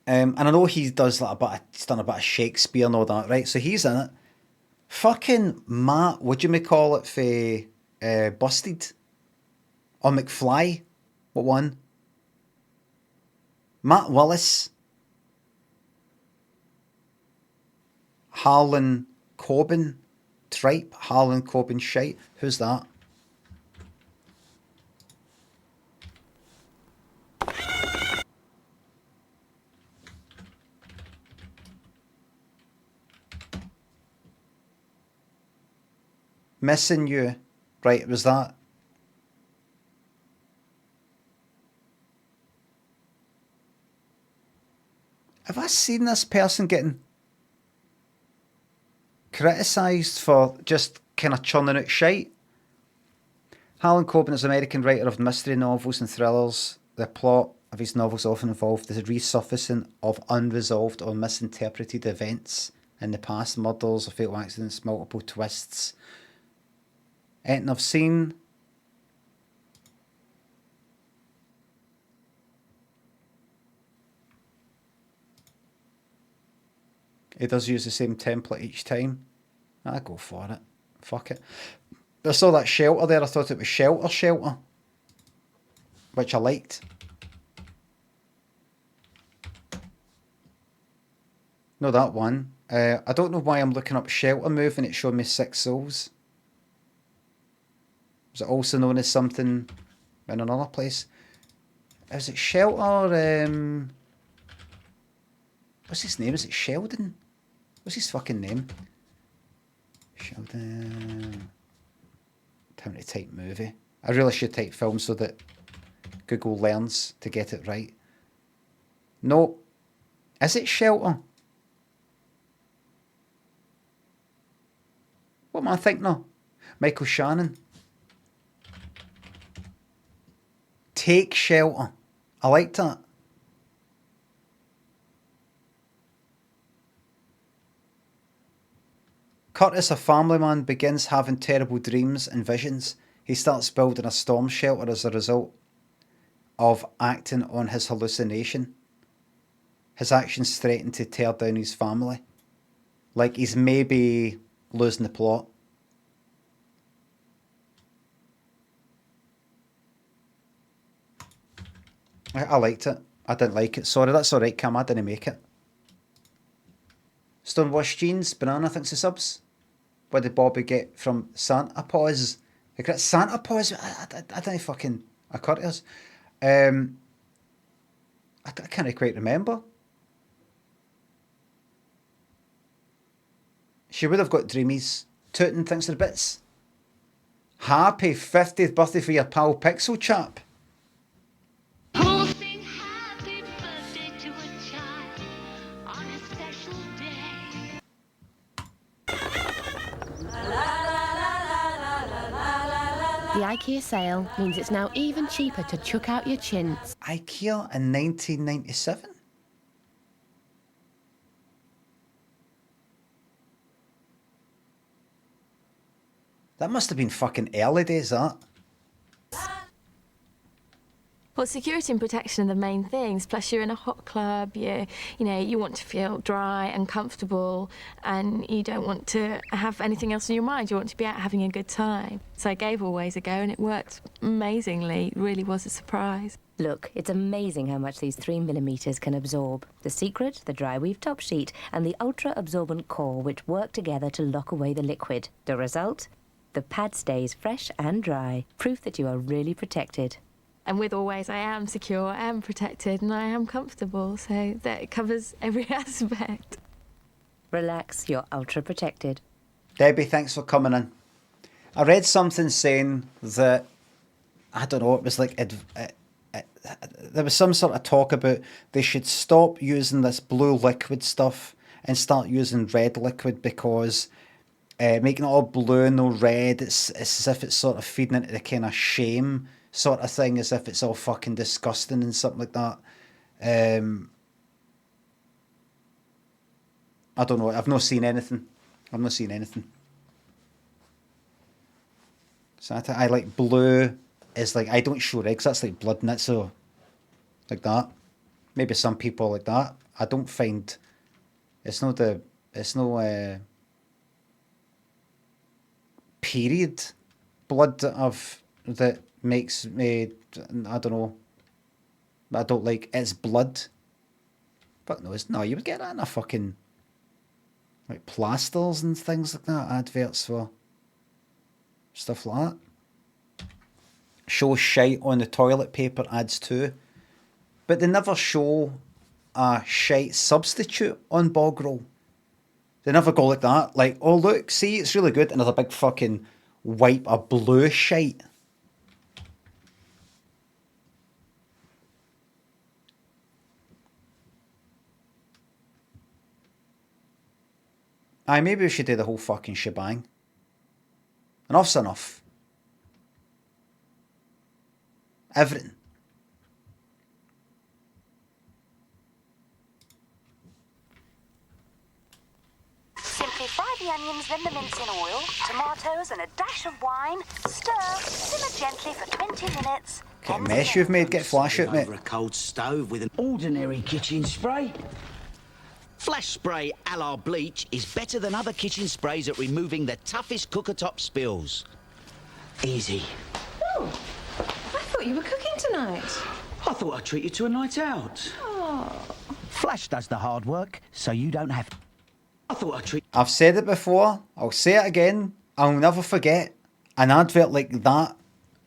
And I know he does like he's done a bit of Shakespeare and all that, right? So he's in it. Fucking Matt, what you call it for Busted? Or McFly? What one? Matt Willis. Harlan Coben. Tripe. Harlan Coben shite. Who's that? Missing You. Right, it was that. Have I seen this person getting criticised for just kind of churning out shite? Harlan Coben is an American writer of mystery novels and thrillers. The plot of his novels often involved the resurfacing of unresolved or misinterpreted events in the past, murders or fatal accidents, multiple twists. Anything I've seen. He does use the same template each time. I go for it. Fuck it. I saw that Shelter there. I thought it was Shelter. Which I liked. No, that one. I don't know why I'm looking up Shelter Move and it showed me 6 souls. Was it also known as something in another place? Is it Shelter? What's his name? Is it Sheldon? What's his fucking name? Sheldon. Time to type movie. I really should type film so that Google learns to get it right. No. Is it Shelter? What am I thinking of? Michael Shannon. Take Shelter. I liked that. Curtis, a family man, begins having terrible dreams and visions. He starts building a storm shelter as a result of acting on his hallucination. His actions threaten to tear down his family. Like he's maybe losing the plot. I liked it. I didn't like it. Sorry, that's alright, Cam. I didn't make it. Stonewashed Jeans, Banana thinks the subs. What did Bobby get from Santa Paws? He got Santa Paws? I didn't fucking occur to us. I can't quite remember. She would have got Dreamies. Tootin thinks they're bits. Happy 50th birthday for your pal Pixel Chap. Who'll sing happy birthday to a child on a special day? The IKEA sale means it's now even cheaper to chuck out your chintz. IKEA in 1997? That must have been fucking early days, that. Well, security and protection are the main things. Plus, you're in a hot club. You know, you want to feel dry and comfortable, and you don't want to have anything else in your mind. You want to be out having a good time. So I gave Always a go, and it worked amazingly. It really was a surprise. Look, it's amazing how much these 3mm can absorb. The secret, the dry weave top sheet, and the ultra-absorbent core which work together to lock away the liquid. The result? The pad stays fresh and dry. Proof that you are really protected. And with Always, I am secure, I am protected, and I am comfortable, so that it covers every aspect. Relax, you're ultra-protected. Debbie, thanks for coming in. I read something saying that, I don't know, it was like, there was some sort of talk about they should stop using this blue liquid stuff and start using red liquid because making it all blue and no red, it's as if it's sort of feeding into the kind of shame sort of thing, as if it's all fucking disgusting and something like that. I don't know. I've not seen anything. So I like blue is like, I don't show eggs. That's like blood, and that's so like that. Maybe some people like that. I don't find it's no period blood that makes me, I don't know. I don't like it's blood. But no, you would get that in a fucking like plasters and things like that, adverts for stuff like that. Show shite on the toilet paper ads too. But they never show a shite substitute on bog roll. They never go like that. Like, oh look, see, it's really good, and there's a big fucking wipe of blue shite. Aye, maybe we should do the whole fucking shebang. Enough's enough. Everything. Simply fry the onions, then the mince in oil, tomatoes and a dash of wine. Stir, simmer gently for 20 minutes. Get a mess you've made, get flash out, mate. Over a cold stove with an ordinary kitchen spray. Flash spray a la bleach is better than other kitchen sprays at removing the toughest cooker-top spills. Easy. Oh, I thought you were cooking tonight. I thought I'd treat you to a night out. Oh. Flash does the hard work, so you don't have to. I thought I'd treat... I've said it before, I'll say it again, I'll never forget. An advert like that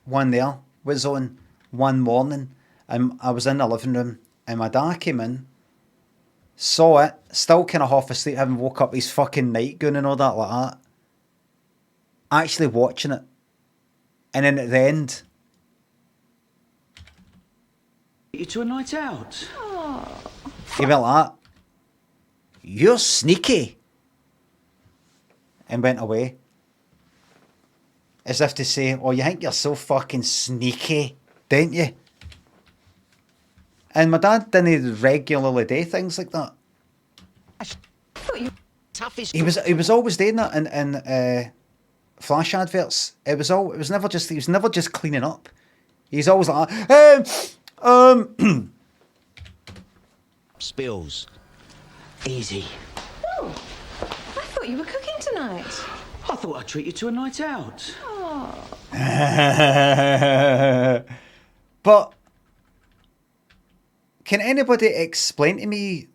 one there was on one morning, and I was in the living room, and my dad came in, saw it, still kind of half asleep, having woke up his fucking night gown and all that like that. Actually watching it. And then at the end... You to a night out. Oh. He went like that. You're sneaky. And went away. As if to say, oh, you think you're so fucking sneaky, don't you? And my dad didn't regularly do things like that. He was always doing that in flash adverts. He was never just cleaning up. He's always like, spills. Easy. Oh, I thought you were cooking tonight. I thought I'd treat you to a night out. Oh. But can anybody explain to me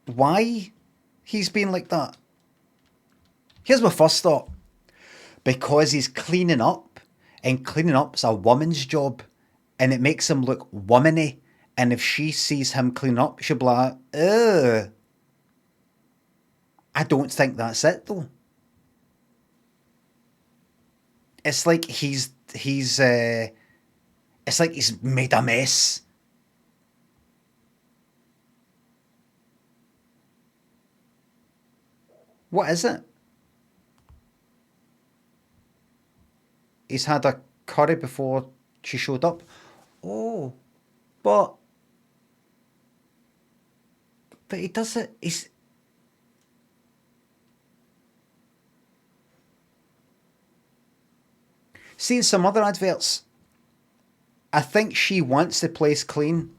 why he's been like that? Here's my first thought. Because he's cleaning up, and cleaning up's a woman's job, and it makes him look womany. And if she sees him clean up, she'll be like, ugh. I don't think that's it though. It's like he's made a mess. What is it? He's had a curry before she showed up. Oh, but he does it. He's seen some other adverts. I think she wants the place clean,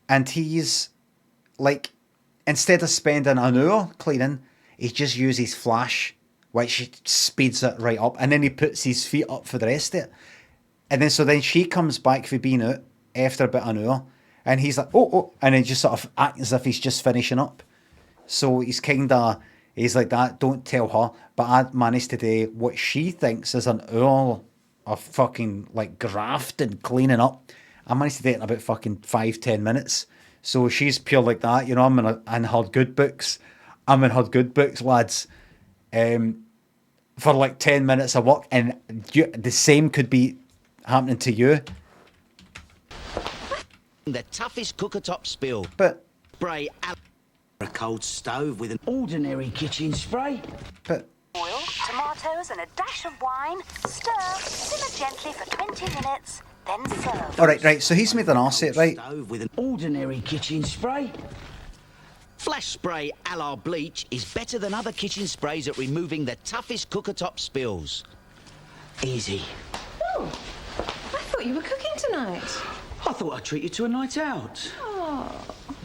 and he's like, instead of spending an hour cleaning, he just uses flash, which speeds it right up, and then he puts his feet up for the rest of it. And then so then she comes back for being out after about an hour, and he's like, oh, and then just sort of acts as if he's just finishing up. So he's like that, don't tell her, but I managed to do what she thinks is an hour of fucking like graft and cleaning up. I managed to do it in about fucking 5-10 minutes. So she's pure like that, you know. I'm in her good books. I'm in her good books, lads. For like 10 minutes of work, and the same could be happening to you. The toughest cooker top spill. But spray a cold stove with an ordinary kitchen spray. But Oil, tomatoes, and a dash of wine. Stir, simmer gently for 20 minutes, then serve. all right. So he's made an arse it, right? Stove with an ordinary kitchen spray. Flash spray a la bleach is better than other kitchen sprays at removing the toughest cooker top spills. Easy. Oh, I thought you were cooking tonight. I thought I'd treat you to a night out. Oh.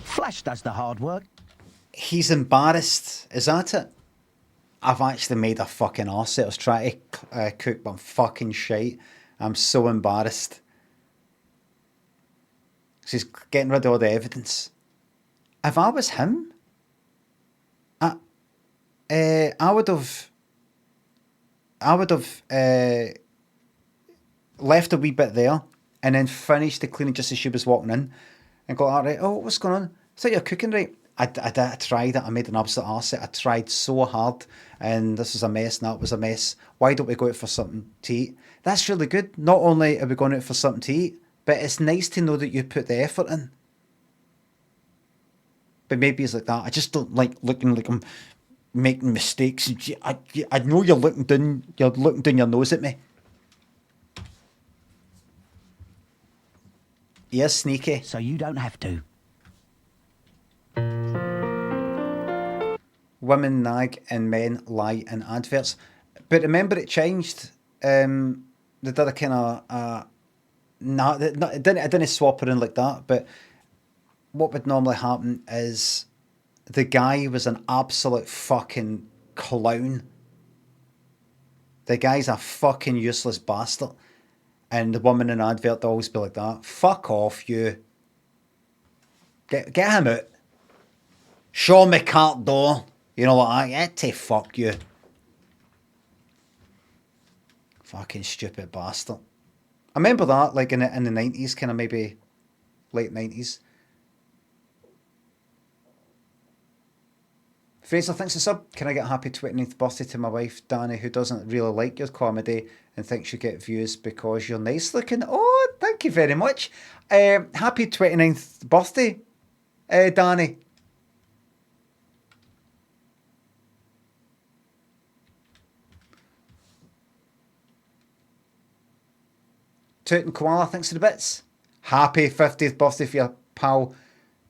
Flash does the hard work. He's embarrassed. Is that it? I've actually made a fucking arse. I was trying to cook, but I'm fucking shite. I'm so embarrassed. She's getting rid of all the evidence. If I was him, I would have left a wee bit there and then finished the cleaning just as she was walking in and got, all right, oh, what's going on? I thought you were cooking, right? I tried it. I made an absolute arse. I tried so hard, and this was a mess, and that was a mess. Why don't we go out for something to eat? That's really good. Not only are we going out for something to eat, but it's nice to know that you put the effort in. But maybe it's like that. I just don't like looking like I'm making mistakes. I know you're looking down your nose at me. Yes, sneaky. So you don't have to. Women nag and men lie in adverts. But remember, it changed. They did a kind of it didn't swap her in like that. But what would normally happen is the guy was an absolute fucking clown. The guy's a fucking useless bastard, and the woman in the advert would always be like that. Fuck off, you. Get him out. Show me cart door. You know what? I had to fuck you. Fucking stupid bastard. I remember that, like in the 90s, kind of maybe late 90s. Fraser thinks it's up. Can I get a happy 29th birthday to my wife, Danny, who doesn't really like your comedy and thinks you get views because you're nice looking? Oh, thank you very much. Happy 29th birthday, Danny. Toot and Koala thinks of the bits. Happy 50th birthday for your pal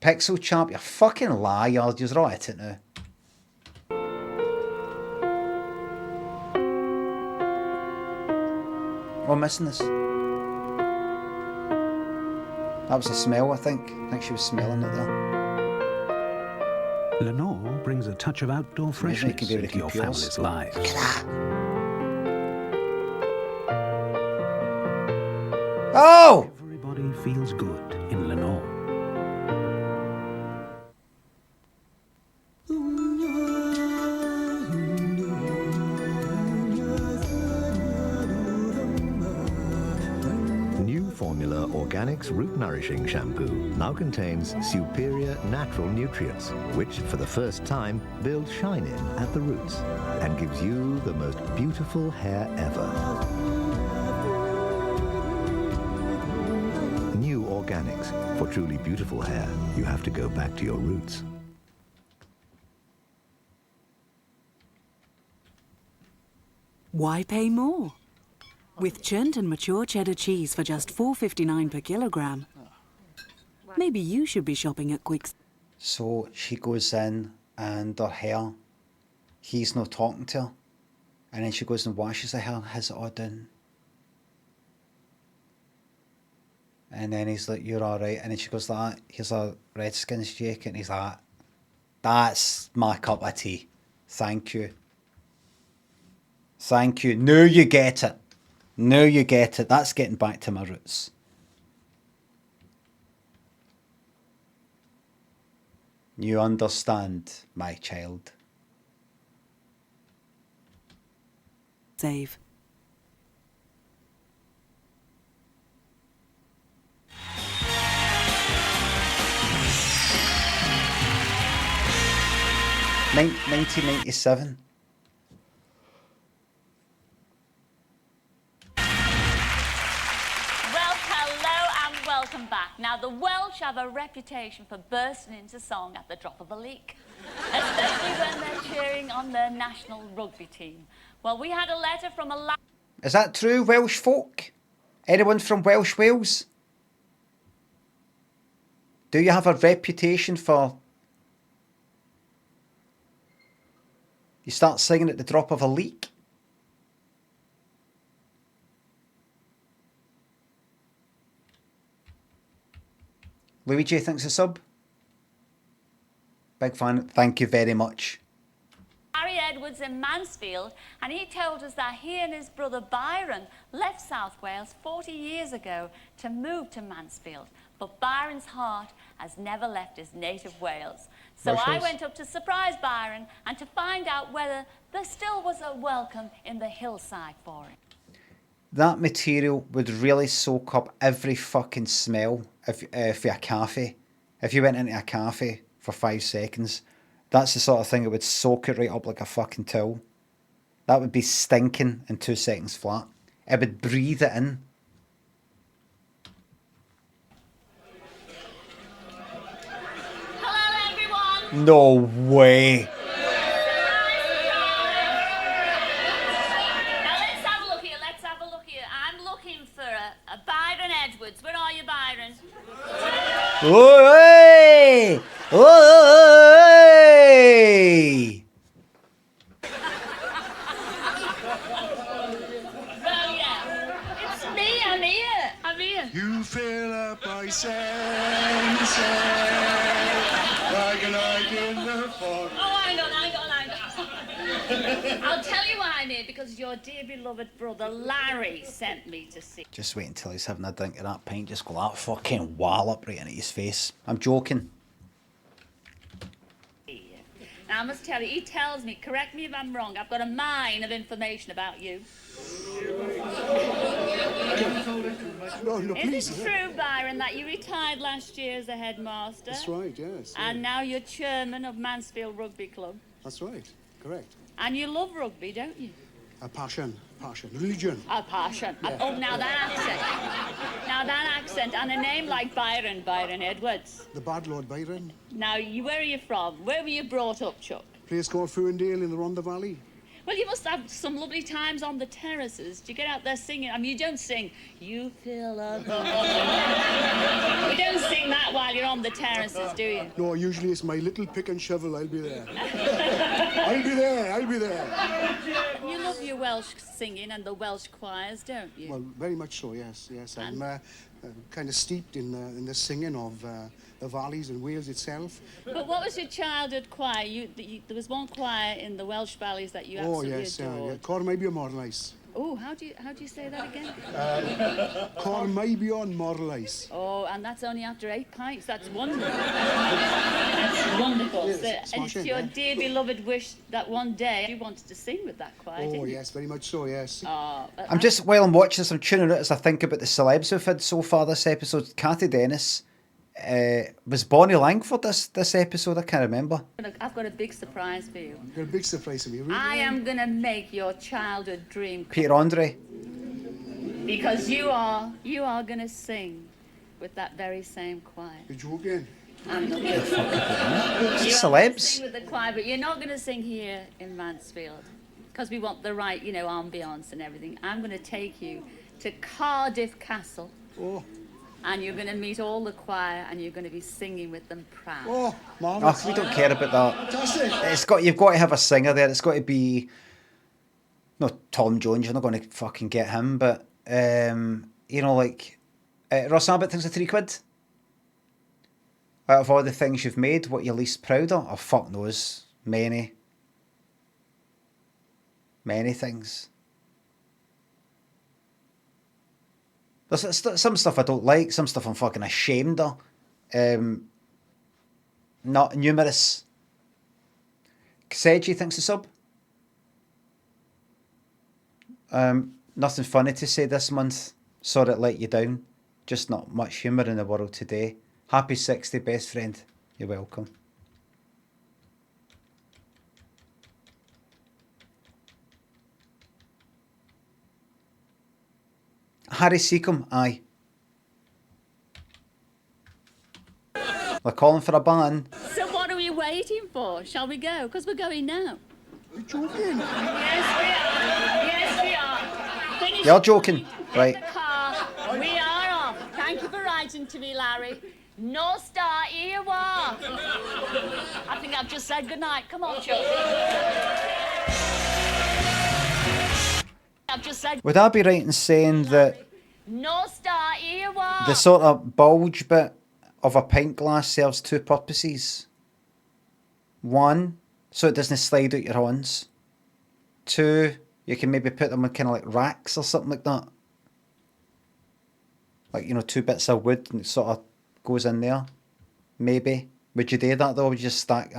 Pixel Champ. You're fucking liar. You're right at it now. We're missing this. That was a smell, I think. I think she was smelling it there. Lenore brings a touch of outdoor freshness into your family's lives. Oh! Everybody feels good in Lenore. New Formula Organics Root Nourishing Shampoo now contains superior natural nutrients, which for the first time build shine in at the roots and gives you the most beautiful hair ever. New Organics. For truly beautiful hair, you have to go back to your roots. Why pay more? With churned and mature cheddar cheese for just $4.59 per kilogram. Maybe you should be shopping at Quick's. So she goes in and her hair, he's not talking to her. And then she goes and washes her hair, has it all done. And then he's like, you're all right. And then she goes like, here's a Redskins jacket. And he's like, that's my cup of tea. Thank you. Thank you. Now you get it. Now you get it. That's getting back to my roots. You understand, my child. Save. Nin 1997. Well, hello and welcome back. Now, the Welsh have a reputation for bursting into song at the drop of a leak, especially when they're cheering on their national rugby team. Well, we had a letter from a... Is that true, Welsh folk? Anyone from Welsh Wales? Do you have a reputation for... You start singing at the drop of a leak? Luigi thinks a sub. Big fan. Thank you very much. Harry Edwards in Mansfield, and he told us that he and his brother Byron left South Wales 40 years ago to move to Mansfield. But Byron's heart has never left his native Wales. So I went up to surprise Byron and to find out whether there still was a welcome in the hillside for him. That material would really soak up every fucking smell of a cafe. If you went into a cafe for 5 seconds, that's the sort of thing that would soak it right up like a fucking towel. That would be stinking in 2 seconds flat. It would breathe it in. Hello, everyone. No way. Now, let's have a look here. Let's have a look here. I'm looking for a Byron Edwards. Where are you, Byron? Oi! Oi! Oh, yeah. It's me. I'm here. I'm here. You fill up my senses like a light in the fog. Oh, hang on. I'll tell you why I'm here, because your dear beloved brother Larry sent me to see. Just wait until he's having a drink of that pint. Just go that fucking wallop right into his face. I'm joking. Now, I must tell you, he tells me, correct me if I'm wrong, I've got a mine of information about you. Is it true, Byron, that you retired last year as a headmaster? That's right, yes. And now you're chairman of Mansfield Rugby Club? That's right, correct. And you love rugby, don't you? A passion, religion. A passion. Yeah. Oh, now that accent. Now that accent and a name like Byron Edwards. The bad Lord Byron. Now, where are you from? Where were you brought up, Chuck? Place called Ferndale in the Rhondda Valley. Well, you must have some lovely times on the terraces. Do you get out there singing? I mean, you don't sing, you fill up. You don't sing that while you're on the terraces, do you? No, usually it's my little pick and shovel. I'll be there. I'll be there. You love your Welsh singing and the Welsh choirs, don't you? Well, very much so, yes. I'm kind of steeped in the singing of the valleys and Wales itself. But what was your childhood choir? There was one choir in the Welsh valleys that you absolutely adored. Cormaibion Morlais. Oh, how do you say that again? Cormaibion Morlais. Oh, and that's only after 8 pints. That's wonderful. That's wonderful. Yes, And it's your dear beloved wish that one day you wanted to sing with that choir, didn't you? Yes, very much so, yes. Oh, I'm just, while I'm watching this, I'm tuning out as I think about the celebs we've had so far this episode. Kathy Dennis. Was Bonnie Langford this episode? I can't remember. I've got a big surprise for you. You've got a big surprise for me. Really? I am going to make your childhood dream come Peter Andre. because you are going to sing with that very same choir. You're joking. I'm not going It's to celebs. sing with the choir, but you're not going to sing here in Mansfield because we want the right, ambience and everything. I'm going to take you to Cardiff Castle. Oh. And you're going to meet all the choir, and you're going to be singing with them proud. Oh, marvellous. We don't care about that. Fantastic. You've got to have a singer there. It's got to be, no, Tom Jones. You're not going to fucking get him, but like Ross Abbott thinks of £3. Out of all the things you've made, what you're least proud of? Oh, fuck knows. Many. Many things. There's some stuff I don't like, some stuff I'm fucking ashamed of. Not numerous. Seiji thinks the sub. Nothing funny to say this month. Sorry it let you down. Just not much humour in the world today. Happy 60, best friend. You're welcome. Harry Seacombe, aye. They're calling for a ban. So what are we waiting for? Shall we go? Because we're going now. You're joking. Yes, we are. Yes, we are. Finish You're joking, right? the car. We are off. Thank you for writing to me, Larry. No star, here you are. I think I've just said goodnight. Come on, Chuck. I've just said... Would I be right in saying that No star, here you are. the sort of bulge bit of a pint glass serves two purposes? One, so it doesn't slide out your hands. Two, you can maybe put them in kind of like racks or something like that. Like, you know, two bits of wood and it sort of goes in there. Maybe. Would you do that though? Would you just stack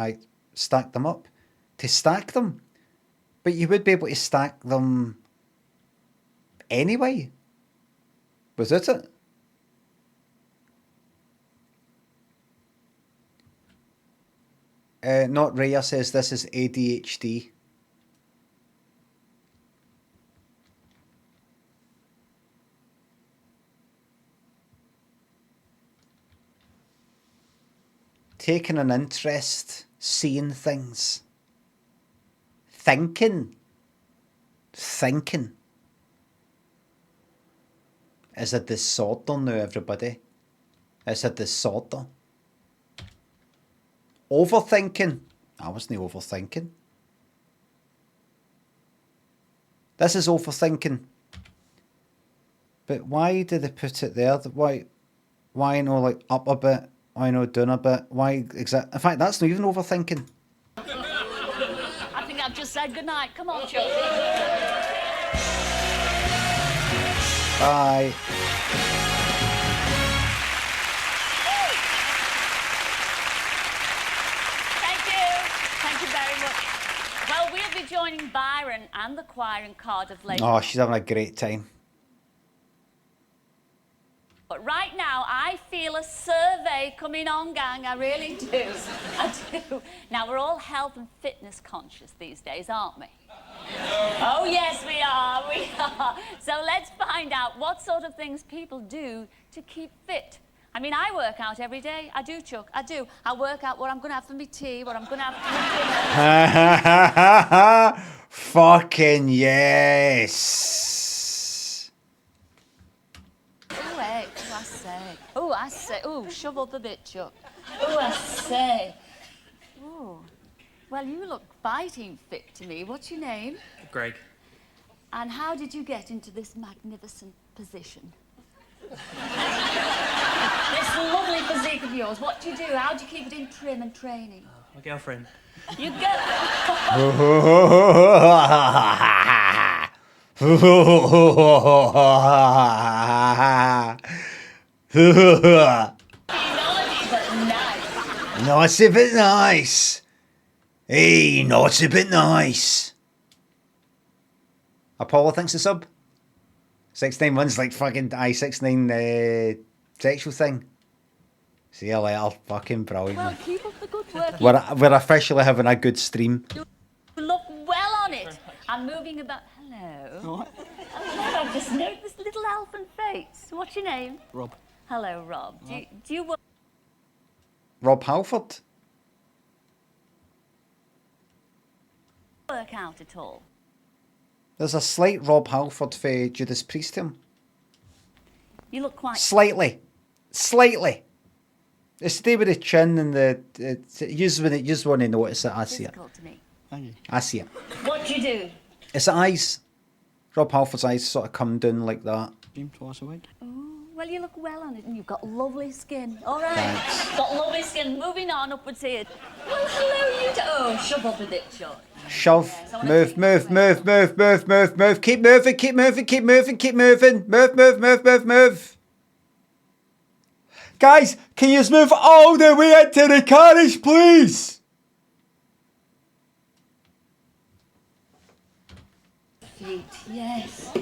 them up? To stack them? But you would be able to stack them anyway. Without it? Not Rhea says this is ADHD. Taking an interest, seeing things. Thinking. Is a disorder now, everybody. It's a disorder. Overthinking. I wasn't overthinking. This is overthinking. But why did they put it there? Why no like up a bit? Why no down a bit? Why exact? In fact, that's not even overthinking. I think I've just said goodnight. Come on, Chuck. Bye. Thank you very much. Well, we'll be joining Byron and the choir in Cardiff later. Oh, she's having a great time. But right now, I feel a survey coming on, gang. I really do. I do. Now, we're all health and fitness conscious these days, aren't we? Oh, yes, we are. We are. So let's find out what sort of things people do to keep fit. I mean, I work out every day. I do, Chuck. I do. I work out what I'm going to have for my tea, what I'm going to have for my dinner. Fucking yes. Oh, hey. Oh, I say. Oh, I say. Oh, shove up a bit, Chuck. Oh, I say. Oh. Well, you look fighting fit to me. What's your name? Greg. And how did you get into this magnificent position? This lovely physique of yours, what do you do? How do you keep it in trim and training? My girlfriend. You get... Naughty but nice. Hey, naughty but nice. Apollo thinks the sub. 691's like fucking 6ix9ine sexual thing. See you later, fucking brilliant. Well, keep up the good work. We're officially having a good stream. You look well on it. I'm moving about... Hello. What? Hello, I've just noticed this little elfin face. What's your name? Rob. Hello, Rob. Do you work... Rob Halford. work out at all? There's a slight Rob Halford for Judas Priest to him. You look quite... Slightly. It's to do with the chin and the... You just want to notice it. I see it. Difficult to me. Thank you. I see it. What do you do? It's the eyes. Rob Halford's eyes sort of come down like that. Gym twice a week. Oh, well, Well, you look well on it, and you've got lovely skin. All right. Thanks. Got lovely skin. Moving on upwards here. Well, hello, you. Oh, shove up with it, Joy. Shove. Move, move, move, move, move, move, move. Keep moving, keep moving, keep moving, keep moving. Move, move, move, move, move. Guys, can you just move all the way into the carriage, please? Sweet, yes.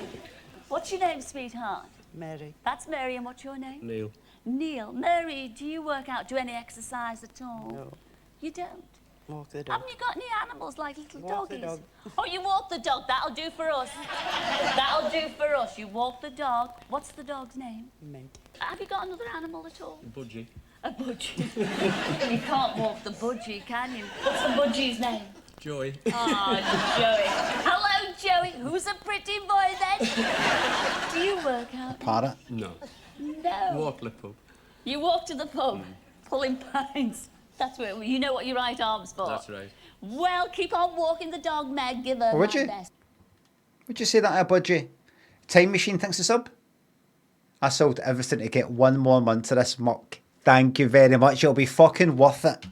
What's your name, sweetheart? Mary. That's Mary, and what's your name? Neil. Neil. Mary, do you work out, do any exercise at all? No. You don't? Walk the dog. Haven't you got any animals like little Walk the doggies? dog. Oh, you walk the dog. That'll do for us. That'll do for us. You walk the dog. What's the dog's name? Mint. Have you got another animal at all? Budgie. A budgie. You can't walk the budgie, can you? What's the budgie's name? Joey. Oh, Joey. Hello, Joey. Who's a pretty boy then? Do you work out? Parrot. No. No. Walk to the pub. You walk to the pub, pulling pints. That's where you know what your right arm's for. That's right. Well, keep on walking the dog, Meg. Give her Would my you? best. Would you say that a budgie? Time Machine thinks a sub? I sold everything to get one more month of this muck. Thank you very much. It'll be fucking worth it.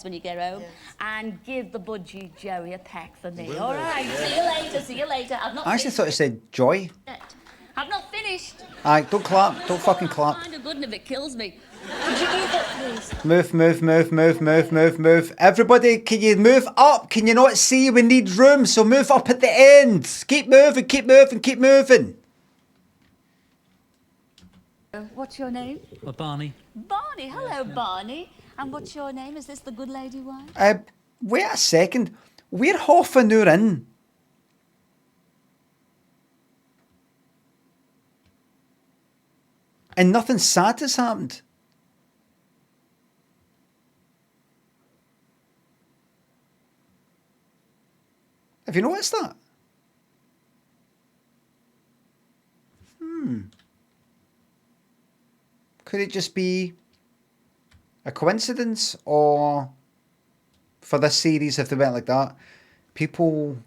When you get home, and give the budgie Joey a peck for me. Will All do, right. yeah. See you later. See you later. I've not. I actually finished thought it said joy. yet. I've not finished. Aye, don't clap. Don't fucking clap. Kind of good, and if it kills me, could you move up, please? Move, move, move, move, move, move, move. Everybody, can you move up? Can you not see? We need room, so move up at the end. Keep moving, keep moving, keep moving. What's your name? Barney. Barney. Hello, Barney. And what's your name? Is this the good lady wife? Wait a second. We're half an hour in. And nothing sad has happened. Have you noticed that? Could it just be a coincidence, or for this series, if they went like that, people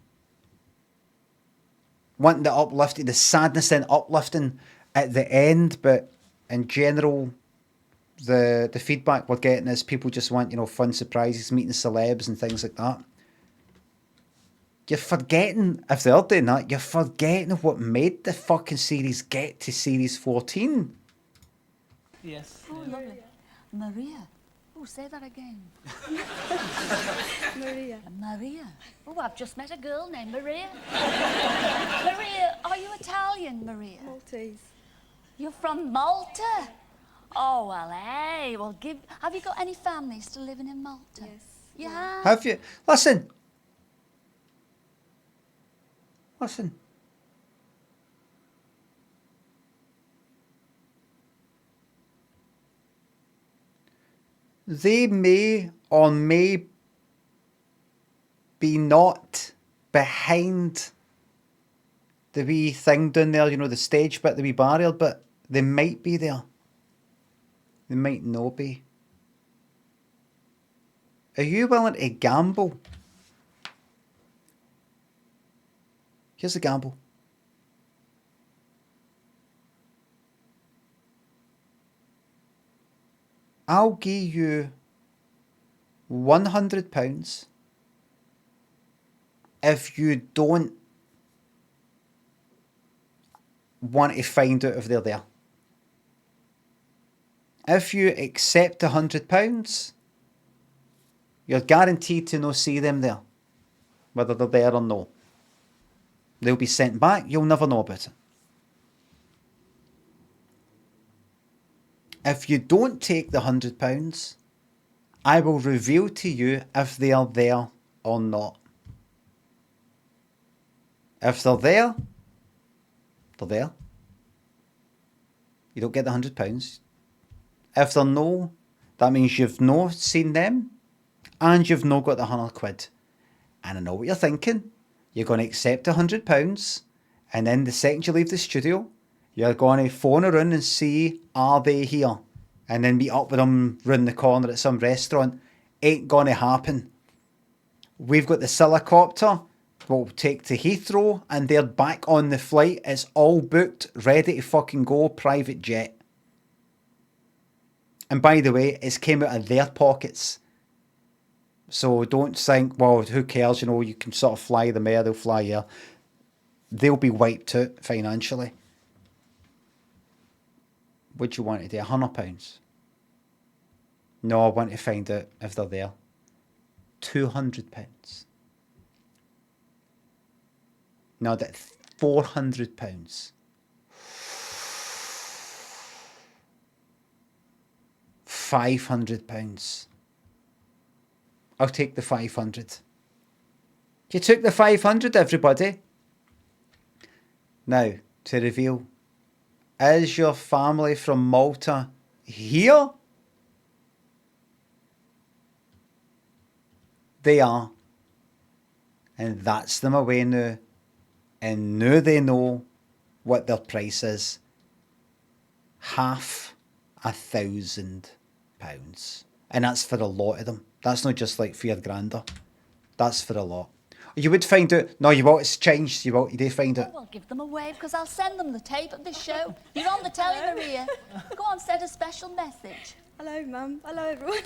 wanting the uplifting, the sadness and uplifting at the end, but in general, the feedback we're getting is people just want, fun surprises, meeting celebs and things like that. You're forgetting, if they're doing that, you're forgetting what made the fucking series get to series 14. Yes. Oh, lovely. Maria. Oh, say that again. Maria. Maria. Oh, I've just met a girl named Maria. Maria, are you Italian, Maria? Maltese. You're from Malta? Oh, well, hey. Well, have you got any family still living in Malta? Yes. You have? Have you? Listen. They may or may be not behind the wee thing down there, the stage bit, the wee barrier, but they might be there. They might not be. Are you willing to gamble? Here's the gamble. I'll give you £100 if you don't want to find out if they're there. If you accept £100, you're guaranteed to not see them there, whether they're there or no. They'll be sent back, you'll never know about it. If you don't take the £100, I will reveal to you if they are there or not. If they're there, they're there. You don't get the £100. If they're no, that means you've not seen them and you've not got the £100. And I know what you're thinking. You're going to accept £100, and then the second you leave the studio, you're going to phone around and see, are they here? And then meet up with them round the corner at some restaurant. Ain't going to happen. We've got the Cilla copter. We'll take to Heathrow, and they're back on the flight. It's all booked, ready to fucking go, private jet. And by the way, it's came out of their pockets. So don't think, well, who cares, you know, you can sort of fly them there, they'll fly here. They'll be wiped out financially. What do you want to do? £100? No, I want to find out if they're there. £200. No, that £400. £500. I'll take the 500. You took the 500, everybody. Now, to reveal, is your family from Malta here? They are. And that's them away now. And now they know what their price is. £5,000. And that's for a lot of them. That's not just like for your grander. That's for a lot. You would find out. No, you won't. It's changed. You won't. You do find out. Oh, well, give them a wave, because I'll send them the tape of this show. You're on the telly, Maria. Go on, send a special message. Hello, Mum. Hello, everyone.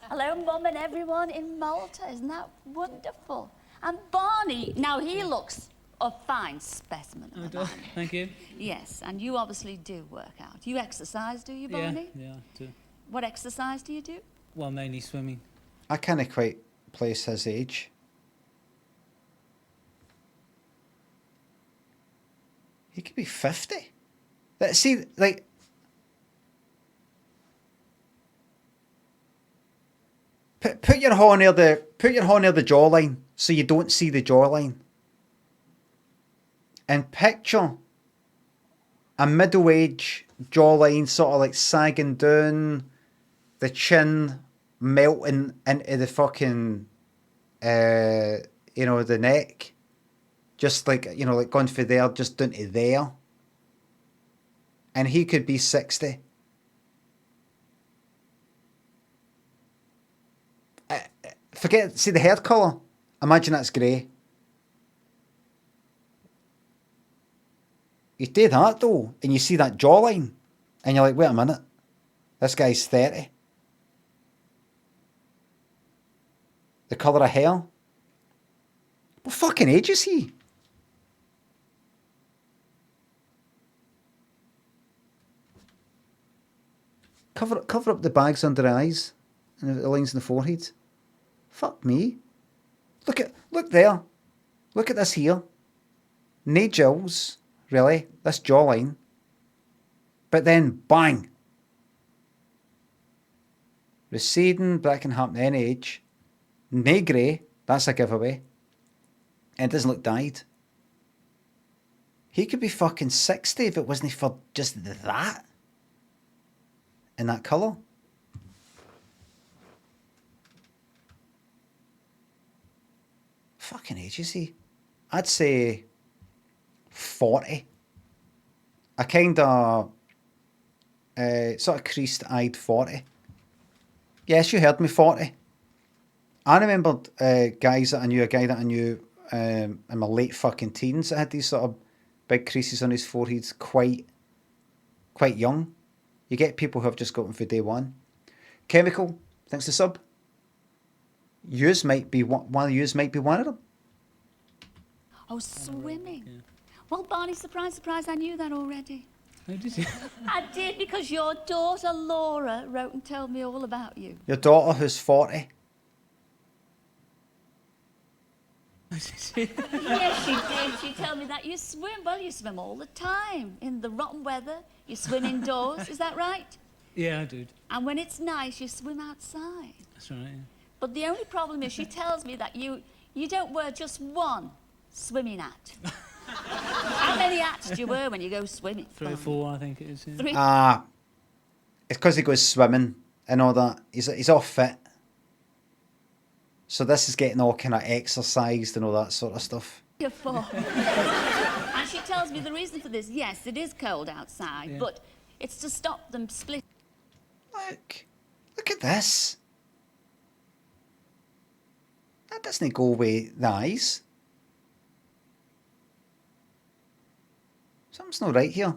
Hello, Mum and everyone in Malta. Isn't that wonderful? And Barney, now he looks a fine specimen of a man. Thank you. Yes, and you obviously do work out. You exercise, do you, Barney? Yeah, I do. What exercise do you do? Well, mainly swimming. I can't quite place his age. He could be 50. See, like, put your horn near the jawline so you don't see the jawline. And picture a middle-age jawline sort of like sagging down, the chin melting into the fucking, the neck. Just like, like gone for there, just down to there. And he could be 60. See the hair colour? Imagine that's grey. You do that though, and you see that jawline, and you're like, wait a minute, this guy's 30. The colour of hair? What fucking age is he? Cover up the bags under the eyes and the lines in the forehead. Fuck me. Look there. Look at this here. No jowls, really. This jawline. But then, bang. Receding, but that can happen at any age. No grey, that's a giveaway. And it doesn't look dyed. He could be fucking 60 if it wasn't for just that. In that colour. Fucking age is he? I'd say 40. A kind of sort of creased-eyed 40. Yes, you heard me, 40. I remembered guys that I knew, a guy that I knew in my late fucking teens that had these sort of big creases on his foreheads quite young. You get people who have just got them for day one. Chemical, thanks to sub. Yours might be one of yours might be one of them. Oh, swimming. Yeah. Well, Barney, surprise, I knew that already. Oh, did you? I did, because your daughter Laura wrote and told me all about you. Your daughter who's 40. Yes, she did. She told me that you swim. Well, you swim all the time. In the rotten weather, you swim indoors. Is that right? Yeah, I do. And when it's nice, you swim outside. That's right, yeah. But the only problem is she tells me that you don't wear just one swimming hat. How many hats do you wear when you go swimming? 3 or 4, I think it is. Yeah. 3? It's because he goes swimming and all that. He's all fit. So this is getting all kind of exercised and all that sort of stuff. 4. And she tells me the reason for this, yes, it is cold outside, Yeah. but it's to stop them splitting. Look at this. That doesn't go away the eyes. Something's not right here.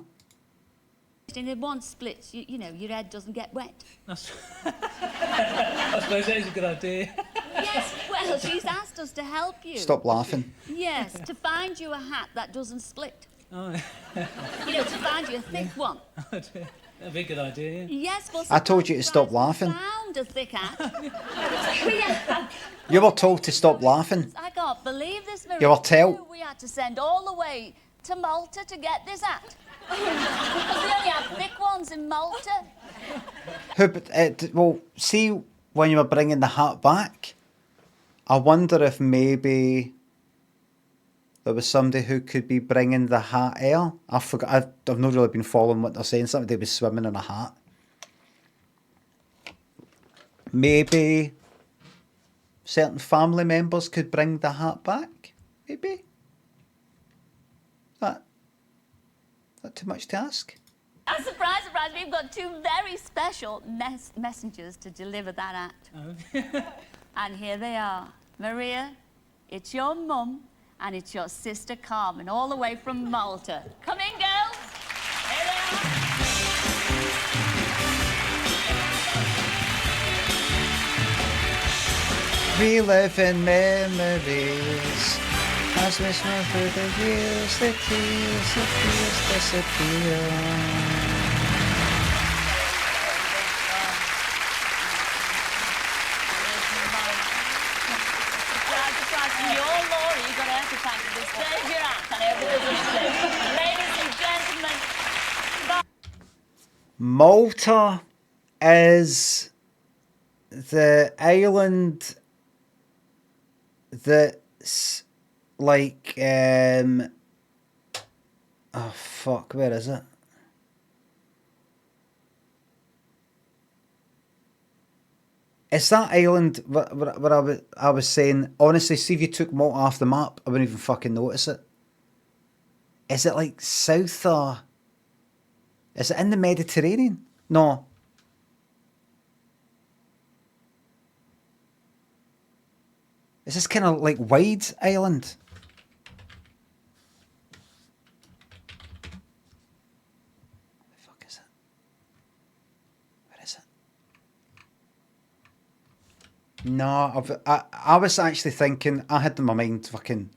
And in one split, you know, your head doesn't get wet. I suppose that is a good idea. Yes, well, she's asked us to help you. Stop laughing. Yes, to find you a hat that doesn't split. Oh. You know, to find you a thick one. That'd be a good idea. Yes, well, I told you to stop laughing. found a thick hat. You were told to stop laughing. I can't believe this, Maria. You were told. We had to send all the way to Malta to get this hat. Because they only have thick ones in Malta. Well, see, when you were bringing the hat back, I wonder if maybe there was somebody who could be bringing the hat air. I forgot. I've not really been following what they're saying. Somebody was swimming in a hat. Maybe certain family members could bring the hat back. Maybe. That too much to ask? Oh, surprise, surprise, we've got two very special messengers to deliver that hat. And here they are. Maria, it's your mum and it's your sister Carmen, all the way from Malta. Come in, girls. Here they are. Reliving memories as we swim through the years, the tears disappear. Malta is the island that's like oh fuck, where is it? It's that island where I was saying, honestly, see if you took Malta off the map, I wouldn't even fucking notice it. Is it like south or... Is it in the Mediterranean? No. Is this kind of like wide island? Where the fuck is it? Where is it? No, I was actually thinking, I had in my mind fucking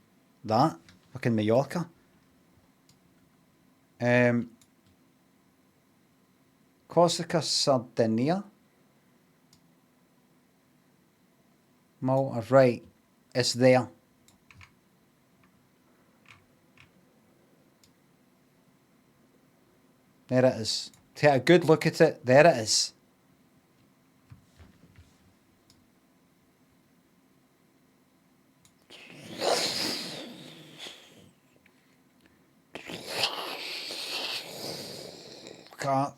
Mallorca. Corsica, Sardinia. Malta, right. It's there. There it is. Take a good look at it. There it is. Can't.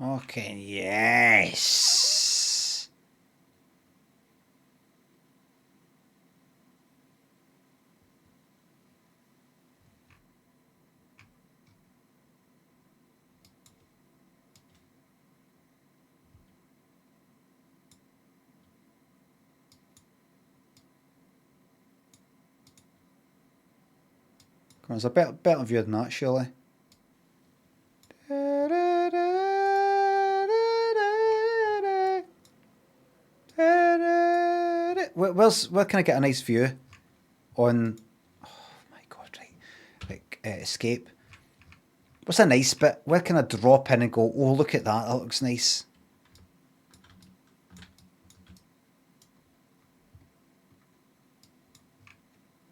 Okay, yes. Come on, it's a better view than that, surely. Where can I get a nice view on? Oh my god! Right, like escape. What's a nice bit? Where can I drop in and go? Oh, look at that! That looks nice.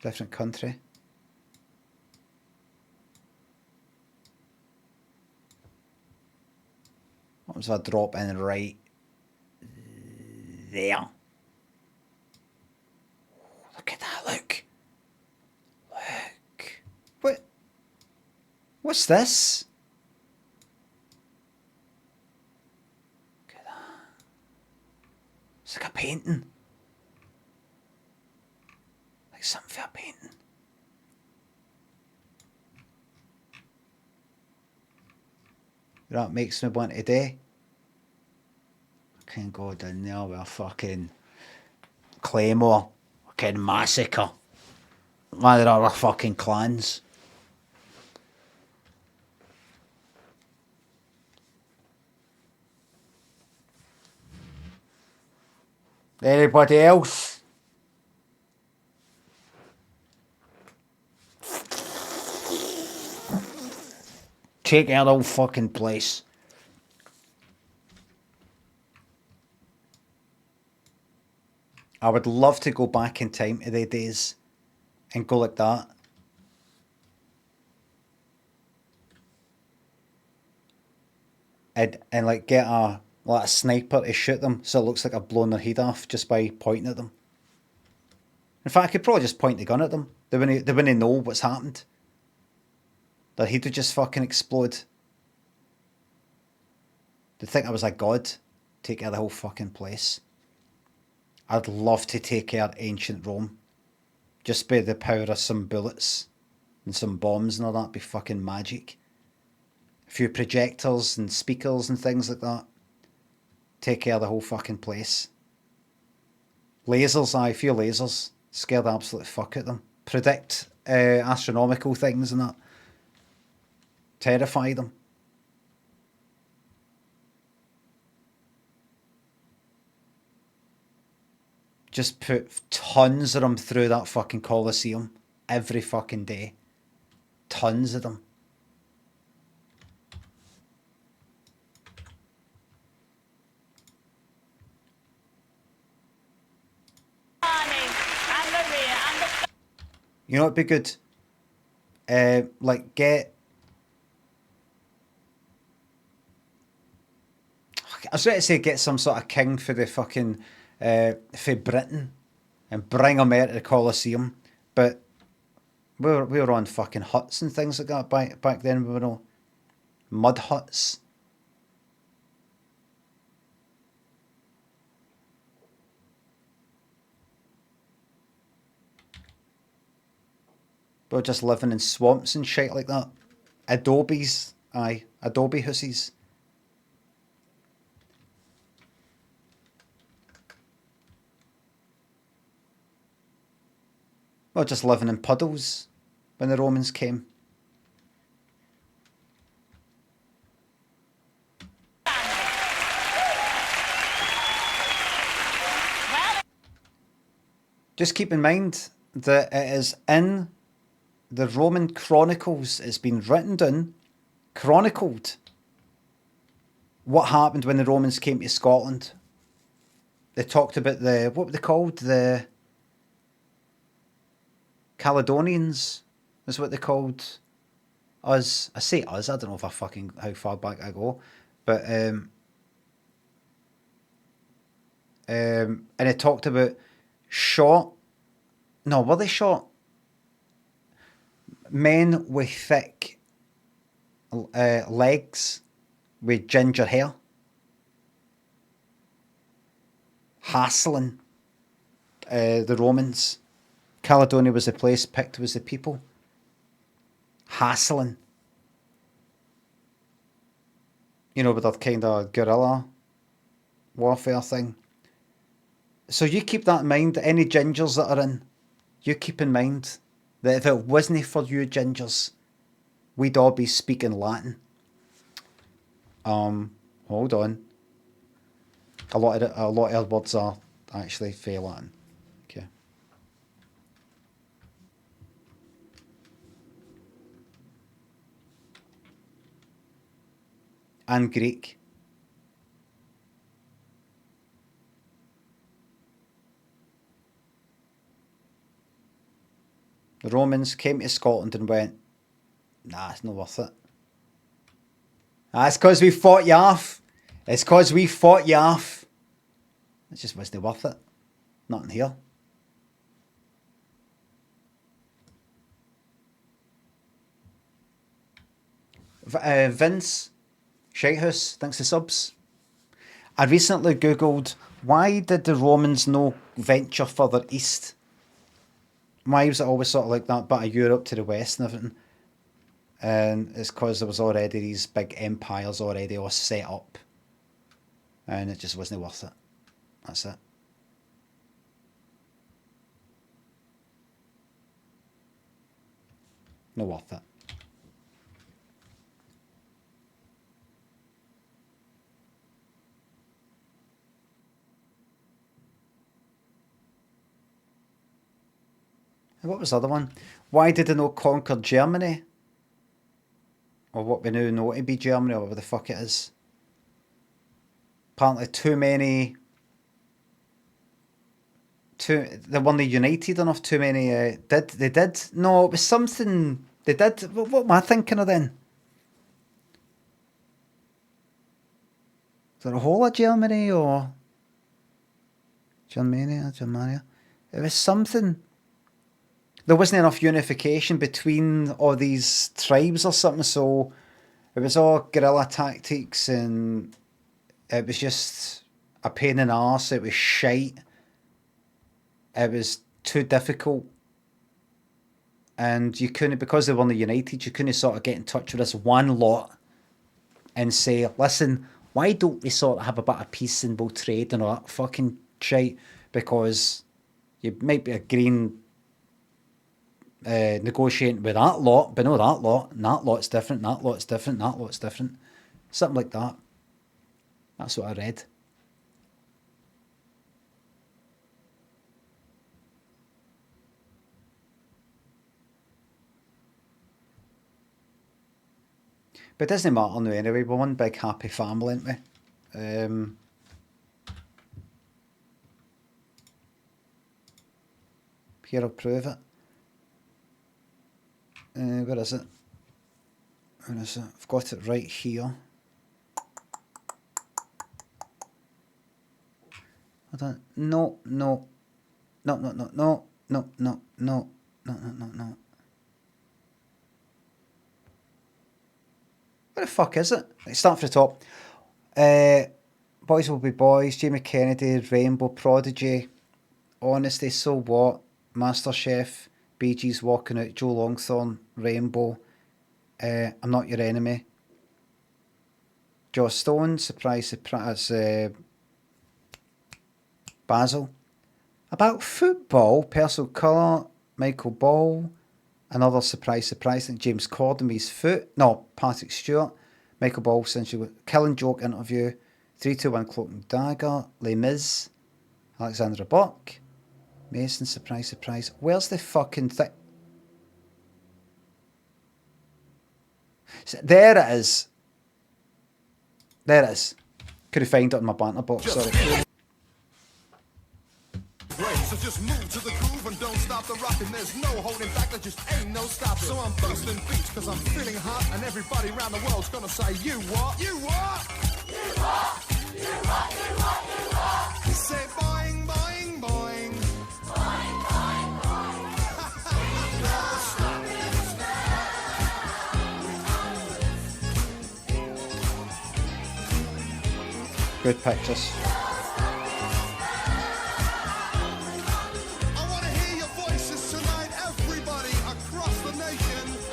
Different country. happens if I drop in right there. Look at that, look. Look. What's this? Look at that. It's like a painting. Like something for a painting. That makes me want to do. I can go down there with a fucking claymore. Fucking massacre. One of the other fucking clans. Anybody else? Take out the whole fucking place. I would love to go back in time to the days and go like that. And like get a sniper to shoot them so it looks like I've blown their head off just by pointing at them. In fact, I could probably just point the gun at them. They wouldn't know what's happened. Their head would just fucking explode. They'd think I was a god. Take care of the whole fucking place. I'd love to take care of ancient Rome. Just by the power of some bullets and some bombs and all that. Be fucking magic. A few projectors and speakers and things like that. Take care of the whole fucking place. Lasers, a few lasers. Scare the absolute fuck out of them. Predict astronomical things and that. Terrify them. Just put tons of them through that fucking Colosseum every fucking day. Tons of them. You know what'd be good? Like get... I was ready to say get some sort of king for the fucking... for Britain. And bring him out to the Colosseum. But we were on fucking huts and things like that back then. We were all mud huts. We were just living in swamps and shit like that. Adobes. Aye. Adobe hussies. We were just living in puddles when the Romans came. Just keep in mind that it is in the Roman Chronicles. It's been written down, chronicled, what happened when the Romans came to Scotland. They talked about what were they called? The Caledonians is what they called us. I say us, I don't know if how far back I go. But and it talked about were they short? Men with thick legs with ginger hair. Hassling the Romans. Caledonia was the place, Pict was the people. Hassling. You know, with that kind of guerrilla warfare thing. So you keep that in mind. Any gingers that are in, you keep in mind that if it wasn't for you gingers, we'd all be speaking Latin. Hold on. A lot of words are actually fair Latin. Okay. And Greek. The Romans came to Scotland and went, nah, it's not worth it. That's because we fought you off. It's cause we fought you off. It just wasn't worth it. Nothing here. Vince Shitehouse, thanks for subs. I recently googled, why did the Romans no venture further east? Why was it always sort of like that bit of Europe to the west and everything? And it's because there was already these big empires already all set up. And it just wasn't worth it. That's it. No worth it. And what was the other one? Why did they not conquer Germany? Or what we now know to be Germany, or whatever the fuck it is. Apparently they weren't united enough, too many, they did? No, it was something, they did, what am I thinking of then? Is it the whole of Germany, or Germania? It was something. There wasn't enough unification between all these tribes or something, so it was all guerrilla tactics, and it was just a pain in the arse. It was shite. It was too difficult, and you couldn't, because they weren't united, you couldn't sort of get in touch with this one lot and say, listen, why don't we sort of have a bit of peace and we'll trade and all that fucking shite, because you might be agreeing, negotiating with that lot, but no, that lot, and that lot's different, that lot's different, that lot's different. Something like that. That's what I read. But it doesn't matter now anyway, we're one big happy family, aren't we? Here, I'll prove it. Where is it? Where is it? I've got it right here. Hold on. No. Where the fuck is it? Let's start from the top. Boys Will Be Boys, Jamie Kennedy, Rainbow, Prodigy, Honesty, So What, MasterChef, Bee Gees Walking Out, Joe Longthorne, Rainbow, I'm Not Your Enemy, Joss Stone, Surprise, Basil, About Football, Personal Colour, Michael Ball, another surprise, I think James Corden with his foot, no, Patrick Stewart, Michael Ball, Killing Joke interview, 321 Cloak and Dagger, Les Mis, Alexandra Burke, Mason, surprise. Where's the fucking thing? There it is. Couldn't find it on my banter box, sorry. So just move to the groove and don't stop the rocking. There's no holding back, there just ain't no stopping. So I'm busting beats cause I'm feeling hot, and everybody around the world's gonna say, you what? You what? You what? You what? You what? You what? Say boing, boing, boing. Boing, boing, boing. Good pictures.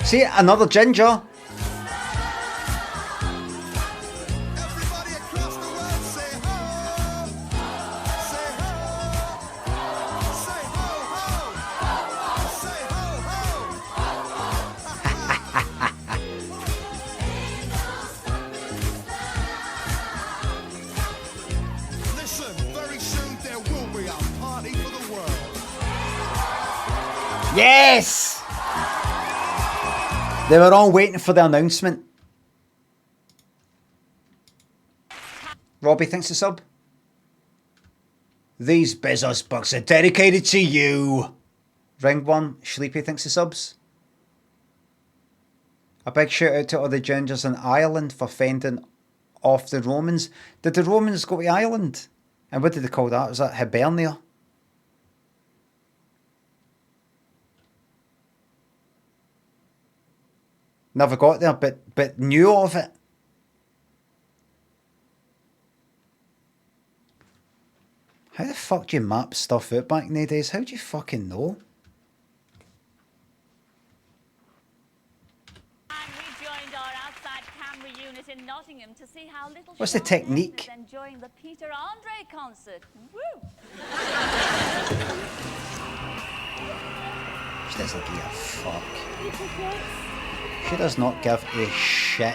See, another ginger. Listen, very soon there will be a party for the world. Yes! They were all waiting for the announcement. Robbie, thanks for sub. These Bezos bucks are dedicated to you. Ringworm, Sleepy, thanks for subs. A big shout out to all the gingers in Ireland for fending off the Romans. Did the Romans go to Ireland? And what did they call that? Was that Hibernia? Never got there, but knew of it. How the fuck do you map stuff out back in the days? How do you fucking know? In Nottingham to see how little What's the technique? is enjoying the Peter Andre concert. Woo! She doesn't give a fuck. She does not give a shit.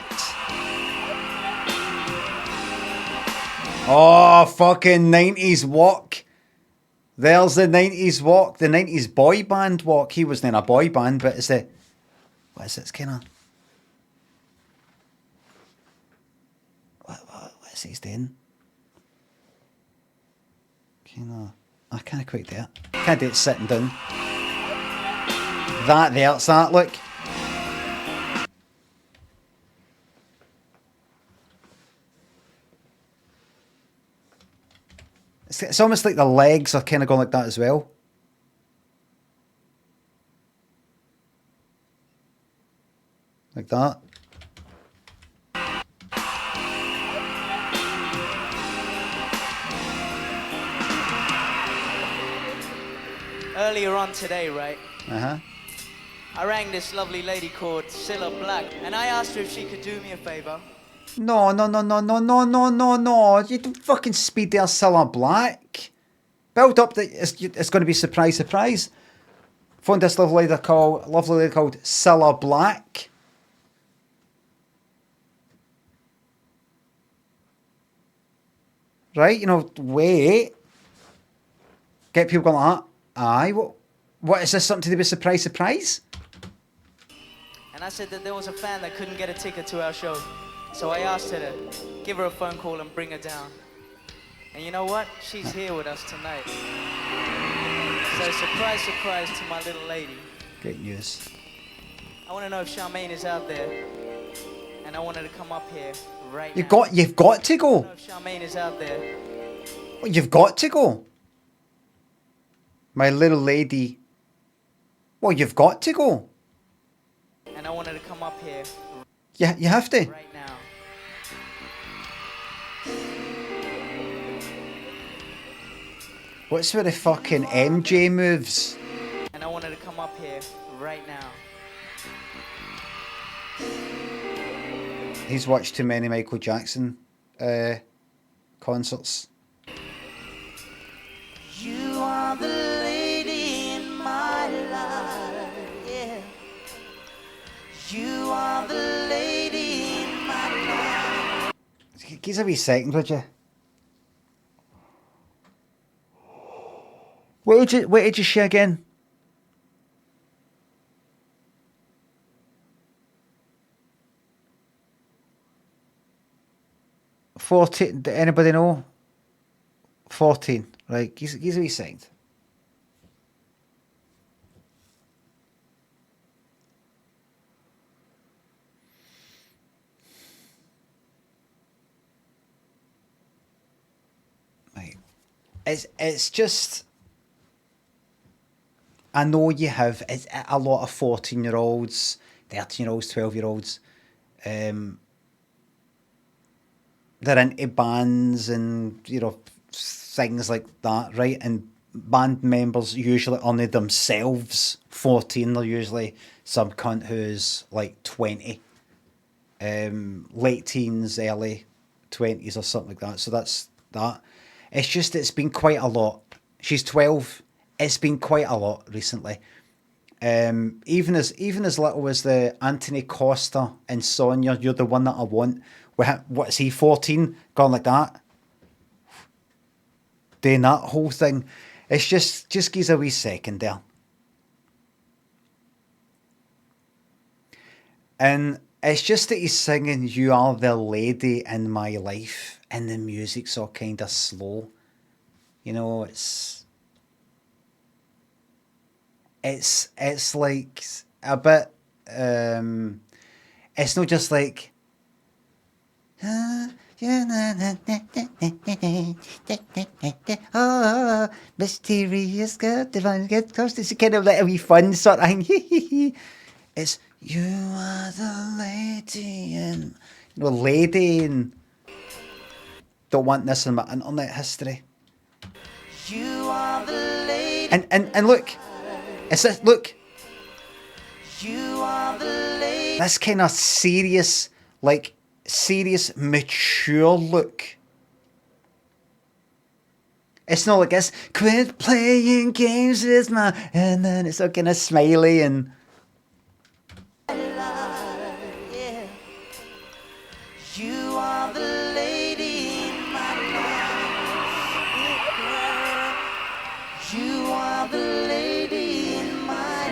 Oh, fucking 90s walk. There's the 90s walk. The 90s boy band walk. He wasn't in a boy band, but it's the... What is it? It's kind of... What is he doing? I can't quite do it. Can't do it sitting down. That there, it's that, look. It's almost like the legs are kind of going like that as well. Like that. Earlier on today, right? Uh-huh. I rang this lovely lady called Cilla Black, and I asked her if she could do me a favour. No. You don't fucking speed there, Cilla Black. Build up that it's going to be surprise. Phoned this lovely lady called Cilla Black. Right, you know, wait. Get people going like that. Aye, what is this, something to do with surprise? And I said that there was a fan that couldn't get a ticket to our show. So I asked her to give her a phone call and bring her down. And you know what? She's here with us tonight. So surprise to my little lady. Great news. I want to know if Charmaine is out there. And I want her to come up here right You've now. got to go. I want to know if Charmaine is out there. Well, you've got to go. My little lady. Well, you've got to go. And I want her to come up here. Yeah, you have to. Right now. What's with the fucking MJ moves? And I want her to come up here right now. He's watched too many Michael Jackson concerts. You are the lady in my life, yeah. You are the lady in my life. Give us a wee second, would you? What did you say again? $14. Anybody know? 14. Right, give us a wee second. Right. It's just... I know you have a lot of 14-year-olds, 13-year-olds, 12-year-olds. They're into bands and, you know, things like that, right? And band members usually only themselves 14. They're usually some cunt who's like 20. Late teens, early 20s or something like that. So that's that. It's just, it's been quite a lot. She's 12. It's been quite a lot recently. Even as little as the Anthony Costa and Sonia, You're the One That I Want. What is he, 14? Gone like that? Doing that whole thing. It's just gives a wee second there. And it's just that he's singing You Are the Lady in My Life, and the music's all kind of slow. You know, it's like a bit, it's not just like, Oh, mysterious girl, divine get close. It's kind of like a wee fun sort of thing. It's you are the lady and lady and don't want this in my internet history. You are the lady. And look, it's this, look. You are the lady. This kind of serious, like serious, mature look. It's not like this, quit playing games with my, and then it's all kind of smiley and. Yeah. You are the lady in my life. Girl. You are the lady in my.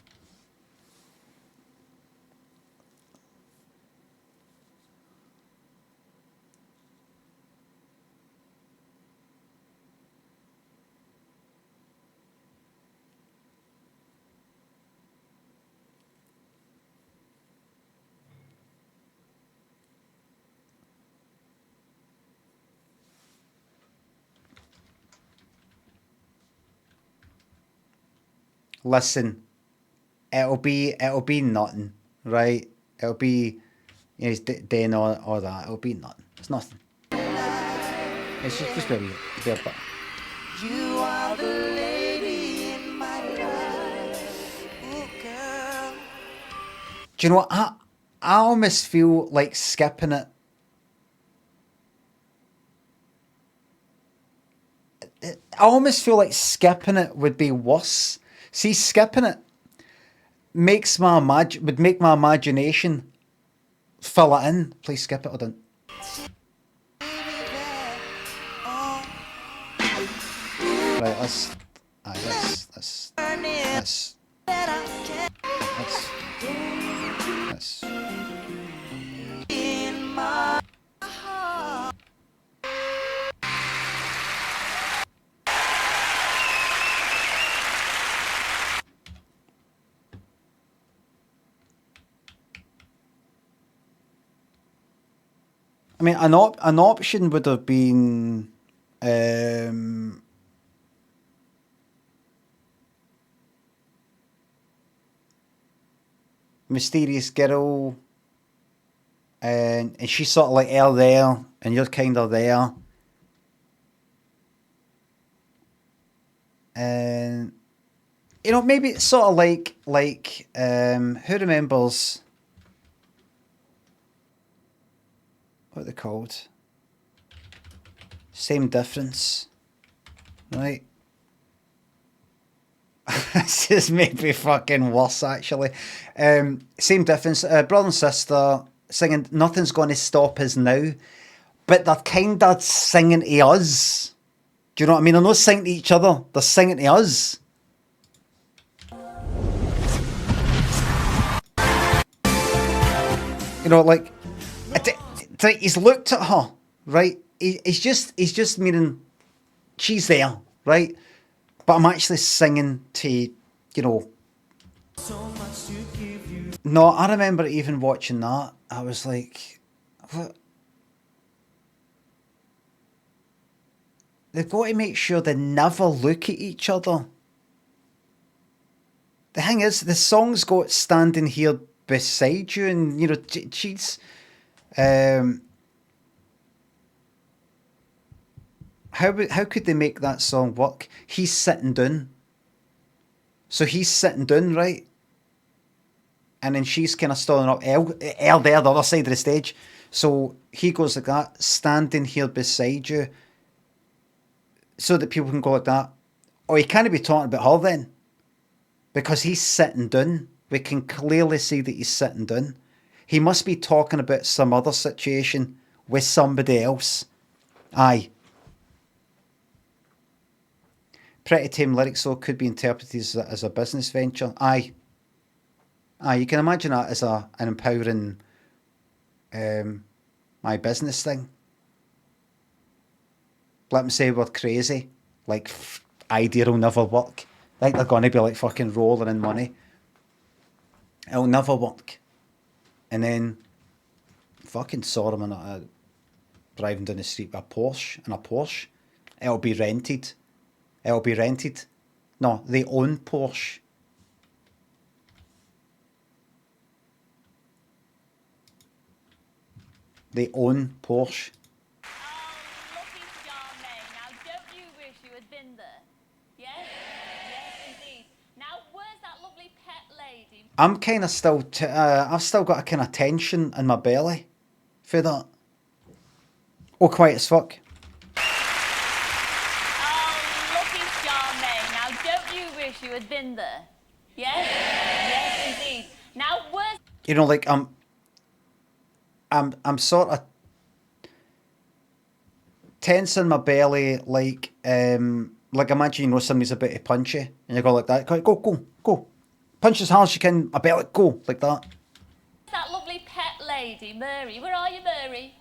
Listen, it'll be nothing, right? It'll be, you know, he's doing all that. It'll be nothing. It's nothing. It's just be a bit. You are the lady in my life. Ooh, girl. Do you know what? I almost feel like skipping it. I almost feel like skipping it would be worse. See, skipping it would make my imagination fill it in. Please skip it or don't. Right, let's I mean, an option would have been, mysterious girl, and she's sort of like there, and you're kind of there, and you know, maybe it's sort of like who remembers? What are they called? Same difference, right? This just made me fucking worse, actually. Same difference. Brother and sister singing "Nothing's Gonna Stop Us Now," but they're kind of singing to us. Do you know what I mean? They're not singing to each other. They're singing to us. You know, like he's looked at her, right? He's just meaning she's there, right? But I'm actually singing to, you know. No, I remember even watching that. I was like, what? They've got to make sure they never look at each other. The thing is, the song's got "Standing Here Beside You," and, you know, she's... How could they make that song work? He's sitting down. So he's sitting down, right? And then she's kind of stalling up there, the other side of the stage. So he goes like that, "Standing here beside you," so that people can go like that. Or he can't be talking about her then, because he's sitting down. We can clearly see that he's sitting down. He must be talking about some other situation with somebody else. Aye. Pretty tame lyrics, though, could be interpreted as a business venture. Aye. Aye, you can imagine that as an empowering my business thing. Let me say we're crazy. Like, idea will never work. Like, they're going to be like fucking rolling in money. It'll never work. And then fucking Solomon driving down the street with a Porsche and a Porsche. It'll be rented. It'll be rented. No, they own Porsche. They own Porsche. Lucky Charmaine. Now, don't you wish you had been there? Yes? Yes, indeed. Now, where's that lovely pet lady? I'm kind of still... I've still got a kind of tension in my belly for that. Oh, quiet as fuck. Oh, lucky Charmaine. Now, don't you wish you had been there? Yes? Yes, indeed. Now, where's... You know, like, I'm sort of tense in my belly, like imagine, you know, somebody's about to punch you, and you go like that, go, punch as hard as you can, my belly, go, like that. that lovely pet lady, Mary? Where are you, Mary?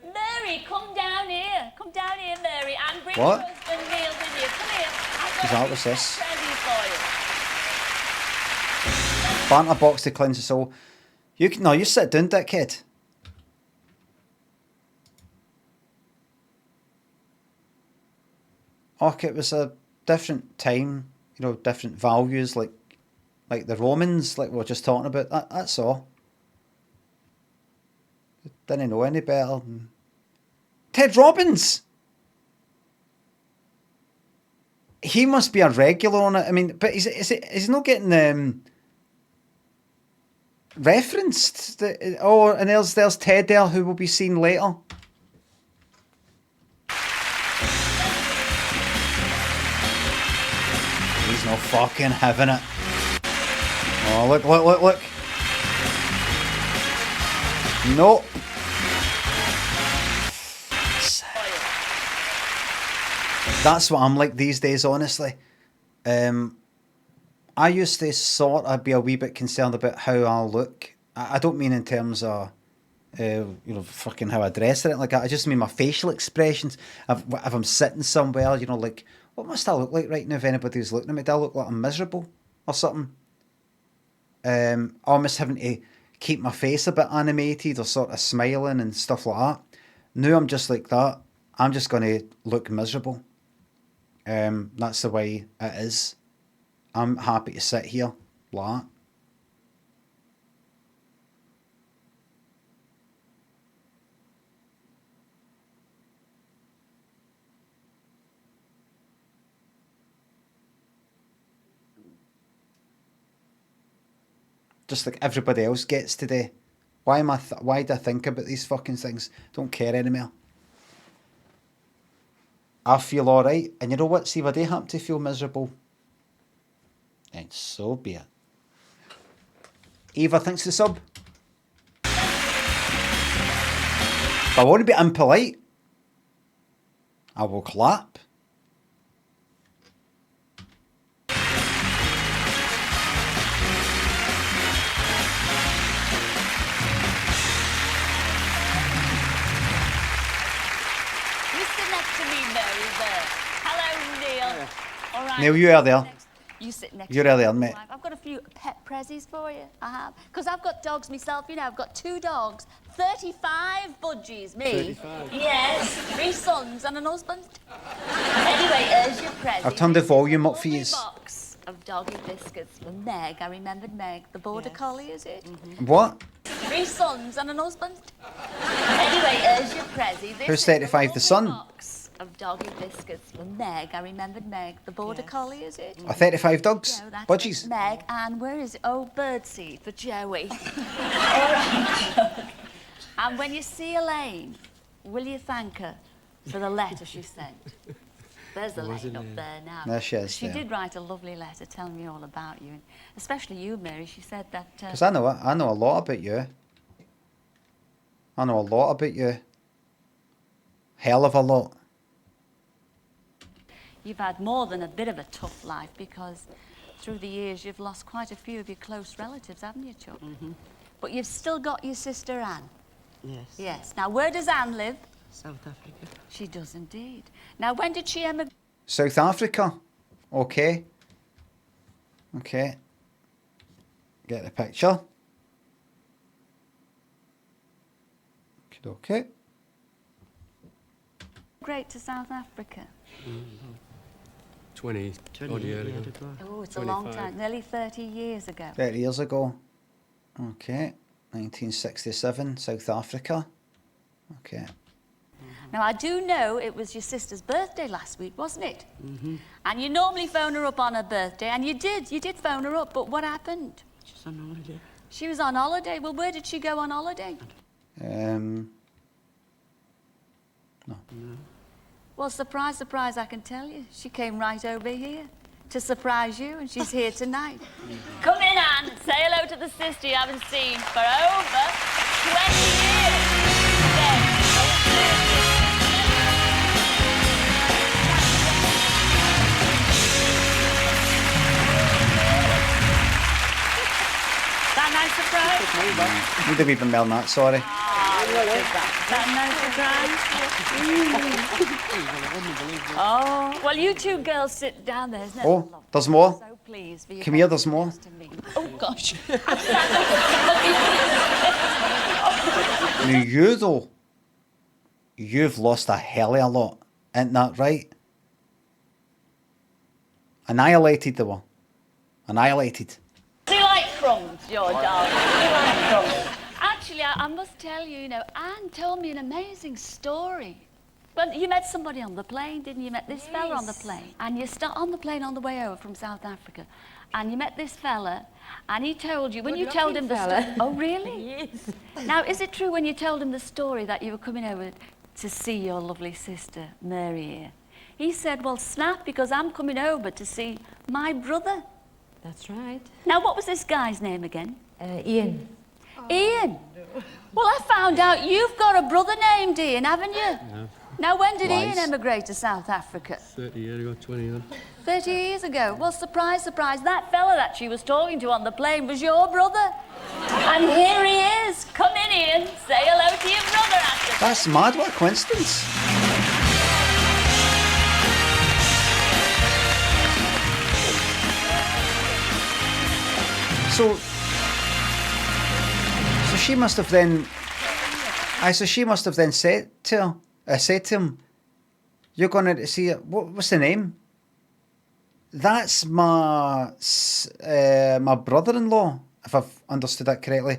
Mary, come down here, Mary, and bring What? your husband Neil with you. Come here. I've Is got that a what's this? present for you. Banter box to cleanse the soul. You can, no, you sit down, dickhead. Okay, it was a different time, you know, different values, like the Romans, like we were just talking about. That's all. Didn't know any better than Ted Robbins. He must be a regular on it. I mean, but is not getting referenced. Oh, and there's Ted there, who will be seen later. He's not fucking having it. Oh, look. Nope. That's what I'm like these days, honestly. I used to sort of be a wee bit concerned about how I look. I don't mean in terms of, you know, fucking how I dress or anything like that. I just mean my facial expressions. If I'm sitting somewhere, you know, like, what must I look like right now if anybody's looking at me? Do I look like I'm miserable or something? Almost having to keep my face a bit animated or sort of smiling and stuff like that. Now I'm just like that. I'm just going to look miserable. That's the way it is. I'm happy to sit here like that. Just like everybody else gets today. Why do I think about these fucking things? Don't care anymore. I feel alright, and you know what? See, if I do happen to feel miserable, and so be it. Eva thinks the sub. If I want to be impolite, I will clap. All right. Neil, you are there. You sit next You're to there, me. mate. I've got a few pet prezzies for you. I have. Because I've got dogs myself, you know. I've got 2 dogs, 35 budgies. Me? 35? Yes. 3 sons and an husband. Anyway, here's your prezzie. I've turned the volume up for you. Box of doggy biscuits for Meg. I remembered Meg. The border collie, is it? What? 3 sons and an husband. Anyway, here's your prezzie. Who's 35 the son? Box of doggy biscuits for Meg. I remembered Meg. The border collie, is it? A 35 dogs? No, that's Budgies? Meg. And where is it? Oh, birdseed for Joey. All right. And when you see Elaine, will you thank her for the letter she sent? There's Elaine up there now. There she is, She yeah. did write a lovely letter telling me all about you, and especially you, Mary. She said that... Because I know a lot about you. I know a lot about you. Hell of a lot. You've had more than a bit of a tough life because through the years you've lost quite a few of your close relatives, haven't you, Chuck? Mm-hmm. But you've still got your sister Anne. Yes. Yes. Now, where does Anne live? South Africa. She does indeed. Now, when did she emigrate? South Africa. Okay. Okay. Get the picture. Okay. emigrate to South Africa? 20 odd years ago. Oh, it's a long time. Nearly 30 years ago. 30 years ago. Okay. 1967, South Africa. Okay. Now, I do know it was your sister's birthday last week, wasn't it? Mm-hmm. And you normally phone her up on her birthday, and you did phone her up, but what happened? She's on holiday. She was on holiday. Well, where did she go on holiday? No. Well, surprise, surprise, I can tell you. She came right over here to surprise you, and she's here tonight. Come in, Anne. Say hello to the sister you haven't seen for over 20 years. That nice surprise? Need a wee bit more than that, sorry. That nice surprise? Oh, well, you two girls sit down there, isn't it? Oh, there's more. So pleased for you. Come here, there's more. Oh, gosh. Now, you, though, you've lost a hell of a lot. Isn't that right? Annihilated, they were. Annihilated. Do you like crumbs, your darling? Do you like crumbs? Actually, I must tell you, Anne told me an amazing story. Well, you met somebody on the plane, didn't you? You met this fella on the plane. And you start on the plane on the way over from South Africa. And you met this fella, and he told you, when you told him the story... Oh, really? Yes. Now, is it true when you told him the story that you were coming over to see your lovely sister, Mary here? He said, well, snap, because I'm coming over to see my brother. That's right. Now, what was this guy's name again? Ian. Ian? Well, I found out you've got a brother named Ian, haven't you? Yeah. Now, when did Ian emigrate to South Africa? 30 years ago, 20 odd. 30 years ago. Well, surprise, surprise, that fella that she was talking to on the plane was your brother. And here he is. Come in, Ian. Say hello to your brother after. That's mad, what a coincidence. So she must have then... so she must have then said to him, you're going to see it. What's the name? That's my brother-in-law, if I've understood that correctly.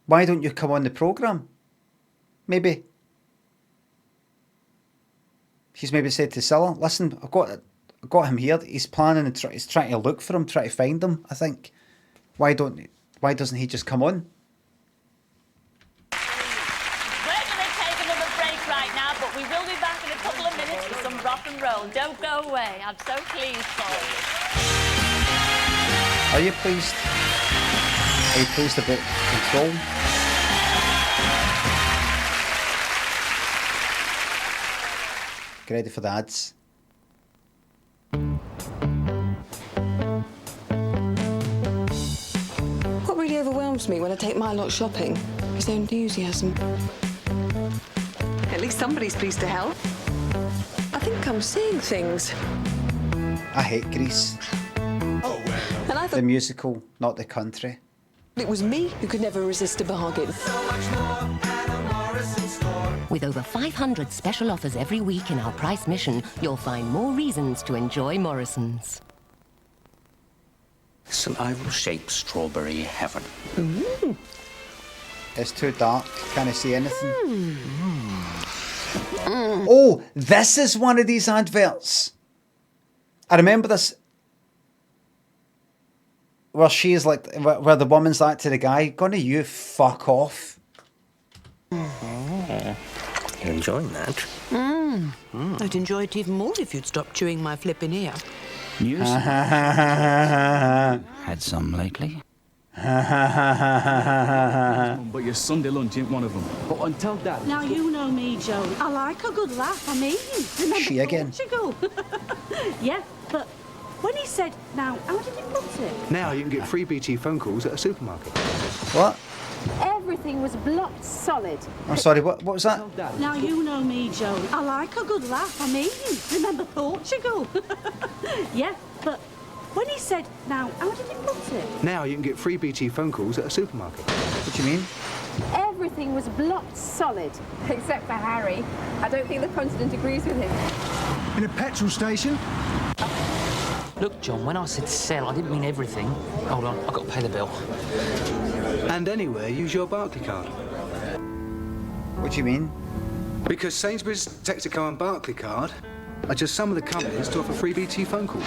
Why don't you come on the programme? Maybe. She's maybe said to Cilla, listen, I've got him here. He's planning, he's trying to look for him, trying to find him, I think. Why doesn't he just come on? We will be back in a couple of minutes with some rock and roll. Don't go away. I'm so pleased for you. Are you pleased? Are you pleased about Control? Get ready for the ads. What really overwhelms me when I take my lot shopping is their enthusiasm. At least somebody's pleased to help. I think I'm seeing things. I hate Grease. And I thought the musical, not the country. It was me who could never resist a bargain. With over 500 special offers every week in our price mission, you'll find more reasons to enjoy Morrison's. It's an oval-shaped strawberry heaven. Mm. It's too dark. Can't I see anything? Oh, this is one of these adverts. I remember this. Where she's like, where the woman's like to the guy, gonna you fuck off. You're enjoying that? I'd enjoy it even more if you'd stop chewing my flipping ear. News? Had some lately? But your Sunday lunch ain't one of them. But until that... Now, you know me, Joe. I like a good laugh. I mean, remember she again. Portugal? Yeah, but when he said, now, how did he put it? Now you can get free BT phone calls at a supermarket. What? Everything was blocked solid. I'm sorry, what was that? Now, you know me, Joe. I like a good laugh. I mean, remember Portugal? Yeah, but when he said, now, how did he put it? Now you can get free BT phone calls at a supermarket. What do you mean? Everything everything was blocked solid, except for Harry. I don't think the continent agrees with him. In a petrol station? Look, John, when I said sell, I didn't mean everything. Hold on, I've got to pay the bill. And anywhere, use your Barclay card. What do you mean? Because Sainsbury's, Texaco and Barclay card are just some of the companies to offer free BT phone calls.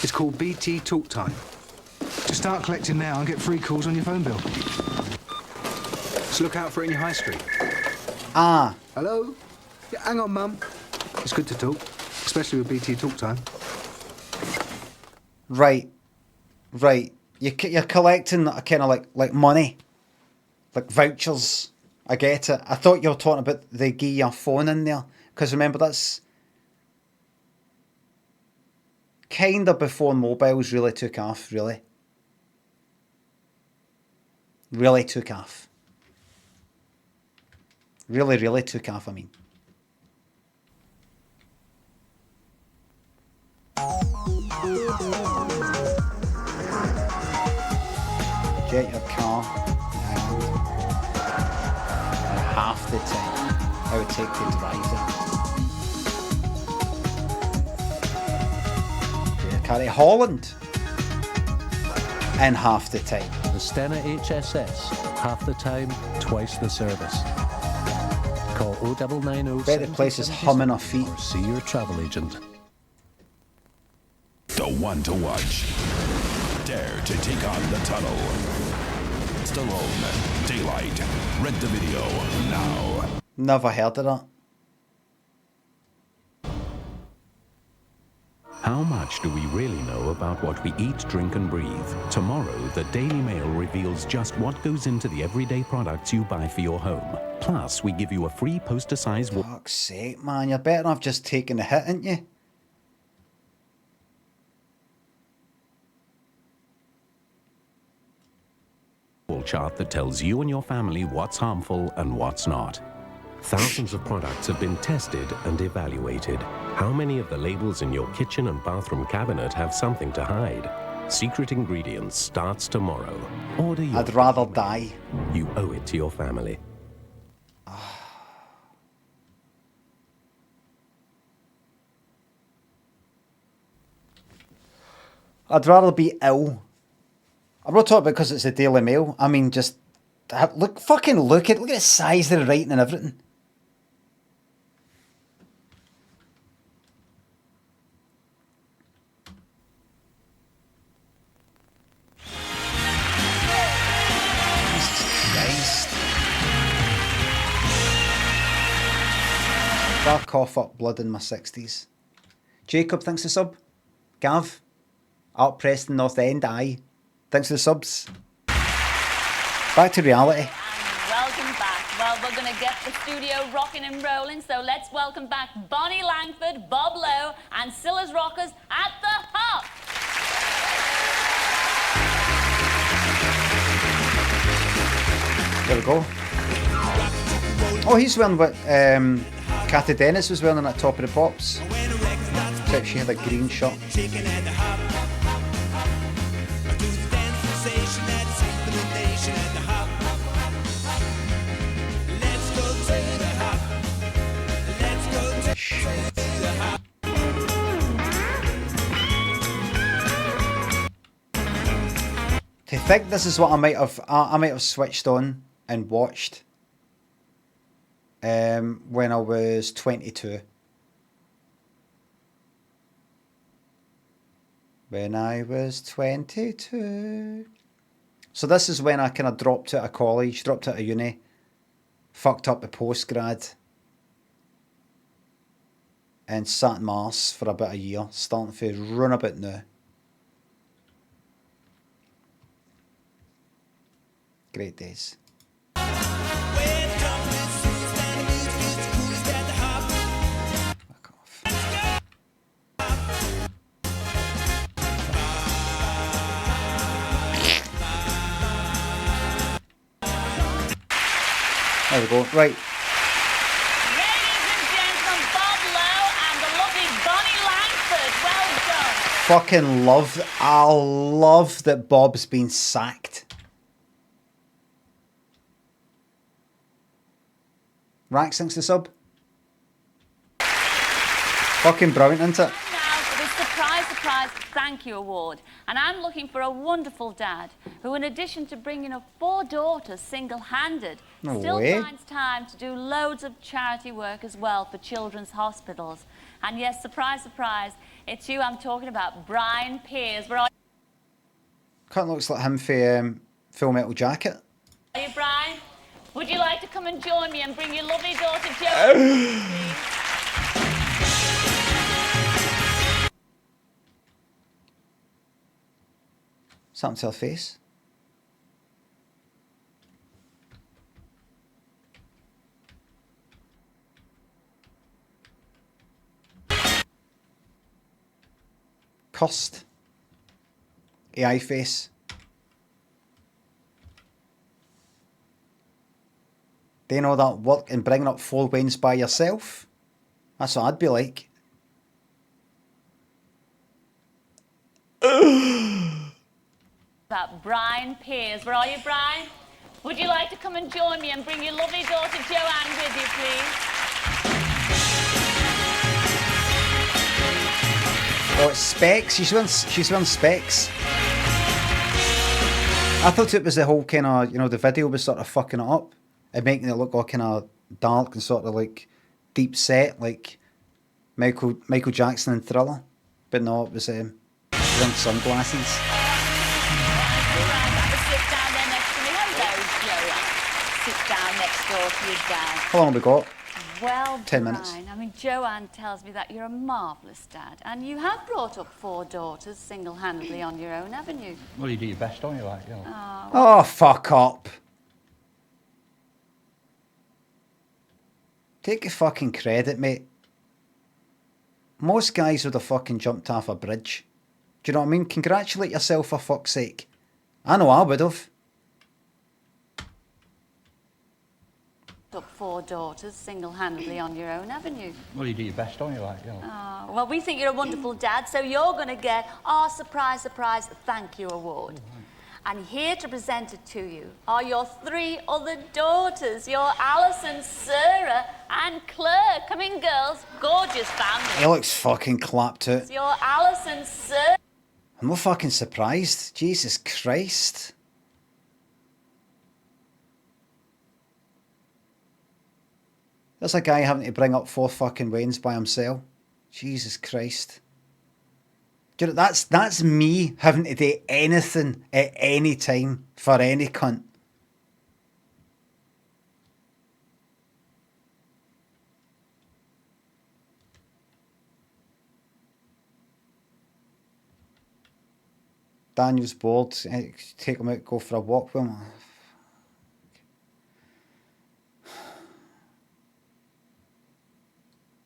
It's called BT Talk Time. Just start collecting now and get free calls on your phone bill. So look out for it in your high street. Ah. Hello? Yeah, hang on, Mum. It's good to talk, especially with BT Talk Time. Right. You're collecting kind of like money, like vouchers. I get it. I thought you were talking about they give you a phone in there, because remember that's kind of before mobiles really took off. Really took off. Really took off. I mean. Get your car and half the time I would take to drive it. Carry Holland and half the time. The Stena HSS, half the time, twice the service. Call 0990. Bet the place is humming off feet. Or see your travel agent. The one to watch. Dare to take on the tunnel. Stallone, Daylight. Rent the video now. Never heard of that. How much do we really know about what we eat, drink and breathe? Tomorrow, the Daily Mail reveals just what goes into the everyday products you buy for your home. Plus, we give you a free poster-size... Fuck's sake, man. You're better off just taking the hit, ain't you? chart that tells you and your family what's harmful and what's not. Thousands of products have been tested and evaluated. How many of the labels in your kitchen and bathroom cabinet have something to hide? Secret Ingredients starts tomorrow. Order your... I'd rather die. You owe it to your family. I'd rather be ill. I'm not talking because it's the Daily Mail. I mean, just look at the size of the writing and everything. Jesus Christ. Bar cough up blood in my 60s. Jacob, thanks for the sub. Gav. Art Preston, North End, aye. Thanks for the subs. Back to reality. And welcome back. Well, we're going to get the studio rocking and rolling, so let's welcome back Bonnie Langford, Bob Lowe, and Cilla's Rockers at the Hop. There we go. Oh, he's wearing what Kathy Dennis was wearing at Top of the Pops. Except she had a green shirt. To think this is what I might have switched on and watched when I was 22. When I was 22. So this is when I kind of dropped out of college, dropped out of uni, fucked up the postgrad, and sat in Mars for about a year, starting to run about now. Great days. There we go, right. Ladies and gentlemen, Bob Lowe and the lovely Bonnie Langford. Well done. Fucking I love that Bob's been sacked. Rack thanks the sub. Fucking brilliant, isn't it? Now for the surprise thank you award. And I'm looking for a wonderful dad who, in addition to bringing up 4 daughters single-handed, No still way. finds time to do loads of charity work as well for children's hospitals. And yes, surprise, it's you I'm talking about, Brian Pears. Where are Kind of looks like him for Full Metal Jacket. you, Brian? Would you like to come and join me and bring your lovely daughter Jo? Please? Something to her face. Cursed. AI face. Doing all that work and bringing up 4 wins by yourself? That's what I'd be like. About Brian Pears. Where are you, Brian? Would you like to come and join me and bring your lovely daughter Joanne with you, please? Oh, it's specs. She's wearing specs. I thought it was the whole kind of, you know, the video was sort of fucking it up and making it look all kind of dark and sort of like deep set, like Michael Jackson and Thriller. But no, it was wearing sunglasses. Sit down there next to me. Hello, Joanne. Sit down next door to your dad. How long have we got? Well, 10 minutes. Brian, I mean, Joanne tells me that you're a marvellous dad, and you have brought up 4 daughters single-handedly on your own, haven't you? Well, you do your best, don't you? Like, you know. Oh, fuck up. Take your fucking credit, mate. Most guys would have fucking jumped off a bridge. Do you know what I mean? Congratulate yourself for fuck's sake. I know I would have. Up 4 daughters single-handedly on your own, haven't you? Well, you do your best, don't you? Like, you know. Well, we think you're a wonderful dad, so you're going to get our surprise, thank you award. And here to present it to you are your 3 other daughters, your Alison, Sarah, and Claire. Come in, girls. Gorgeous family. He looks fucking clapped out. It's your Alison, Sarah. I'm not fucking surprised. Jesus Christ. There's a guy having to bring up 4 fucking wins by himself. Jesus Christ. Do you know, that's me having to do anything at any time for any cunt. Daniel's bored. Take him out, go for a walk with him.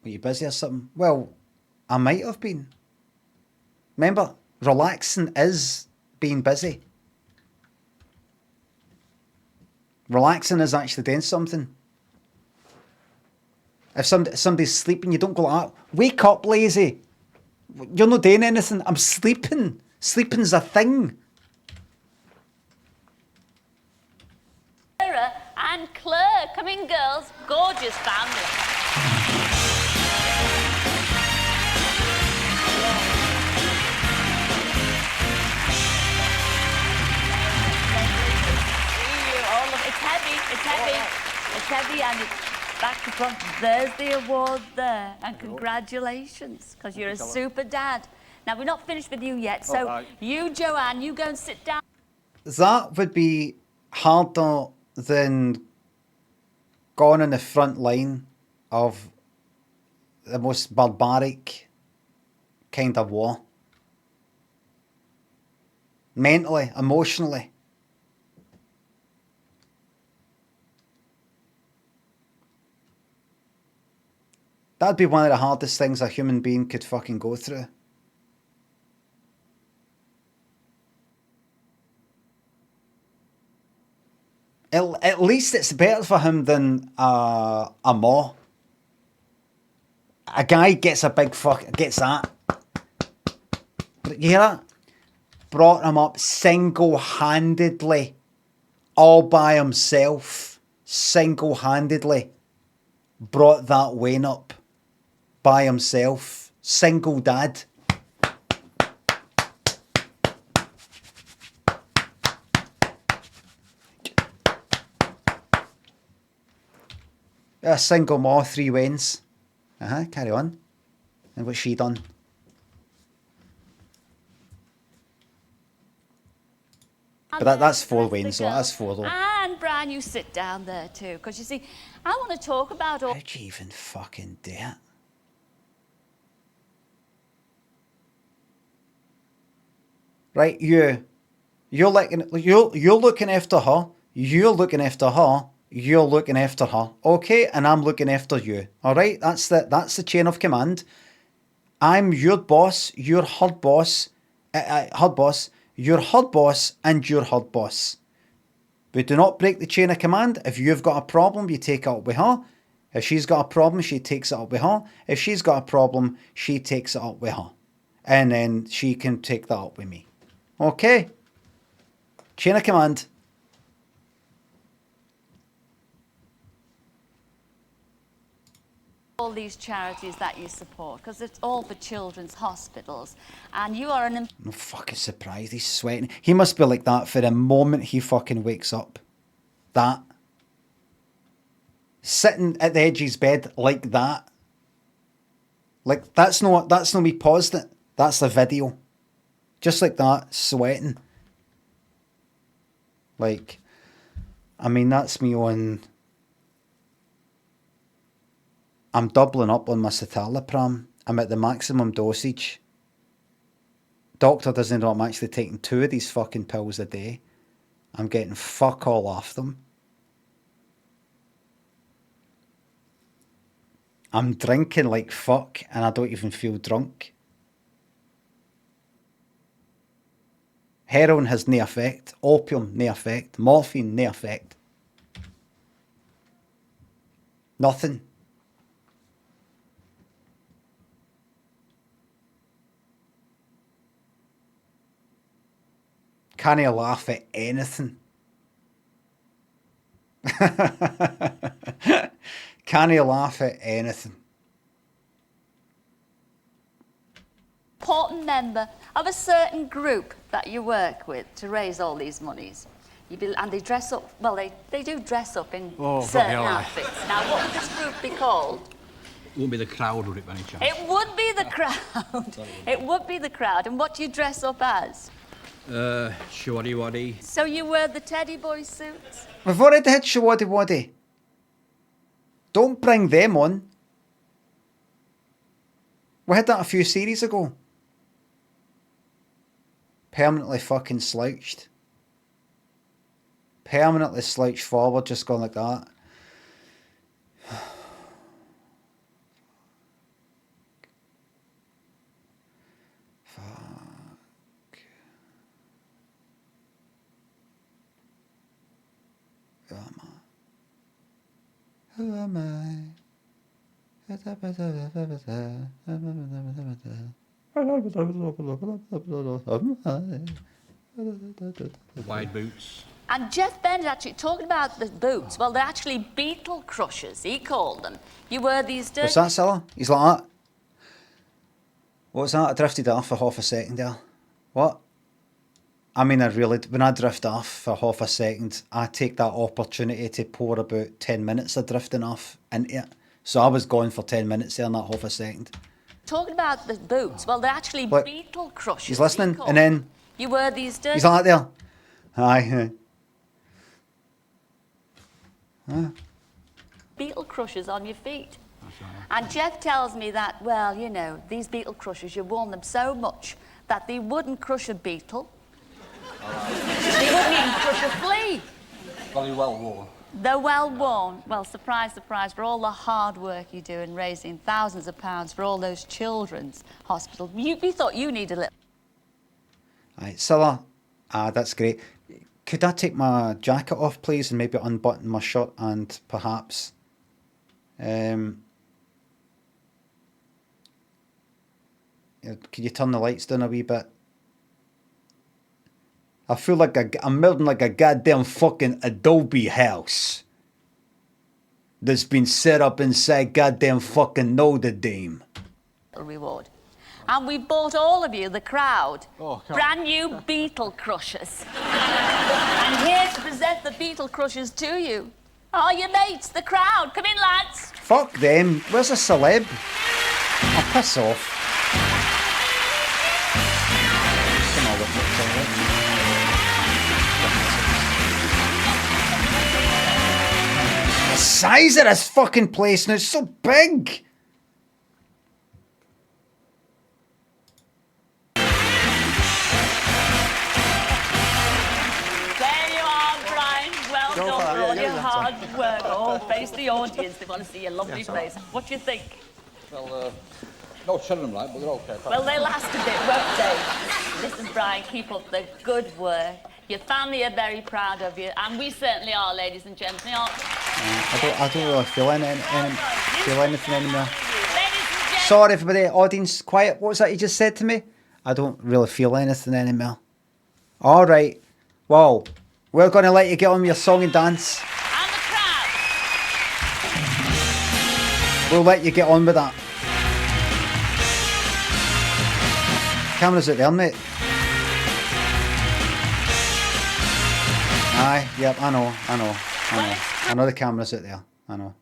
Were you busy or something? Well, I might have been. Remember, relaxing is being busy. Relaxing is actually doing something. If somebody's sleeping, you don't go like that. Wake up, lazy. You're not doing anything. I'm sleeping. Sleeping's a thing. Sarah and Claire. Come in, girls. Gorgeous family. It's heavy, and it's back to front. There's the award there, and congratulations, because you're a super dad. Now, we're not finished with you yet, so you, Joanne, you go and sit down. That would be harder than going on the front line of the most barbaric kind of war. Mentally, emotionally. That'd be one of the hardest things a human being could fucking go through. At least it's better for him than a maw. A guy gets a big gets that. But you hear that? Brought him up single-handedly. All by himself. Single-handedly. brought that Wayne up by himself. Single dad. A single ma, 3 Waynes. Carry on. And what's she done? But that's 4 Waynes, so that's 4 though. And Brian, you sit down there too, because you see, I want to talk about all... How'd you even fucking do it? Right, you're looking after her, you're looking after her, you're looking after her, okay, and I'm looking after you. All right, that's the chain of command. I'm your boss, you're her boss, you're her boss, and you're her boss. We do not break the chain of command. If you've got a problem, you take it up with her. If she's got a problem, she takes it up with her. If she's got a problem, she takes it up with her. And then she can take that up with me. Okay? Chain of command. all these charities that you support, because it's all for children's hospitals, and you are an... I'm fucking surprised he's sweating. He must be like that for the moment he fucking wakes up. That. Sitting at the edge of his bed like that. Like, that's no me paused it. That's the video. Just like that, sweating. Like, I mean, that's me on... I'm doubling up on my citalopram. I'm at the maximum dosage. Doctor doesn't know I'm actually taking 2 of these fucking pills a day. I'm getting fuck all off them. I'm drinking like fuck and I don't even feel drunk. Heroin has no effect. Opium, no effect. Morphine, no effect. Nothing. Can't I laugh at anything? Can't I laugh at anything? Important member of a certain group that you work with to raise all these monies. And they dress up, well, they do dress up in certain outfits. Now, what would this group be called? Won't be the crowd, would it, by any chance? It would be the crowd. It would be the crowd. And what do you dress up as? Shwaddy waddy. So you wear the teddy boy suits? We've already had Shwaddy Waddy. Don't bring them on. We had that a few series ago. Permanently fucking slouched. Permanently slouched forward, just going like that. Who am I? Wide boots. And Jeff Bennett actually talking about the boots. Well, they're actually beetle crushers, he called them. You wear these dirty... What's that, Cilla? He's like that. What's that? I drifted off for half a second there. What? I mean, when I drift off for half a second, I take that opportunity to pour about 10 minutes of drifting off into it. So I was gone for 10 minutes there in that half a second. Talking about the boots. Well, they're actually Look, beetle crushers. He's listening, and then... You wear these dirty... He's like that there. Aye. Beetle crushers on your feet. And Jeff tells me that, well, you know, these beetle crushers, you worn them so much that they wouldn't crush a beetle. They wouldn't even crush a flea. Very well worn. They're well worn. Well, surprise, surprise, for all the hard work you do in raising thousands of pounds for all those children's hospitals. We thought you needed a little... Right, Cilla, that's great. Could I take my jacket off, please, and maybe unbutton my shirt and perhaps... could you turn the lights down a wee bit? I feel like I'm building like a goddamn fucking Adobe house. that's been set up inside goddamn fucking Notre Dame. Reward. And we bought all of you, the crowd, Oh, brand new beetle crushers. And here to present the beetle crushers to you are your mates, the crowd. Come in, lads. Fuck them. Where's a celeb? Oh, piss off. Come on, look at the size of this fucking place now, it's so big. There you are, Brian. Well Go done for for it. all Yeah, your yeah, hard work. Oh, face the audience. They want to see your lovely Yes, all right. place. What do you think? Well, no children like, but they're okay. Well, they last a bit, won't they? Listen, Brian, keep up the good work. Your family are very proud of you, and we certainly are, ladies and gentlemen. I don't really feel anything anymore. Sorry, everybody, audience, quiet. What was that you just said to me? I don't really feel anything anymore. All right. Well, we're going to let you get on with your song and dance. We'll let you get on with that. Camera's out there, mate. Aye, yep, I know. I know the camera's out there. I know.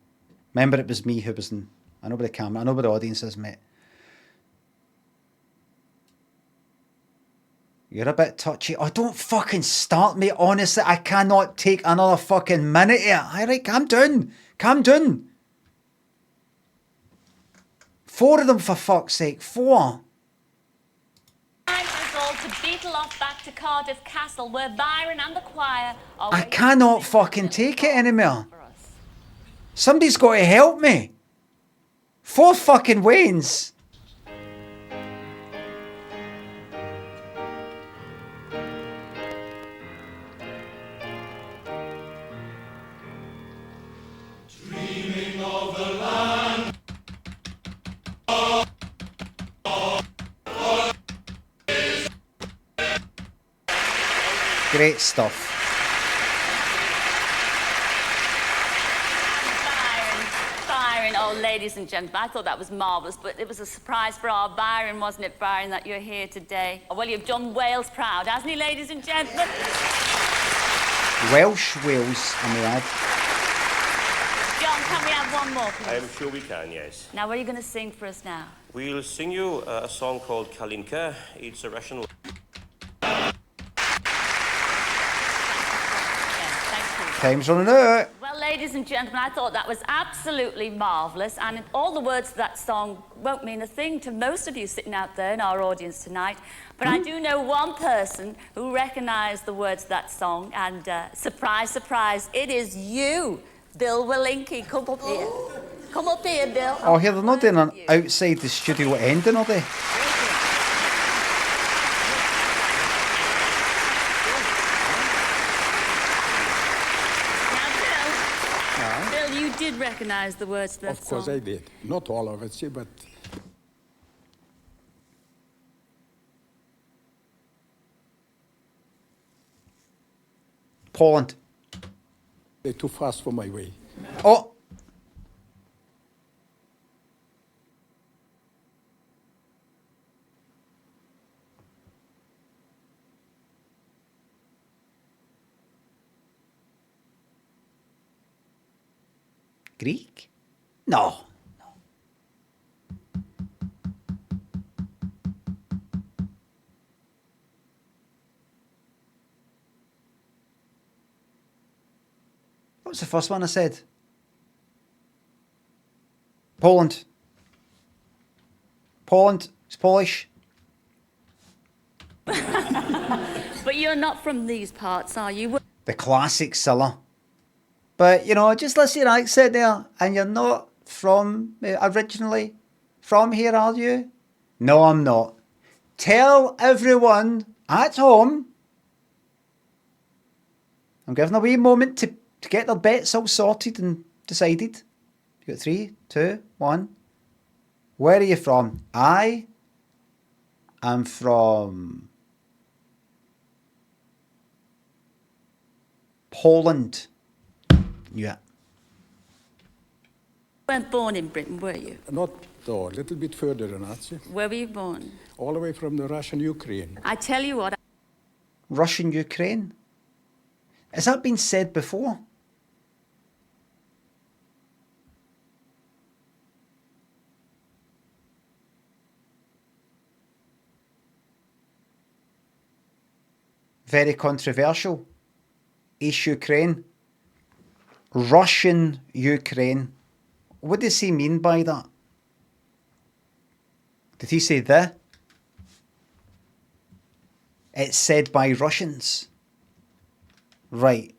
Remember, it was me who was in. I know where the camera. I know where the audience is, mate. You're a bit touchy. Oh, don't fucking start me. Honestly, I cannot take another fucking minute here. All right, calm down. Calm down. 4 of them, for fuck's sake. 4. Time for us all to beetle off back to Cardiff Castle, where Byron and the choir are I cannot fucking take it anymore. Somebody's got to help me. 4 fucking Waynes. Dreaming of the land. Great stuff. Byron, oh, ladies and gentlemen, I thought that was marvellous, but it was a surprise for our Byron, wasn't it, Byron, that you're here today? Well, you've done Wales proud, hasn't he, ladies and gentlemen? Welsh Wales, I may add. John, can we have one more, please? I'm sure we can, yes. Now, what are you going to sing for us now? We'll sing you a song called Kalinka. It's a Russian. Time's running out. Well, ladies and gentlemen, I thought that was absolutely marvellous, and all the words to that song won't mean a thing to most of you sitting out there in our audience tonight, but I do know one person who recognised the words to that song, and surprise, surprise, it is you, Bill Willinky. Come up here. Come up here, Bill. Oh, here, they're not doing an outside the studio ending, are they? Bill, you did recognise the words to that Of course song. I did. Not all of it, see, but Poland. they're too fast for my way. Oh. Greek? No. What was the first one I said? Poland. Poland. It's Polish. But you're not from these parts, are you? The classic Cilla. But, you know, just listen to your accent there, and you're not from, originally from here, are you? No, I'm not. Tell everyone at home, I'm giving a wee moment to get their bets all sorted and decided. You got 3, 2, 1. Where are you from? I am from Poland. Yeah. weren't born in Britain, were you? Not though, a little bit further than that. See? Where were you born? All the way from the Russian Ukraine. I tell you what. Russian Ukraine? Has that been said before? Very controversial. East Ukraine. Russian Ukraine. What does he mean by that? Did he say the? It's said by Russians. Right.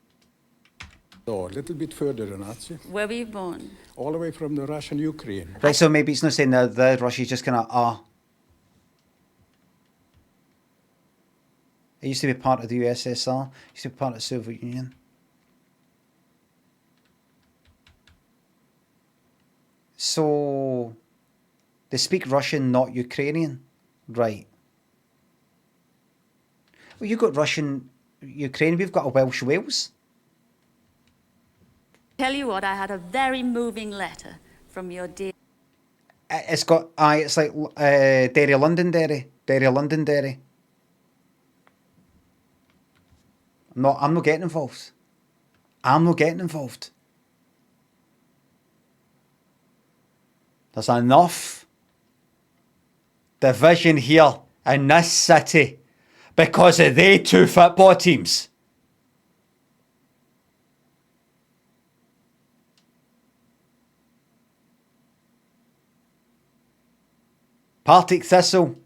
Oh, a little bit further than that. See? Where were you born? All the way from the Russian Ukraine. Right, so maybe it's not saying the Russia's just kind of It used to be part of the USSR. It used to be part of the Soviet Union. So they speak Russian, not Ukrainian. Right. Well, you've got Russian Ukraine. We've got a Welsh Wales. Tell you what, I had a very moving letter from your dear... It's got, it's like Derry, Londonderry. Derry, Londonderry. I'm not getting involved. I'm not getting involved. There's enough division here in this city because of they two football teams. Partick Thistle.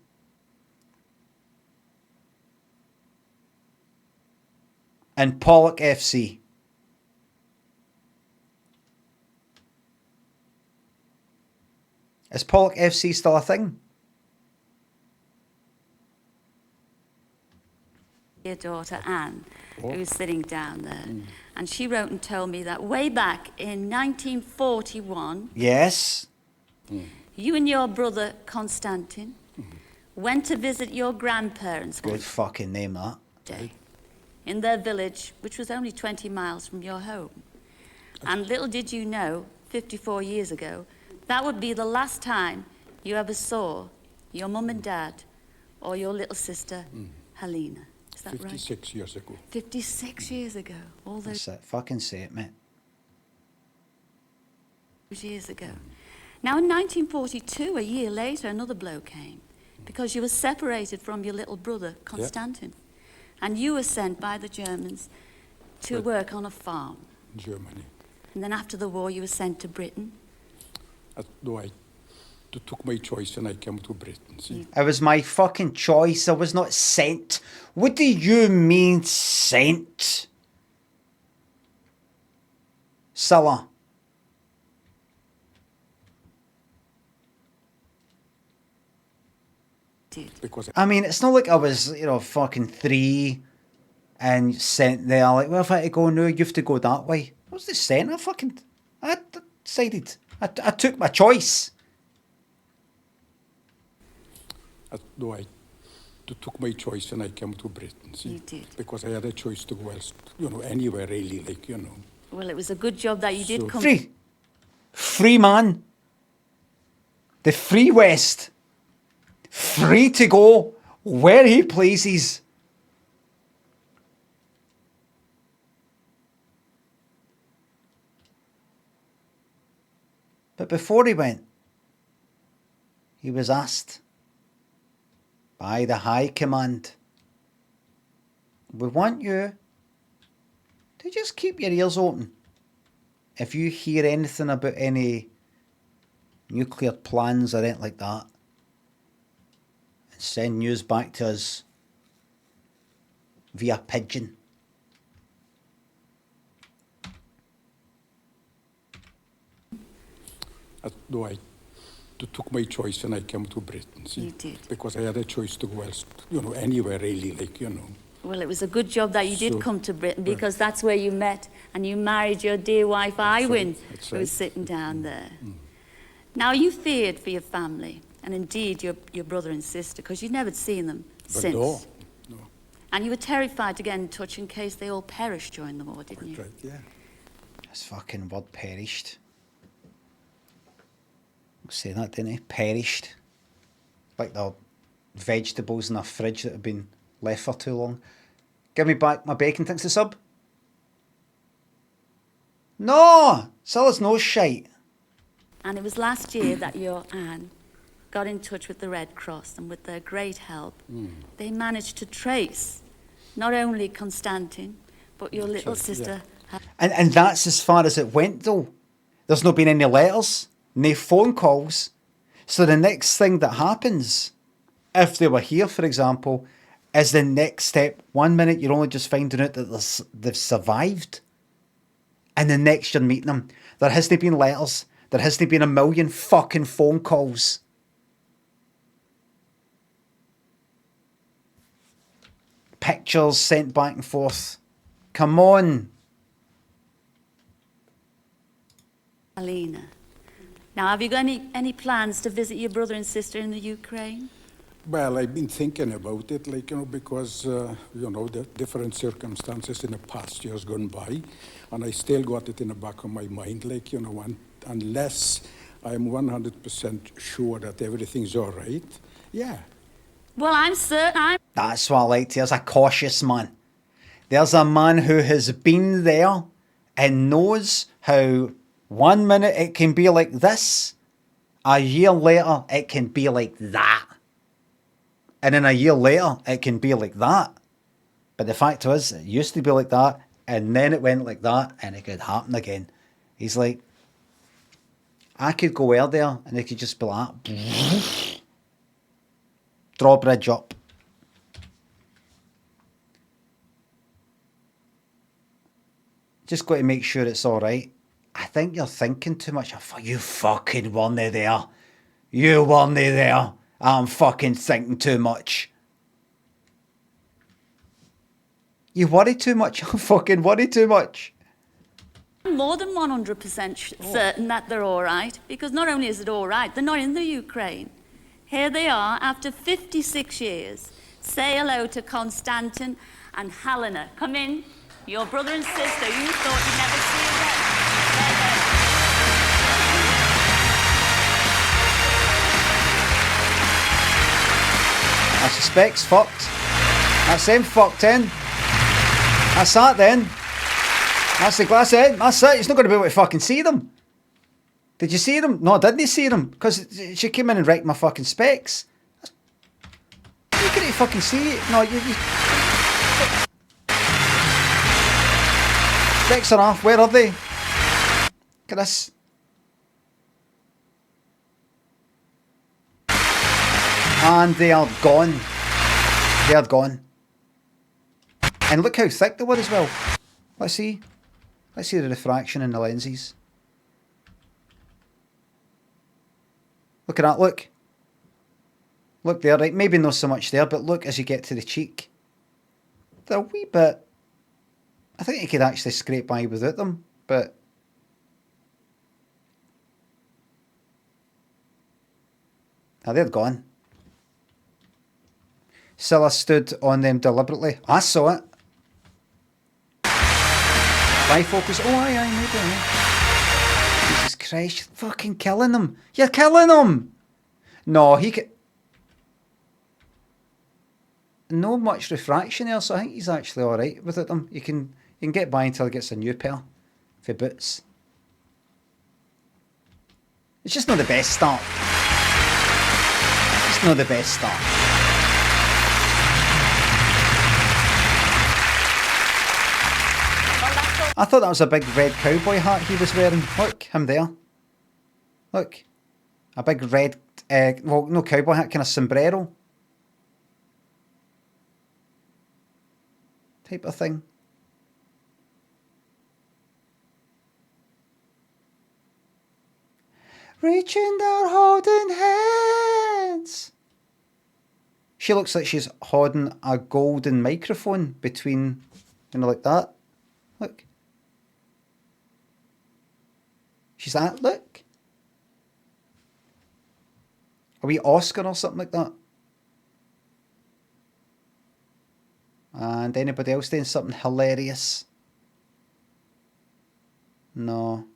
And Pollock FC. Is Pollock FC still a thing? Your daughter Anne, who's sitting down there. And she wrote and told me that way back in 1941... Yes. You and your brother, Konstantin, went to visit your grandparents. Good fucking name, that. Day, in their village, which was only 20 miles from your home. And little did you know, 54 years ago, that would be the last time you ever saw your mum and dad or your little sister, Helena. Is that 56 right? years ago. 56 years ago. All those That's it. Fucking say it, mate. years ago. Now, in 1942, a year later, another blow came because you were separated from your little brother, Konstantin. And you were sent by the Germans to work on a farm. Germany. And then after the war, you were sent to Britain. No, I took my choice and I came to Britain. See? It was my fucking choice. I was not sent. What do you mean, sent? Cilla. Because I mean, it's not like I was, fucking 3 and sent there. Like, well, if I had to go now, you have to go that way. I was just sent. I decided. I took my choice. No, I took my choice and I came to Britain. See? You did. Because I had a choice to go else, anywhere really, Well, it was a good job that you did come. Free man. The Free West. Free to go where he pleases. But before he went, he was asked by the High Command, we want you to just keep your ears open. If you hear anything about any nuclear plans or anything like that, and send news back to us via pigeon. No, I took my choice and I came to Britain. See? You did. Because I had a choice to go else, anywhere really, Well, it was a good job that you did So, come to Britain because that's where you met and you married your dear wife, Iwin, That's who was right. sitting down there. Now, you feared for your family and indeed your brother and sister because you'd never seen them since. No. And you were terrified to get in touch in case they all perished during the war, didn't you? Right, yeah. This fucking word perished. Say that, didn't he? Perished. Like the vegetables in a fridge that have been left for too long. Give me back my bacon, thinks the sub. No! Cilla's no shite. And it was last year that your Anne got in touch with the Red Cross, and with their great help, they managed to trace not only Constantine, but your little sister. And that's as far as it went, though. There's not been any letters, no phone calls. So the next thing that happens, if they were here, for example, is the next step. 1 minute you're only just finding out that they've survived. And the next you're meeting them. There hasn't been letters. There hasn't been a million fucking phone calls. Pictures sent back and forth. Come on. Alina. Now, have you got any plans to visit your brother and sister in the Ukraine? Well, I've been thinking about it, like, because, the different circumstances in the past years gone by, and I still got it in the back of my mind, like, unless I'm 100% sure that everything's all right, yeah. Well, I'm certain That's what I liked. There's a cautious man. There's a man who has been there and knows how 1 minute it can be like this, a year later it can be like that. And then a year later it can be like that. But the fact is, it used to be like that, and then it went like that, and it could happen again. He's like, I could go out there and it could just be like, drawbridge up. Just got to make sure it's all right. I think you're thinking too much. You fucking weren't there. You weren't there. I'm fucking thinking too much. You worry too much. You fucking worry too much. I'm more than 100% certain that they're all right, because not only is it all right, they're not in the Ukraine. Here they are after 56 years. Say hello to Constantine and Helena. Come in. Your brother and sister you thought you'd never see again. I suspect's fucked. That's him fucked in. That's that then. That's the glass in. That's it. He's not going to be able to fucking see them. Did you see them? No, I didn't see them. Because she came in and wrecked my fucking specs. You couldn't fucking see it. No, you... Specs are off. Where are they? Look at this. And they are gone. They are gone. And look how thick they were as well. Let's see. Let's see the refraction in the lenses. Look at that, look. Look there, right? Maybe not so much there, but look as you get to the cheek. They're a wee bit... I think you could actually scrape by without them, but... Now they're gone. Cilla stood on them deliberately. I saw it. Bifocus. Oh, aye, maybe. Jesus Christ, you're fucking killing them. You're killing them. No, he can... No much refraction there, so I think he's actually alright with it. You can get by until he gets a new pair for boots. It's just not the best start. It's not the best start. I thought that was a big red cowboy hat he was wearing. Look, him there. Look. A big red, well, no cowboy hat, kind of sombrero. Type of thing. Reaching down, holding hands. She looks like she's holding a golden microphone between, like that. Look. She's that, look. A wee Oscar or something like that. And anybody else doing something hilarious? No.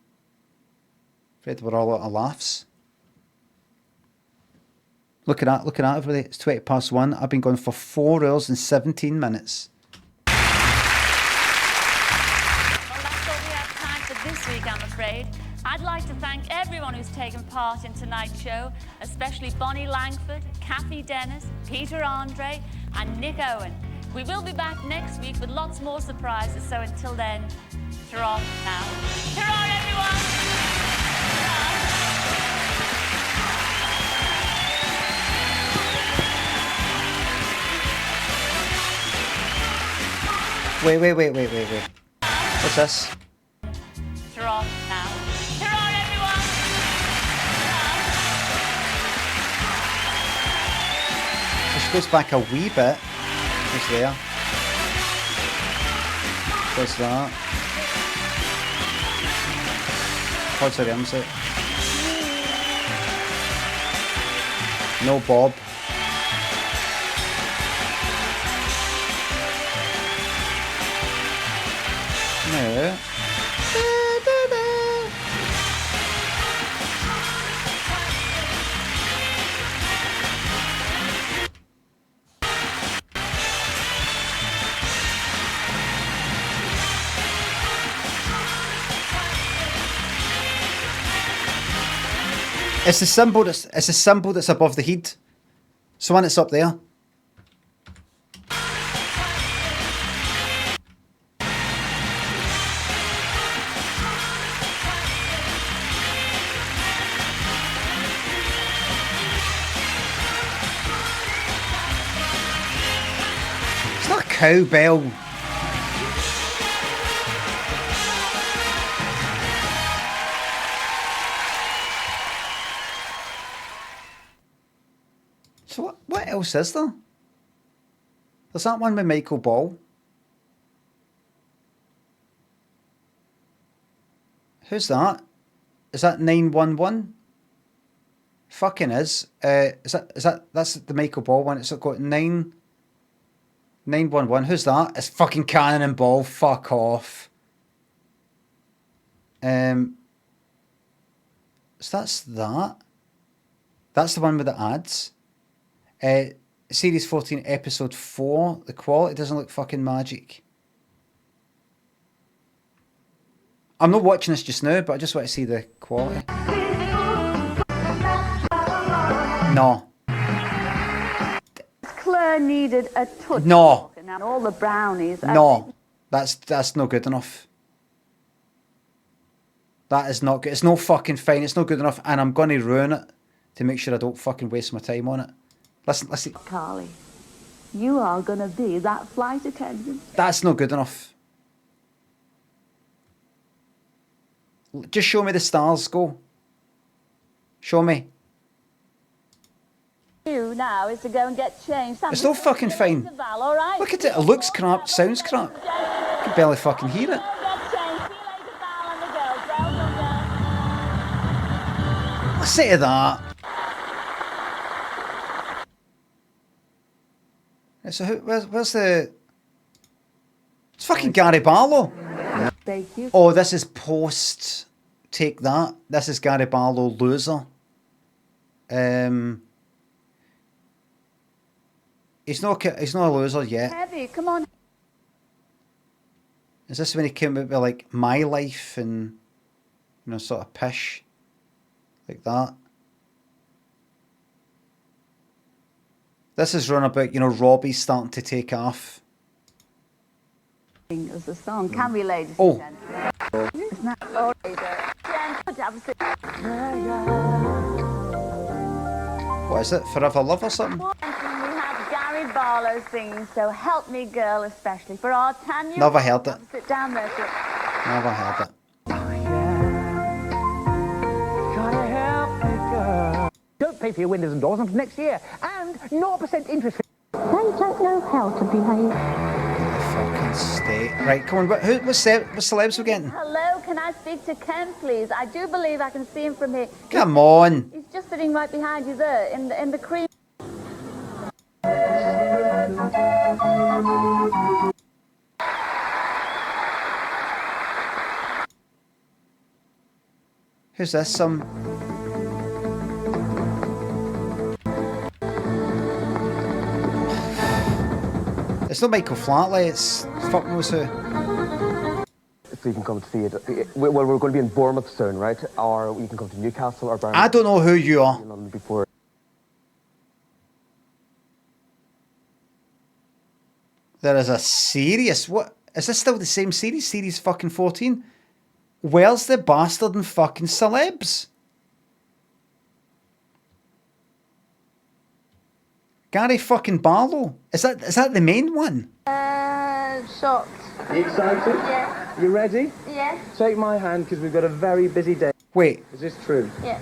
Afraid we're all out of laughs. Look at that, everybody. It's 1:20. I've been going for 4 hours and 17 minutes. Well, that's all we have time for this week, I'm afraid. I'd like to thank everyone who's taken part in tonight's show, especially Bonnie Langford, Kathy Dennis, Peter Andre, and Nick Owen. We will be back next week with lots more surprises, so until then, ta-ra now. Ta-ra, everyone! Wait. What's this? Ta-ra now. Ta-ra, everyone! So she goes back a wee bit. What's there? What's that? What's her arms out? No Bob. No. It's the symbol that's above the head. So when it's up there. It's not a cowbell. So what else is there? There's that one with Michael Ball. Who's that? Is that 911? Fucking is. That's the Michael Ball one. It's got 911. Who's that? It's fucking Cannon and Ball. Fuck off. So that's that. That's the one with the ads. Series 14, episode 4. The quality doesn't look fucking magic. I'm not watching this just now, but I just want to see the quality. No. Claire needed a touch. No. And all the brownies. No. That's not good enough. That is not good. It's no fucking fine. It's not good enough, and I'm going to ruin it to make sure I don't fucking waste my time on it. Listen. Carly, you are going to be that flight attendant. That's not good enough. Just show me the stars, go. Show me. You now is to go and get changed. It's no fucking fine. All right? Look at it. It looks crap. Sounds crap. You can barely fucking hear it. Listen to that. So where's the... It's fucking Gary Barlow. Thank you. Oh, this is post... Take that. This is Gary Barlow, Loser. He's not a loser yet. Heavy, come on. Is this when he came out with like My Life and, you know, sort of pish like that? This is run about, you know, Robbie's starting to take off. As the song, can we, ladies and gentlemen? Isn't that all right? What is it? Forever Love or something? We have Gary Barlow singing So Help Me Girl, especially for our Tanya. Never heard it. Sit down there. Never heard it. Don't pay for your windows and doors until next year. And 0% interest. They don't know how to behave. Fucking state. Right, come on. What celebs we getting? Hello, can I speak to Ken, please? I do believe I can see him from here. Come on. He's just sitting right behind you there, in the cream. Who's this? It's not Michael Flatley, it's fuck knows who. So you can come to see it. Well, we're going to be in Bournemouth soon, right? Or you can come to Newcastle or Birmingham. I don't know who you are. Before. There is a serious... What? Is this still the same series? Series fucking 14? Where's the bastard and fucking celebs? Gary fucking Barlow. Is that the main one? Shocked. You excited? Yeah. You ready? Yeah. Take my hand because we've got a very busy day. Wait. Is this true? Yeah.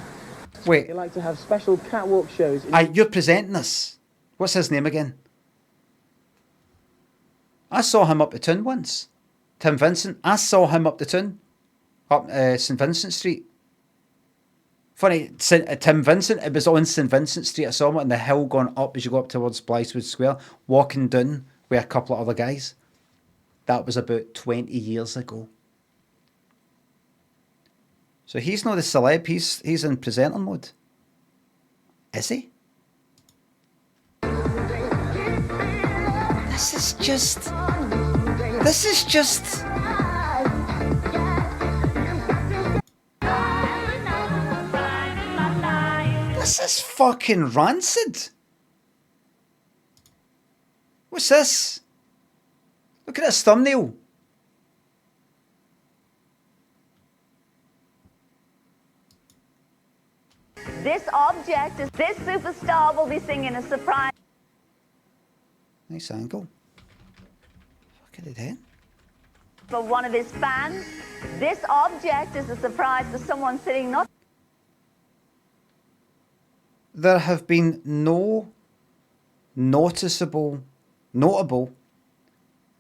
Wait. You like to have special catwalk shows. You're presenting this. What's his name again? I saw him up the town once. Tim Vincent. I saw him up the town. Up St Vincent Street. Funny, Tim Vincent, it was on St Vincent Street. I saw him on the hill going up as you go up towards Blythewood Square, walking down with a couple of other guys. That was about 20 years ago. So he's not a celeb, he's in presenter mode. Is he? This is just... This is fucking rancid. What's this? Look at this thumbnail. This object is this superstar will be singing a surprise. Nice angle. Look at it then. For one of his fans. This object is a surprise for someone sitting not. There have been no notable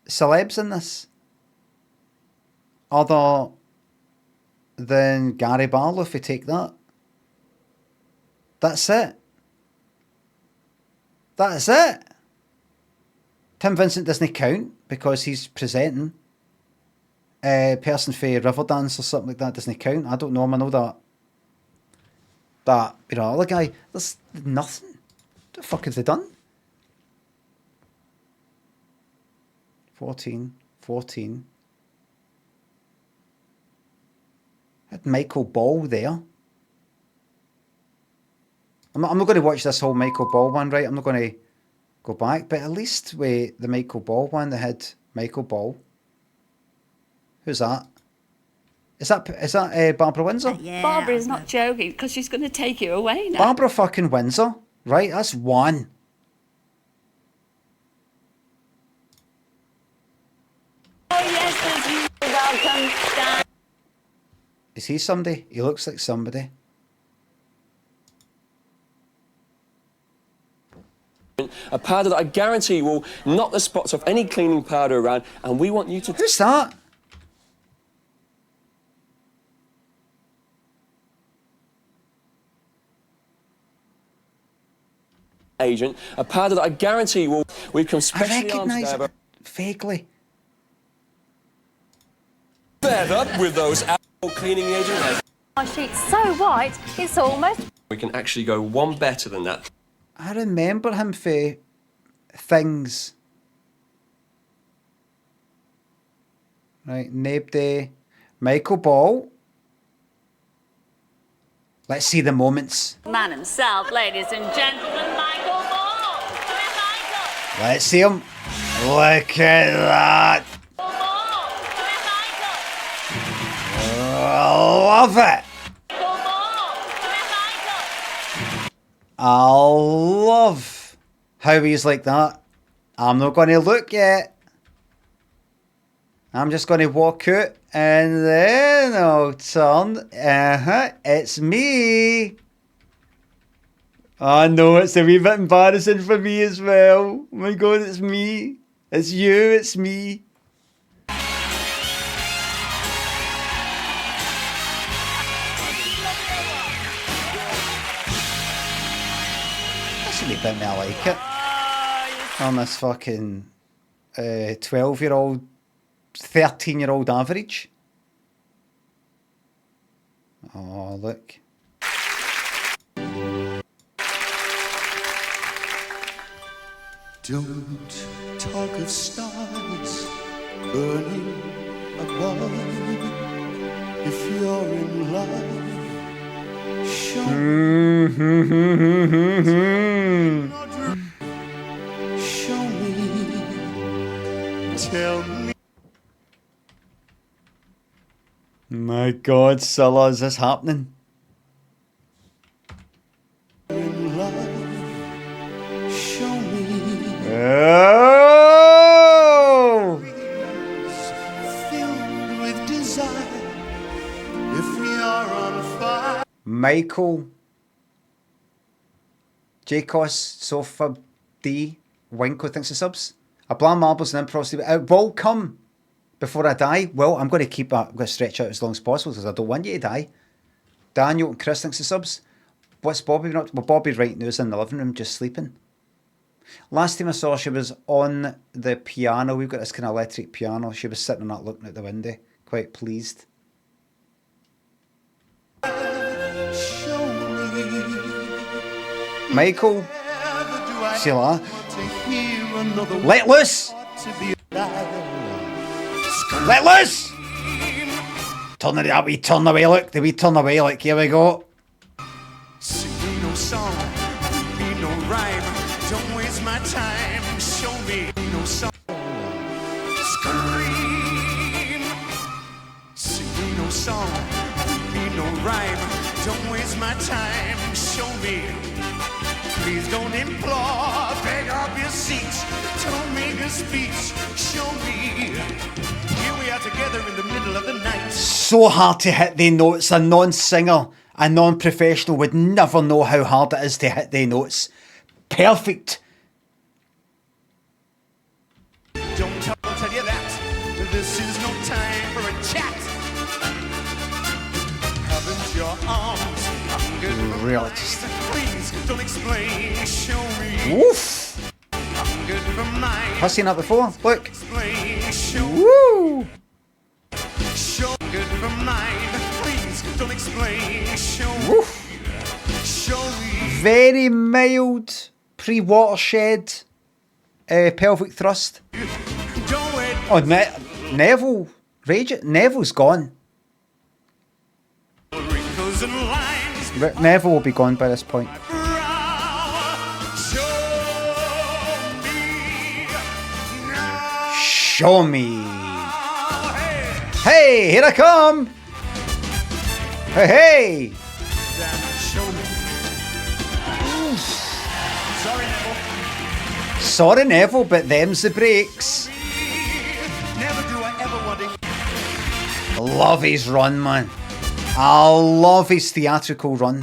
celebs in this other than Gary Barlow, if we take that. That's it. That's it. Tim Vincent doesn't count because he's presenting. Person for Riverdance or something like that doesn't count. I don't know him, I know that. That, you know, other guy, there's nothing. What the fuck have they done? 14. Had Michael Ball there. I'm not going to watch this whole Michael Ball one, right? I'm not going to go back, but at least with the Michael Ball one, they had Michael Ball. Who's that? Is that Barbara Windsor? Barbara's not joking because she's going to take you away now. Barbara fucking Windsor. Right, that's one. Oh yes, there's you. Welcome, Stan. Is he somebody? He looks like somebody. A powder that I guarantee will knock the spots off any cleaning powder around, and we want you to... Who's that? Agent, a powder that I guarantee will... We've come specially I recognise armed it vaguely. fed up with those alcohol cleaning agents. My sheet's so white, it's almost... We can actually go one better than that. I remember him for things. Right, Nabe Day. Michael Ball. Let's see the moments. Man himself, ladies and gentlemen, Michael Ball. Come in, Michael. Let's see him. Look at that. I love it. I love how he's like that. I'm not going to look yet. I'm just going to walk out and then I'll turn. It's me. I know it's a wee bit embarrassing for me as well. Oh my God, it's me. It's you, it's me. That's a wee bit me, I like it. On this fucking 12-year-old, 13-year-old average. Oh, look. Don't talk of stars burning above. If you're in love, show show me, tell me. My God, Cilla, is this happening? In love, show me. Oh! Filled with desire, if we are on fire. Michael, Jacos, Sofa, D, Winko thinks the subs. I blame marbles and improv. It will come before I die. Well, I'm going to keep that. I'm going to stretch out as long as possible because I don't want you to die. Daniel and Chris thinks the subs. What's Bobby been up to? Well, Bobby right now is in the living room just sleeping. Last time I saw her, she was on the piano. We've got this kind of electric piano. She was sitting on that looking out the window, quite pleased. Michael, Cilla, let loose! Let loose! Turn it that wee turn away look, the wee turn away look, here we go. Sing me no song, be no rhyme, don't waste my time, show me no song. Scream! Sing me no song, be no rhyme, don't waste my time, show me. Please don't implore, beg off your seats, don't make a speech, show me. Here we are together in the middle of the night. So hard to hit the notes. A non-singer, a non-professional would never know how hard it is to hit the notes. Perfect. I'll tell you that. This is no time for a chat. Haven't your arms good for Really just... Please don't explain. Show me. Woof. Good for mine. Have I seen that before? Look. Explain. Show Woo. Show good for mine. Please don't explain. Show Woof. Show me. Very mild pre-watershed pelvic thrust. Don't wait. Oh, Neville. Rage. Neville's gone. Wrinkles and lines. Neville will be gone by this point. Show me. Hey, here I come. Hey, hey. Show me. Sorry, Neville. Sorry, Neville, but them's the breaks. Never do I ever want to. Love his run, man. I love his theatrical run.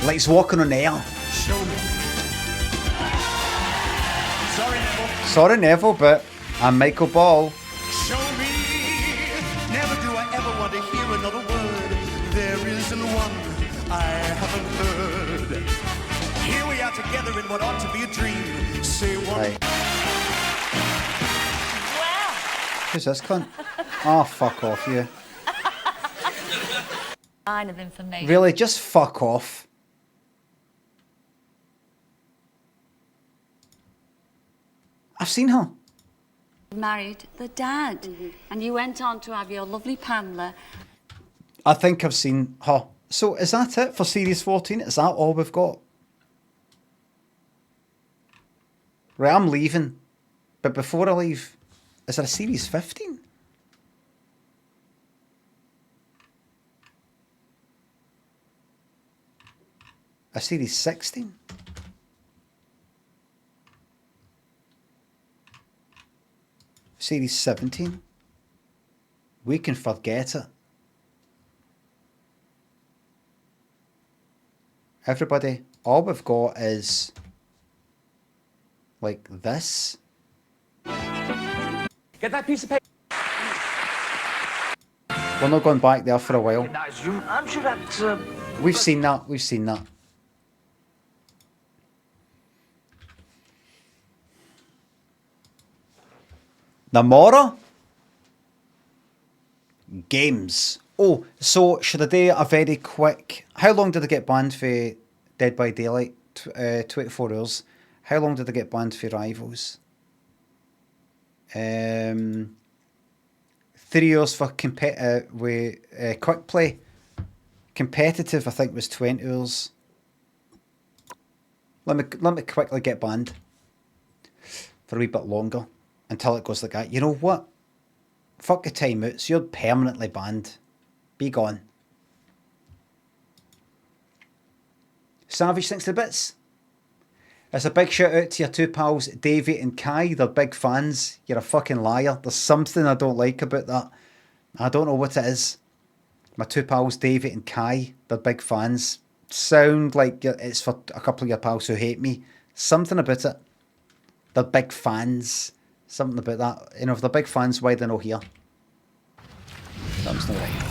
Like he's walking on air. Show me. Sorry, Neville. Sorry, Neville, but I'm Michael Ball. Show me. Never do I ever want to hear another word. There isn't one I haven't heard. Here we are together in what ought to be a dream. Say one. Right. Who's this cunt? Oh, fuck off, you. Line of information. Really, just fuck off. I've seen her. Married the dad. And you went on to have your lovely Pamela. I think I've seen her. So is that it for Series 14? Is that all we've got? Right, I'm leaving. But before I leave, is there a Series 15? A Series 16? Series 17? We can forget it. Everybody, all we've got is like this. Get that piece of paper. We're not going back there for a while. I'm sure that. We've seen that. We've seen that. Namora? Games Oh, so should I do a very quick... How long did I get banned for Dead by Daylight? 24 hours. How long did I get banned for Rivals? 3 years for quick play. Competitive, I think, was 20 hours. Let me quickly get banned for a wee bit longer until it goes like that. You know what? Fuck the timeouts. You're permanently banned. Be gone. Savage, thanks to the bits. It's a big shout out to your two pals, Davey and Kai. They're big fans. You're a fucking liar. There's something I don't like about that. I don't know what it is. My two pals, Davey and Kai, they're big fans. Sound like it's for a couple of your pals who hate me. Something about it. They're big fans. Something about that. You know, if they're big fans, why they're not here? Something's not right.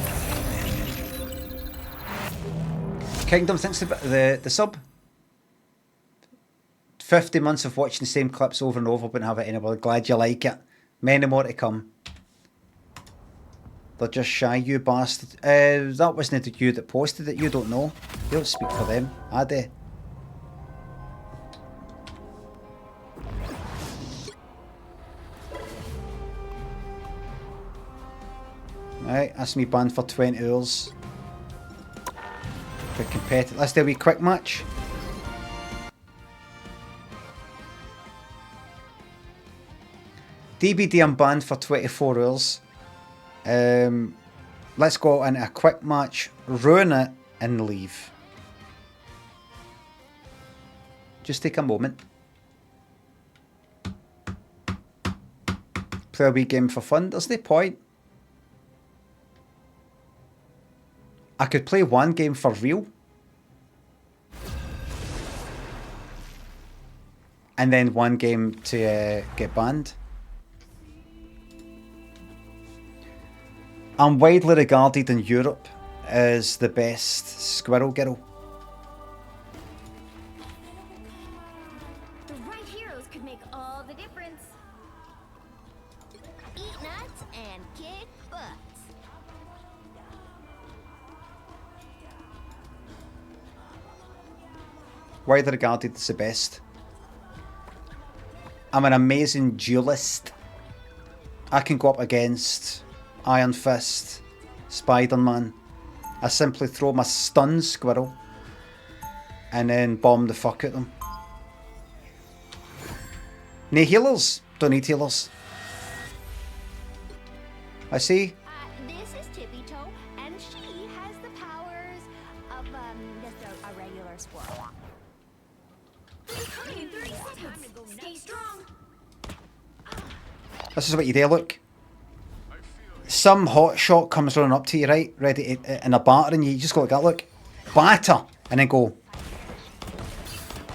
Kingdom, thanks for the sub. 50 months of watching the same clips over and over, but have it anymore. Glad you like it. Many more to come. They're just shy, you bastard. That wasn't you that posted it. You don't know. You don't speak for them, I do. Right, that's me banned for 20 hours. For competitive. Let's do a wee quick match. DBD, I'm banned for 24 hours. Let's go into a quick match, ruin it, and leave. Just take a moment. Play a wee game for fun. There's no point. I could play one game for real. And then one game to get banned. I'm widely regarded in Europe as the best squirrel girl. The right heroes could make all the difference. Eat nuts and kick butts. Widely regarded as the best. I'm an amazing duelist. I can go up against Iron Fist, Spider-Man. I simply throw my stun squirrel and then bomb the fuck out them. No healers. Don't need healers. I see. This is Tippy Toe, and she has the powers of just a regular squirrel. In 30 seconds. Stay strong. This is what you do, look. Some hotshot comes running up to you, right? Ready to, in a batter, and you just go like that, look. Batter! And then go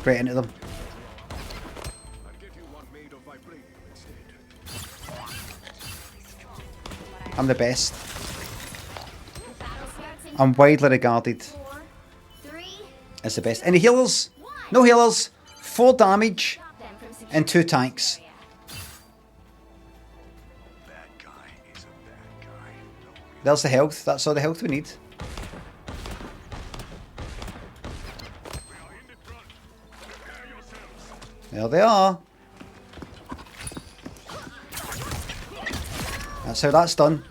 right into them. I'm the best. I'm widely regarded as the best. Any healers? No healers. 4 damage and 2 tanks. There's the health. That's all the health we need. There they are. That's how that's done.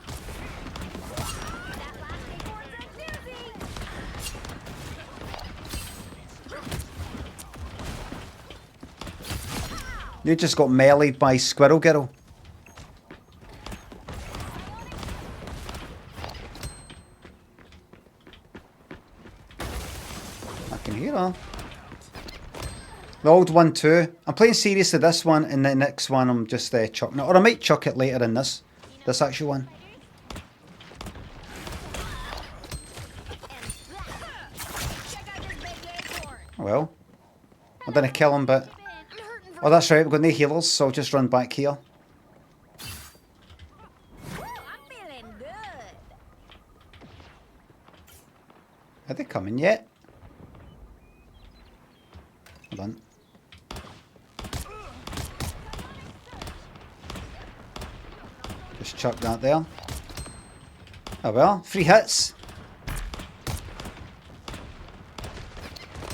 You just got meleeed by Squirrel Girl. I can hear her. The old one too. I'm playing seriously this one, and the next one I'm just chucking it. Or I might chuck it later in this actual one. Well, I didn't kill him, but... Oh, that's right, we've got no healers, so I'll just run back here. Are they coming yet? Hold on. Just chuck that there. Oh well, 3 hits.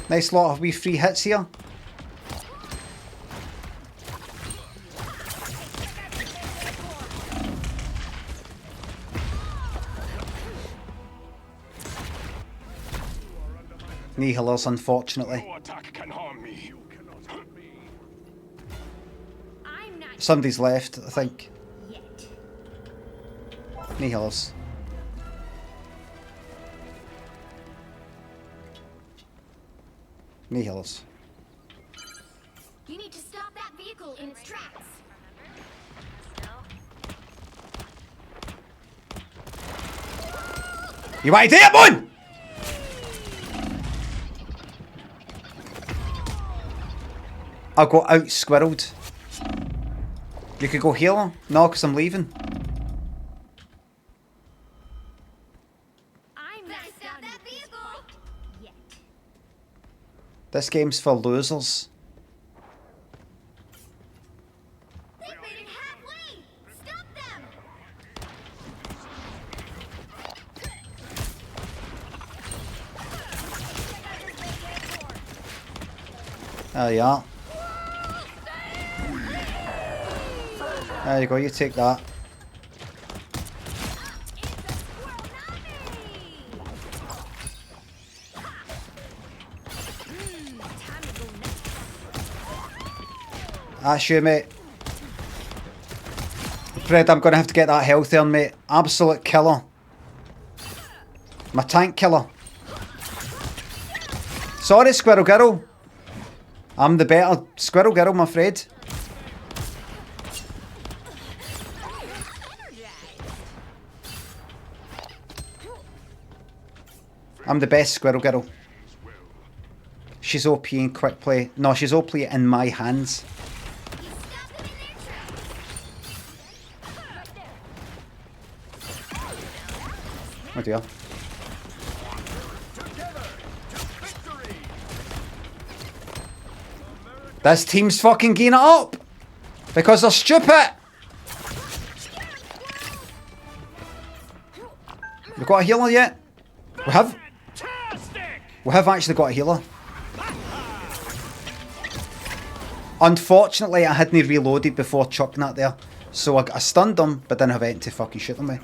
Nice lot of wee free hits here. Knee healers, unfortunately. Somebody's left, I think. Knee healers. Knee healers. You need to stop that vehicle in its tracks. You want to do it, man? I got out squirreled. You could go healer? No, because I'm leaving. This game's for losers. There you are. There you go, you take that. That's you, mate. Fred, I'm gonna have to get that health there, mate. Absolute killer. My tank killer. Sorry, Squirrel Girl. I'm the better Squirrel Girl, I'm afraid. I'm the best Squirrel Girl. She's OP in quick play. No, she's OP in my hands. Oh dear. This team's fucking getting it up because they're stupid. We got a healer yet? We have. We have actually got a healer. Unfortunately, I hadn't reloaded before chucking that there, so I stunned him, but didn't have anything to fucking shoot him with.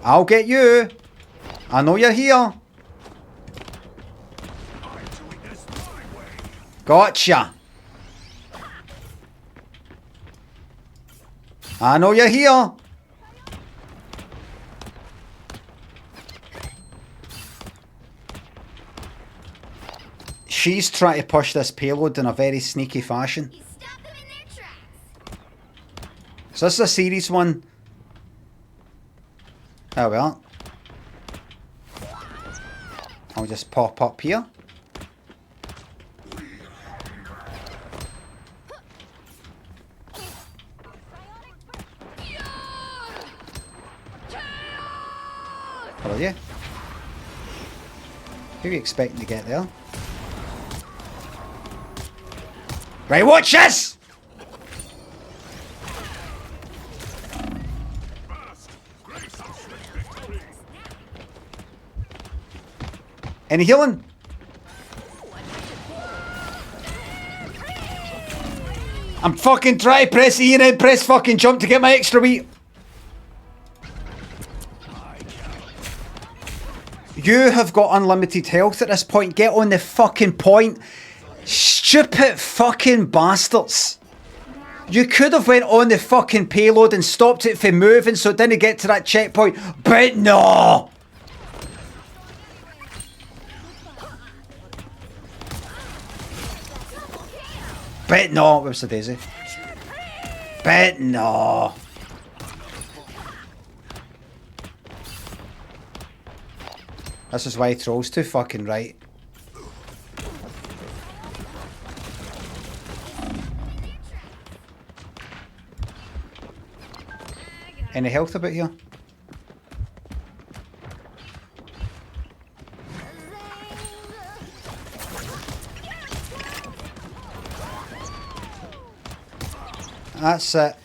I'll get you. I know you're here. Gotcha. I know you're here. She's trying to push this payload in a very sneaky fashion. So this is a series one. Oh well. I'll just pop up here. Hello, yeah. Who are you expecting to get there? Right, watch this! Any healing? I'm fucking trying to press E and then press fucking jump to get my extra wheat. You have got unlimited health at this point. Get on the fucking point. Stupid fucking bastards. You could have went on the fucking payload and stopped it from moving so it didn't get to that checkpoint. But no. Bet no, where's the daisy? Bet no. This is why he trolls too fucking right. Any health about here? That's it.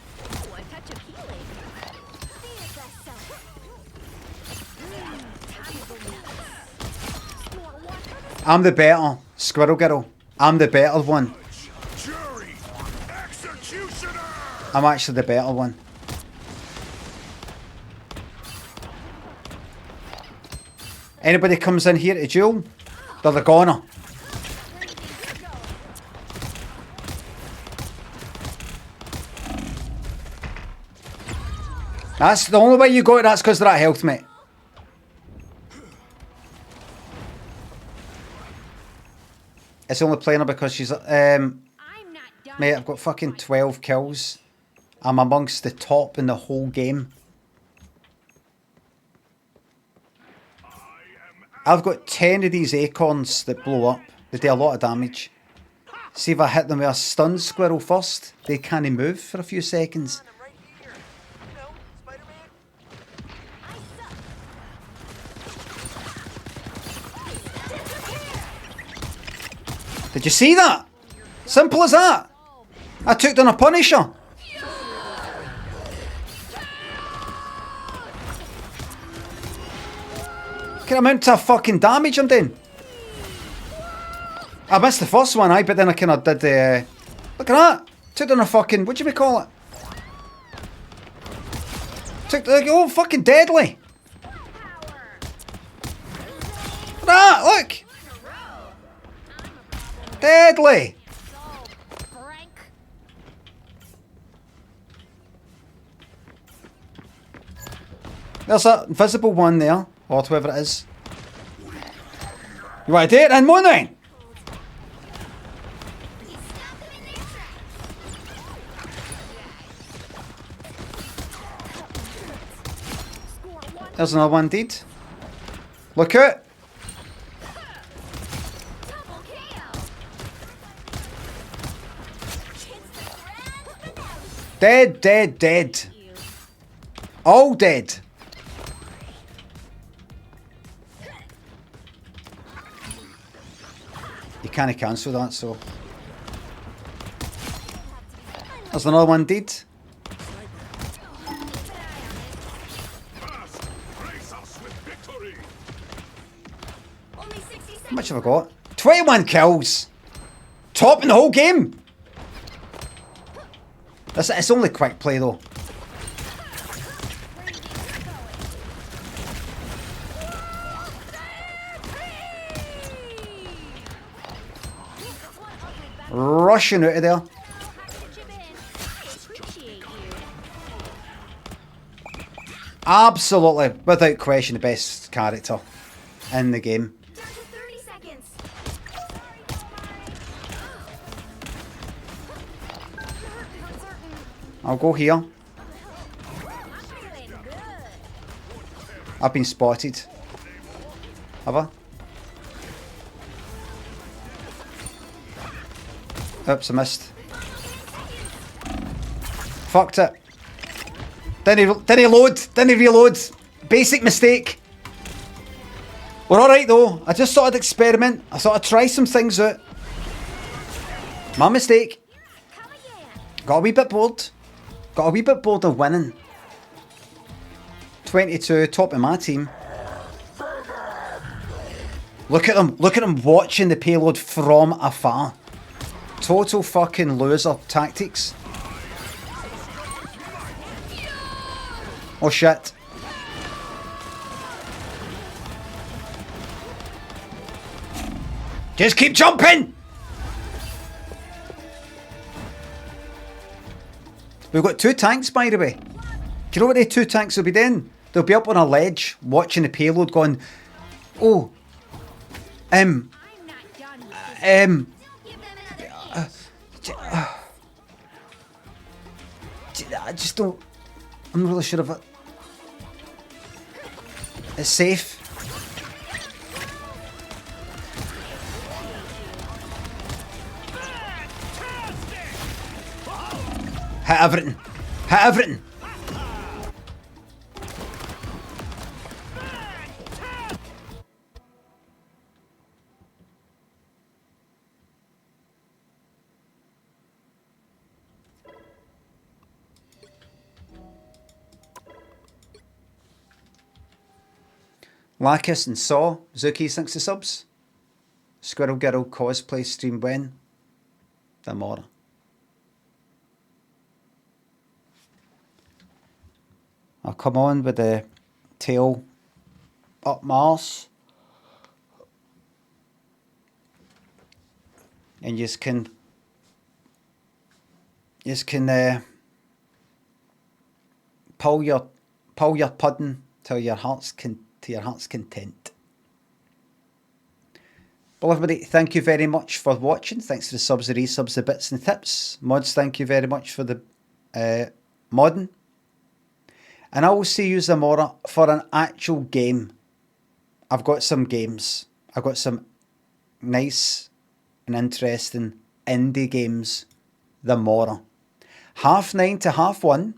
I'm the better Squirrel Girl. I'm the better one. I'm actually the better one. Anybody comes in here to duel, they're the goner. That's the only way you got it, that's because they're at health, mate. It's only playing her because she's... mate, I've got fucking 12 kills. I'm amongst the top in the whole game. I've got 10 of these acorns that blow up. They do a lot of damage. See if I hit them with a stun squirrel first. They can't move for a few seconds. Did you see that? Simple as that. I took down a Punisher. Look at the amount of fucking damage I'm doing. I missed the first one, but then I kind of did the... look at that. Took down a fucking... what do we call it? Oh, fucking deadly. Look at that, look. Deadly. There's that invisible one there, or whoever it is. You want to do it then, Moonrain? There's another one, dude. Look out! Dead, dead, dead. All dead. You can't cancel that, so... there's another one, dude. How much have I got? 21 kills! Top in the whole game! It's only quick play though. Rushing out of there. Absolutely, without question, the best character in the game. I'll go here. I've been spotted. Have I? Oops, I missed. Fucked it. Didn't load. Didn't reload. Basic mistake. We're alright though. I just thought I'd experiment. I thought I'd try some things out. My mistake. Got a wee bit bored. Got a wee bit bored of winning. 22, top of my team. Look at them. Look at them watching the payload from afar. Total fucking loser tactics. Oh shit. Just keep jumping! We've got 2 tanks, by the way. Do you know what the 2 tanks will be doing? They'll be up on a ledge, watching the payload going, oh, I just don't, I'm not really sure if it's safe. Hit everything. Hit everything. Lacus and Saw, Zuki, thanks to subs. Squirrel Girl cosplay stream when? Tomorrow. I'll come on with the tail up Mars. And you can pull your pudding to your heart's content. Well, everybody, thank you very much for watching. Thanks for the subs, the resubs, the bits and tips. Mods, thank you very much for the modding. And I will see you tomorrow for an actual game. I've got some games. I've got some nice and interesting indie games tomorrow. 9:30 to 1:30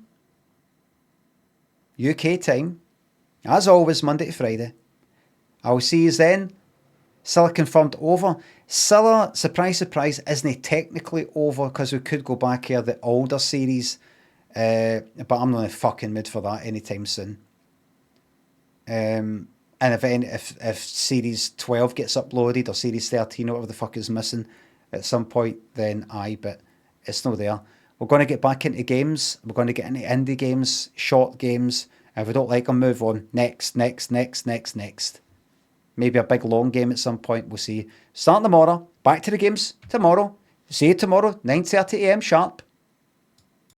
UK time. As always, Monday to Friday. I will see you then. Cilla confirmed over. Cilla, surprise, surprise, isn't technically over because we could go back here the older series. But I'm not in the fucking mood for that anytime soon. And if series 12 gets uploaded or series 13 or whatever the fuck is missing at some point, then but it's not there. We're going to get back into games. We're going to get into indie games, short games. If we don't like them, move on. Next. Maybe a big long game at some point. We'll see. Starting tomorrow. Back to the games tomorrow. See you tomorrow, 9:30 AM sharp.